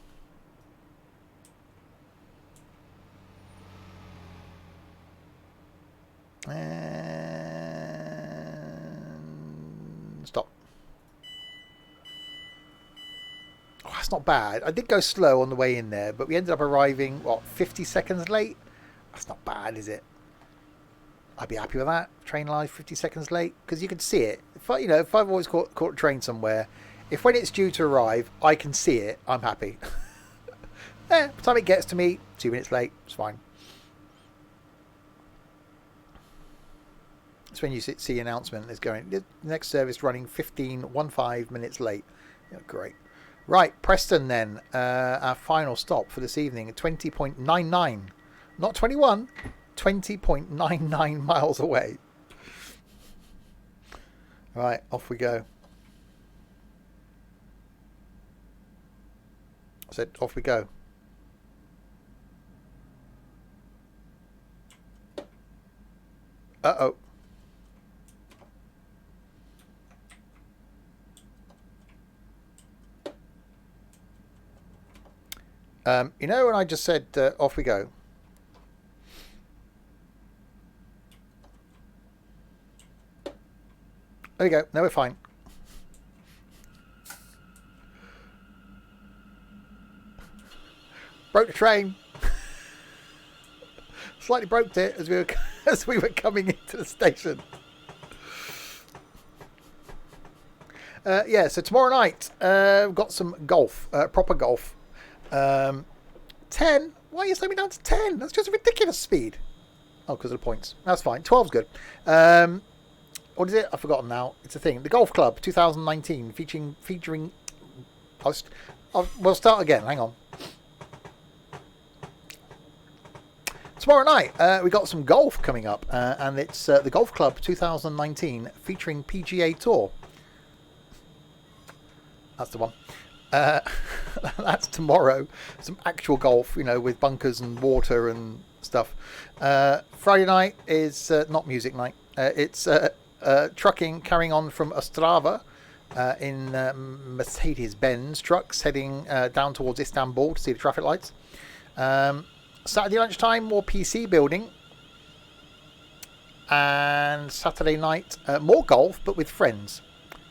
That's not bad. I did go slow on the way in there, but we ended up arriving, what, 50 seconds late? That's not bad, is it? I'd be happy with that. Train arrived 50 seconds late, because you can see it. If I've always caught a train somewhere, if when it's due to arrive, I can see it, I'm happy. By the time it gets to me, 2 minutes late, it's fine. That's when you see the announcement is going, the next service running 15 minutes late. Yeah, great. Right, Preston then, our final stop for this evening at 20.99. Not 21, 20.99 miles away. Right, off we go. I said, off we go. Uh-oh. You know when I just said, off we go? There we go. No, we're fine. Broke the train. Slightly broke it as we were coming into the station. Yeah, so tomorrow night we've got some golf, proper golf. 10? Why are you slowing me down to 10? That's just a ridiculous speed. Oh, because of the points. That's fine. 12's good. What is it? I've forgotten now. It's a thing. The Golf Club 2019 featuring. We'll start again. Hang on. Tomorrow night we got some golf coming up, and it's the Golf Club 2019 featuring PGA Tour. That's the one. That's tomorrow. Some actual golf, with bunkers and water and stuff. Friday night is not music night. It's trucking, carrying on from Ostrava in Mercedes-Benz trucks heading down towards Istanbul to see the traffic lights. Saturday lunchtime, more PC building. And Saturday night, more golf, but with friends.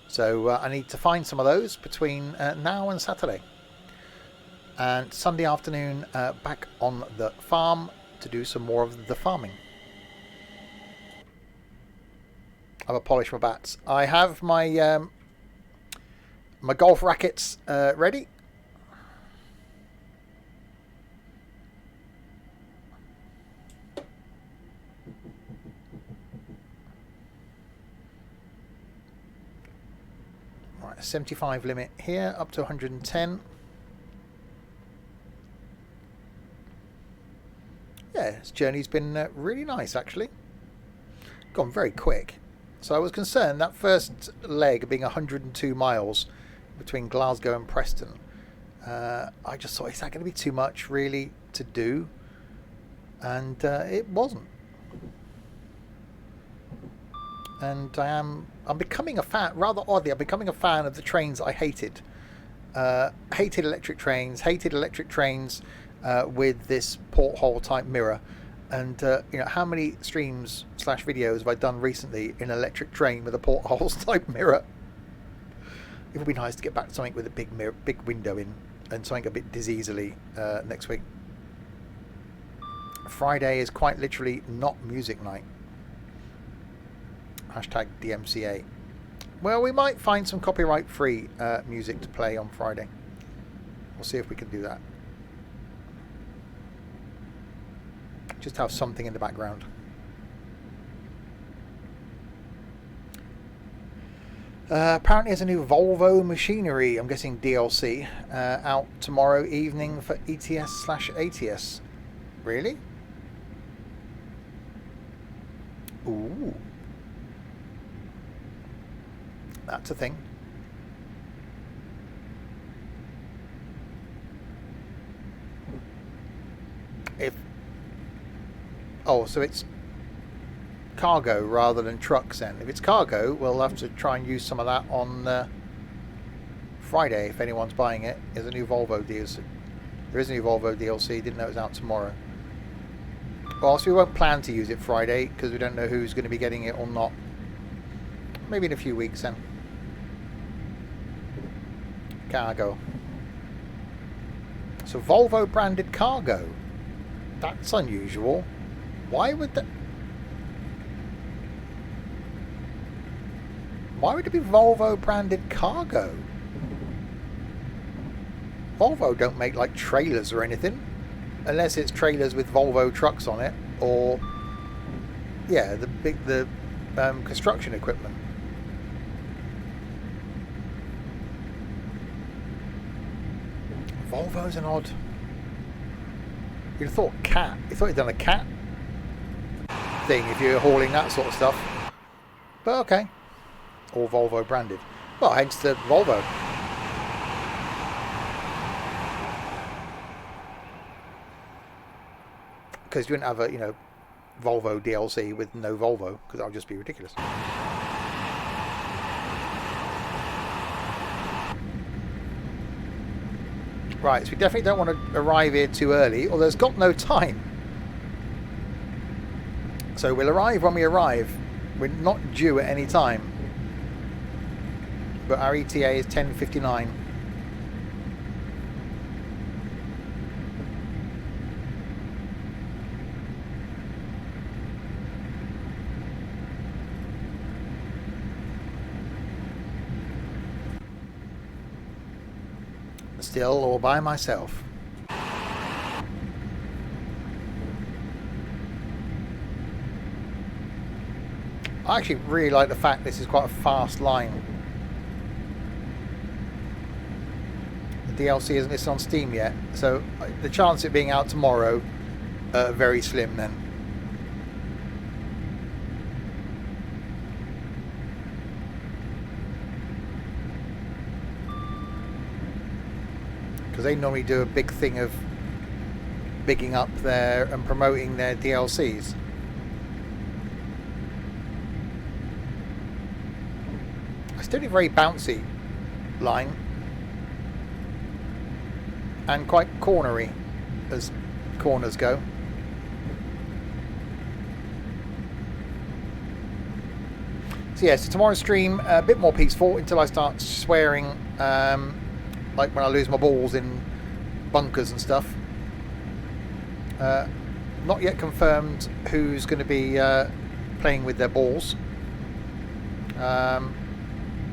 So I need to find some of those between now and Saturday. And Sunday afternoon, back on the farm to do some more of the farming. I've polished my bats. I have my my golf rackets ready. Right, 75 limit here, up to 110. Yeah, this journey's been really nice, actually. Gone very quick. So I was concerned that first leg being 102 miles between Glasgow and Preston. I just thought, is that going to be too much, really, to do? And it wasn't. And I'm becoming a fan, rather oddly, I'm becoming a fan of the trains I hated. Hated electric trains with this porthole type mirror. And how many streams / videos have I done recently in an electric train with a portholes type mirror? It would be nice to get back to something with a big window in, and something a bit diseasily next week. Friday is quite literally not music night. Hashtag DMCA. Well, we might find some copyright free music to play on Friday. We'll see if we can do that. Just have something in the background. Apparently there's a new Volvo machinery, I'm guessing DLC, out tomorrow evening for ETS/ATS. Really? Ooh. That's a thing. So it's cargo rather than trucks then. If it's cargo, we'll have to try and use some of that on Friday if anyone's buying it. There's a new Volvo DLC. There is a new Volvo DLC, didn't know it was out tomorrow. Well, so we won't plan to use it Friday because we don't know who's going to be getting it or not. Maybe in a few weeks then. Cargo. So Volvo branded cargo. That's unusual. Why would that... Why would it be Volvo branded cargo? Volvo don't make like trailers or anything. Unless it's trailers with Volvo trucks on it. Or... yeah, the construction equipment. Volvo's an odd... You'd have thought cat. You thought you'd done a cat thing if you're hauling that sort of stuff. But okay. All Volvo branded. Well, hence the Volvo. Because you wouldn't have a, you know, Volvo DLC with no Volvo, because that would just be ridiculous. Right, so we definitely don't want to arrive here too early, or there's got no time. So we'll arrive when we arrive. We're not due at any time. But our ETA is 10:59. Still all by myself. I actually really like the fact this is quite a fast line. The DLC isn't listed on Steam yet, so the chance of it being out tomorrow very slim then. Because they normally do a big thing of bigging up their and promoting their DLCs. It's still a very bouncy line and quite cornery as corners go. So yeah, so tomorrow's stream a bit more peaceful until I start swearing, like when I lose my balls in bunkers and stuff. Not yet confirmed who's going to be playing with their balls.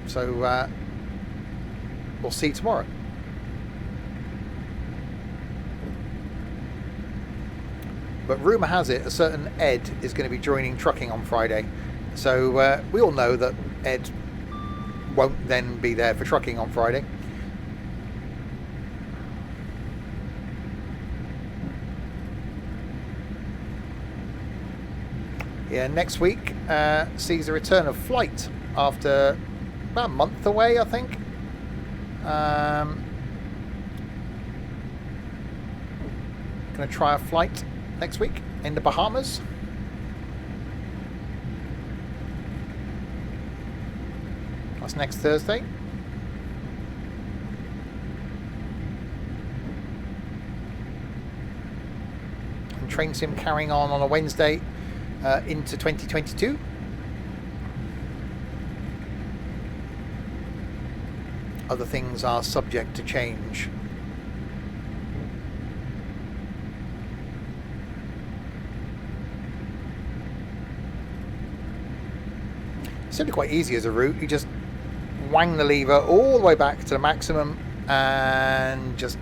So we'll see tomorrow. But rumour has it a certain Ed is going to be joining trucking on Friday. So we all know that Ed won't then be there for trucking on Friday. Yeah, next week sees the return of flight after about a month away, I think. Going to try a flight next week in the Bahamas. That's next Thursday. And train sim carrying on a Wednesday into 2022. Other things are subject to change. It's certainly quite easy as a route. You just wang the lever all the way back to the maximum and just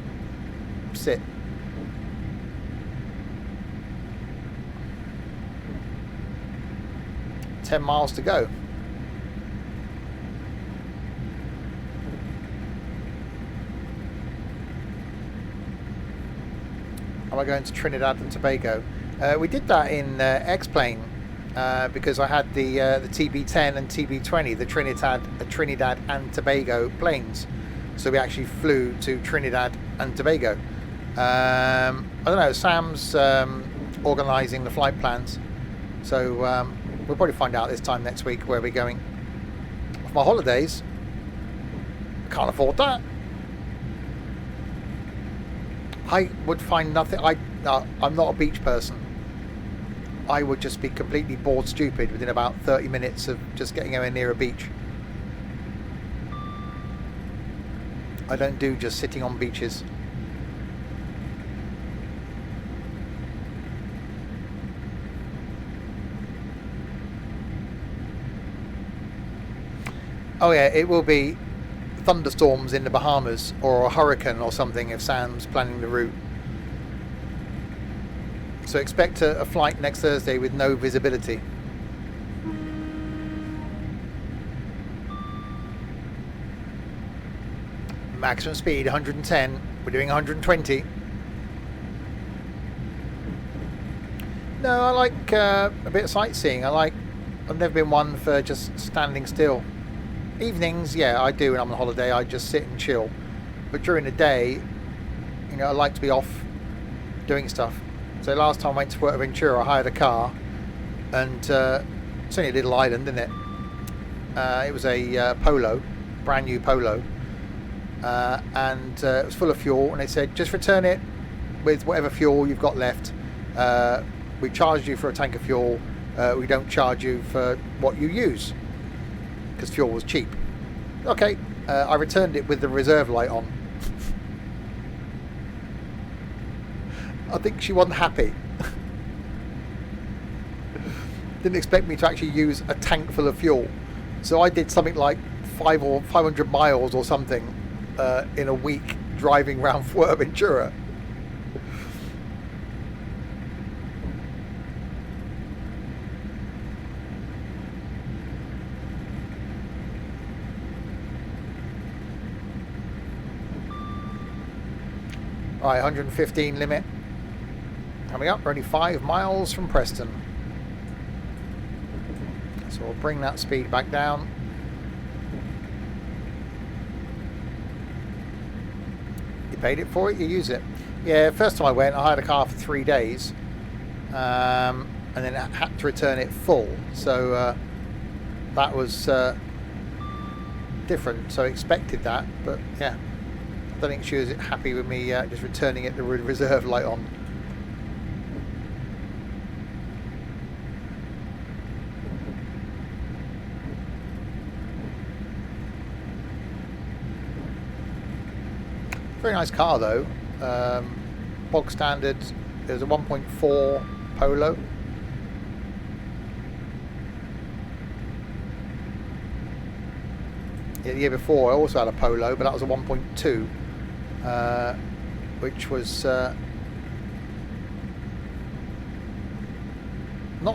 sit. $10 miles to go. Am I going to Trinidad and Tobago? We did that in X-Plane because I had the TB10 and TB20, the Trinidad and Tobago planes. So we actually flew to Trinidad and Tobago. I don't know, Sam's organising the flight plans. So we'll probably find out this time next week where we're going. For my holidays, I can't afford that. I would find nothing. I'm not a beach person. I would just be completely bored stupid within about 30 minutes of just getting anywhere near a beach. I don't do just sitting on beaches. Oh yeah, it will be thunderstorms in the Bahamas or a hurricane or something if Sam's planning the route. So expect a flight next Thursday with no visibility. Maximum speed 110. We're doing 120. No, I like a bit of sightseeing. I've never been one for just standing still. Evenings, yeah, I do when I'm on holiday. I just sit and chill. But during the day, you know, I like to be off doing stuff. So last time I went to Fuerteventura, I hired a car, and it's only a little island, isn't it? It was a Polo, brand new Polo, and it was full of fuel. And they said, just return it with whatever fuel you've got left. We charge you for a tank of fuel. We don't charge you for what you use, because fuel was cheap. Okay, I returned it with the reserve light on. I think she wasn't happy. Didn't expect me to actually use a tank full of fuel. So I did something like 500 miles or something in a week driving around Fuerteventura. Right, 115 limit. Coming up, we're only 5 miles from Preston. So we'll bring that speed back down. You paid it for it, you use it. Yeah, first time I went, I hired a car for 3 days. And then I had to return it full. So that was different. So I expected that, but yeah. I don't think she was happy with me just returning it the reserve light on. Very nice car though. Bog standard. It was a 1.4 Polo. Yeah, the year before I also had a Polo, but that was a 1.2. Which was not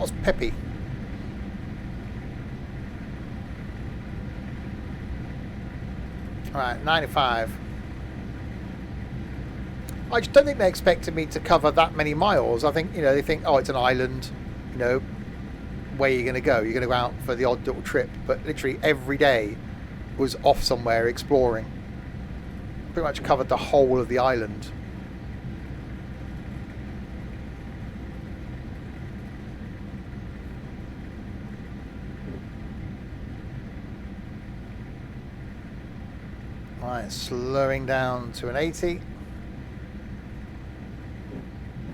as peppy. Alright, 95. I just don't think they expected me to cover that many miles. I think, you know, they think, oh, it's an island, you know, where you're going to go. You're going to go out for the odd little trip. But literally every day was off somewhere exploring. Pretty much covered the whole of the island. Right, slowing down to an 80.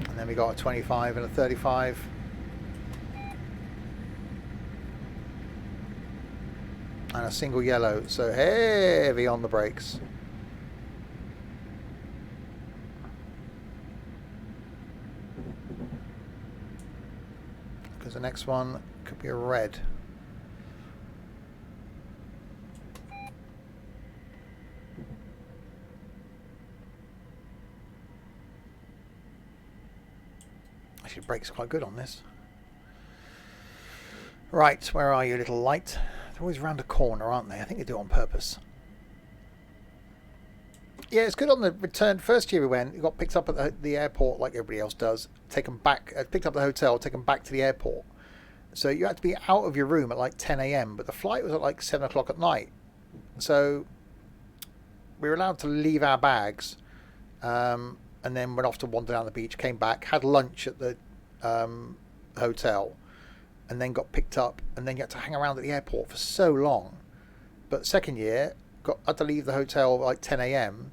And then we got a 25 and a 35. And a single yellow, so heavy on the brakes. Because the next one could be a red. Actually, the brakes are quite good on this. Right, where are you, little light? They're always round a corner, aren't they? I think they do it on purpose. Yeah, it's good on the return. First year we went, we got picked up at the airport like everybody else does, taken back, picked up at the hotel, taken back to the airport. So you had to be out of your room at like 10 a.m, but the flight was at like 7 o'clock at night. So we were allowed to leave our bags, and then went off to wander down the beach, came back, had lunch at the hotel, and then got picked up, and then you had to hang around at the airport for so long. But second year, had to leave the hotel at like 10 a.m,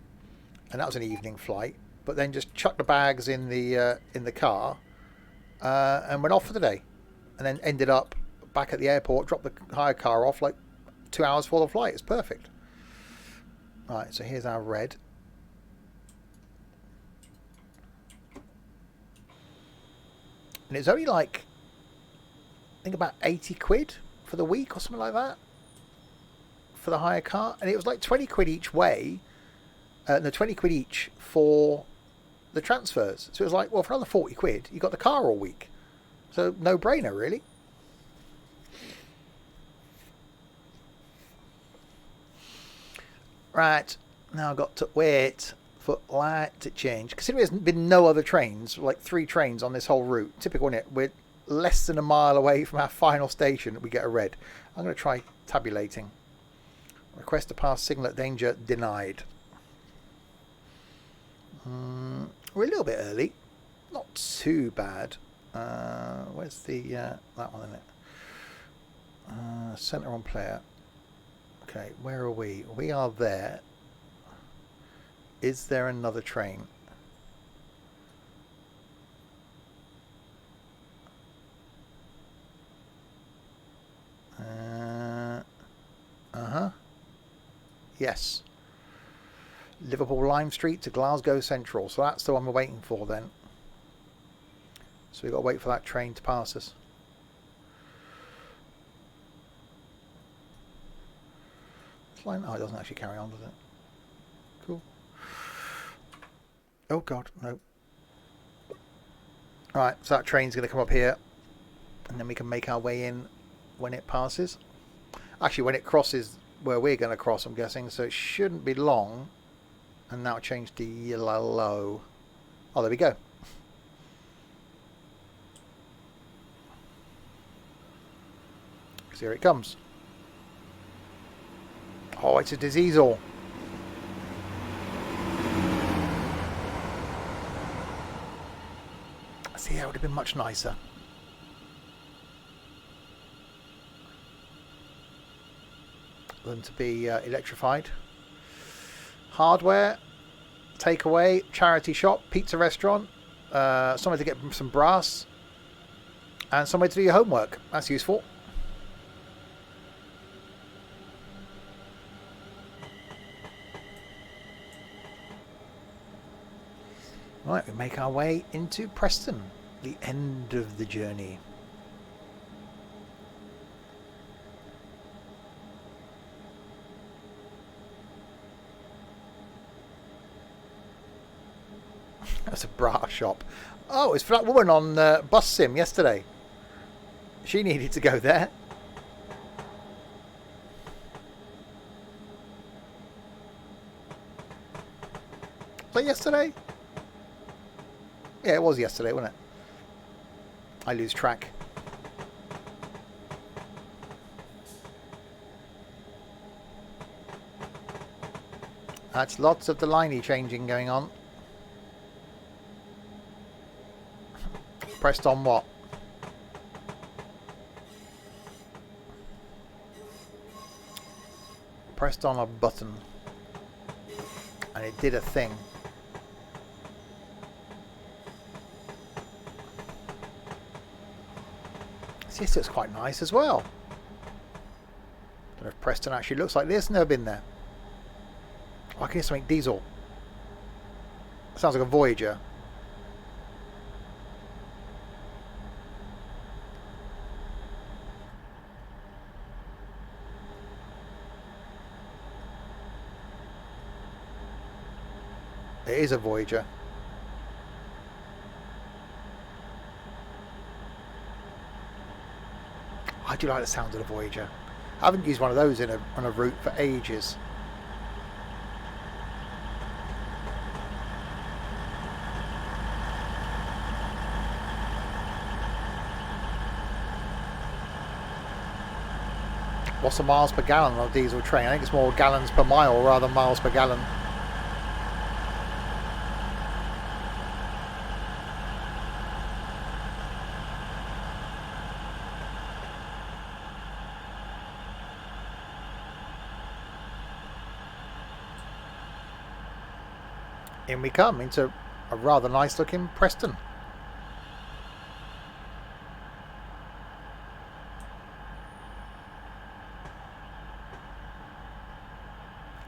and that was an evening flight, but then just chucked the bags in the car and went off for the day, and then ended up back at the airport, dropped the hire car off like 2 hours before the flight. It's perfect. Right, so here's our red. And it's only like, I think about 80 quid for the week or something like that for the hire car, and it was like 20 quid each way. No, 20 quid each for the transfers. So it was like, well, for another 40 quid, you got the car all week. So no brainer, really. Right, now I've got to wait for light to change. Considering there's been no other trains, like 3 trains on this whole route, typical, isn't it? We're less than a mile away from our final station, we get a red. I'm going to try tabulating. Request to pass signal at danger denied. We're a little bit early. Not too bad. Where's the... that one, isn't it? Centre on player. Okay, where are we? We are there. Is there another train? Yes. Liverpool Lime Street to Glasgow Central. So that's the one we're waiting for then. So we've got to wait for that train to pass us. Line, oh, it doesn't actually carry on, does it? Cool. Oh god, no. Alright, so that train's going to come up here. And then we can make our way in when it passes. Actually, when it crosses where we're going to cross, I'm guessing. So it shouldn't be long. And now change to yellow. Oh, there we go. So here it comes. Oh, it's a diesel. See, that would have been much nicer. Than to be electrified. Hardware, takeaway, charity shop, pizza restaurant, somewhere to get some brass, and somewhere to do your homework. That's useful. Right, we make our way into Preston, the end of the journey. That's a bra shop. Oh, it's for that woman on Bus Sim yesterday. She needed to go there. Was that yesterday? Yeah, it was yesterday, wasn't it? I lose track. That's lots of the liney changing going on. Pressed on what? Pressed on a button. And it did a thing. This looks quite nice as well. Don't know if Preston actually looks like this. Never been there. Oh, I can hear something diesel. Sounds like a Voyager. It is a Voyager. I do like the sound of the Voyager. I haven't used one of those on a route for ages. What's the miles per gallon on a diesel train? I think it's more gallons per mile rather than miles per gallon. In we come into a rather nice looking Preston.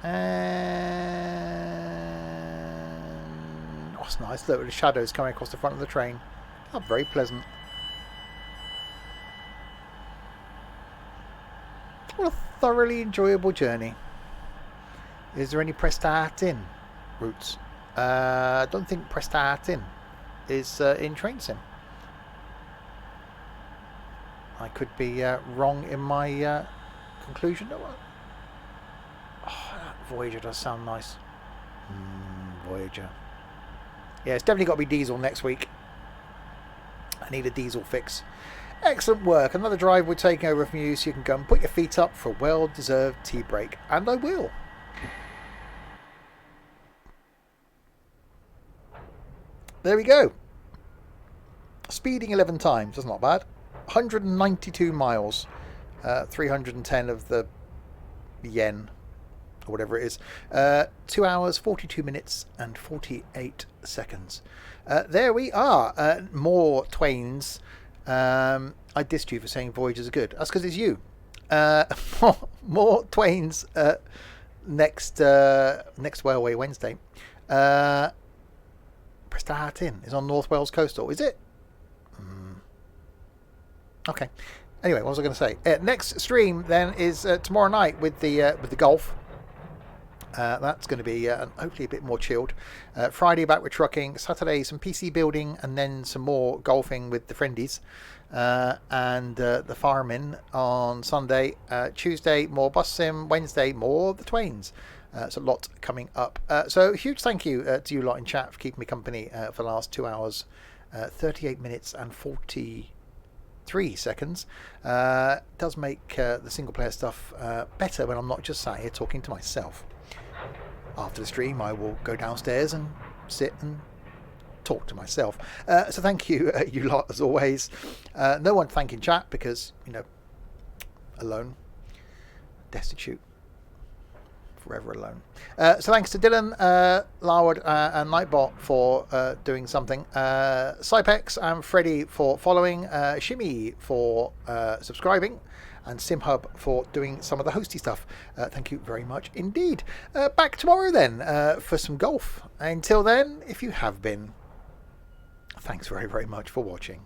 And oh, it's nice. Look at the shadows coming across the front of the train. Oh, very pleasant. I would have thoroughly enjoyable journey. Is there any Preston routes? I don't think Preston is in train sim. I could be wrong in my conclusion. Oh, that Voyager does sound nice. Voyager. Yeah, it's definitely got to be diesel next week. I need a diesel fix. Excellent work. Another drive we're taking over from you, so you can go and put your feet up for a well-deserved tea break. And I will. There we go. Speeding 11 times. That's not bad. 192 miles. 310 of the yen. Or whatever it is. 2 hours, 42 minutes and 48 seconds. There we are. More Twains. I dissed you for saying Voyagers are good. That's because it's you. More Twains next Railway Wednesday. Preston is on North Wales Coastal. Is it? Okay. Anyway, what was I going to say? Next stream then is tomorrow night with the golf. That's going to be hopefully a bit more chilled. Friday back with trucking. Saturday some PC building, and then some more golfing with the friendies. And the firemen on Sunday. Tuesday more bus sim. Wednesday more the Twains. So a lot coming up. So huge thank you to you lot in chat for keeping me company for the last 2 hours, 38 minutes and 43 seconds. Does make the single player stuff better when I'm not just sat here talking to myself. After the stream, I will go downstairs and sit and talk to myself. So thank you, you lot, as always. No one thanking chat because, alone, destitute, forever alone. So thanks to Dylan, Larwood, and Nightbot for doing something. Cypex and Freddy for following. Shimmy for subscribing. And SimHub for doing some of the hosty stuff. Thank you very much indeed. Back tomorrow then for some golf. Until then, if you have been, thanks very, very much for watching.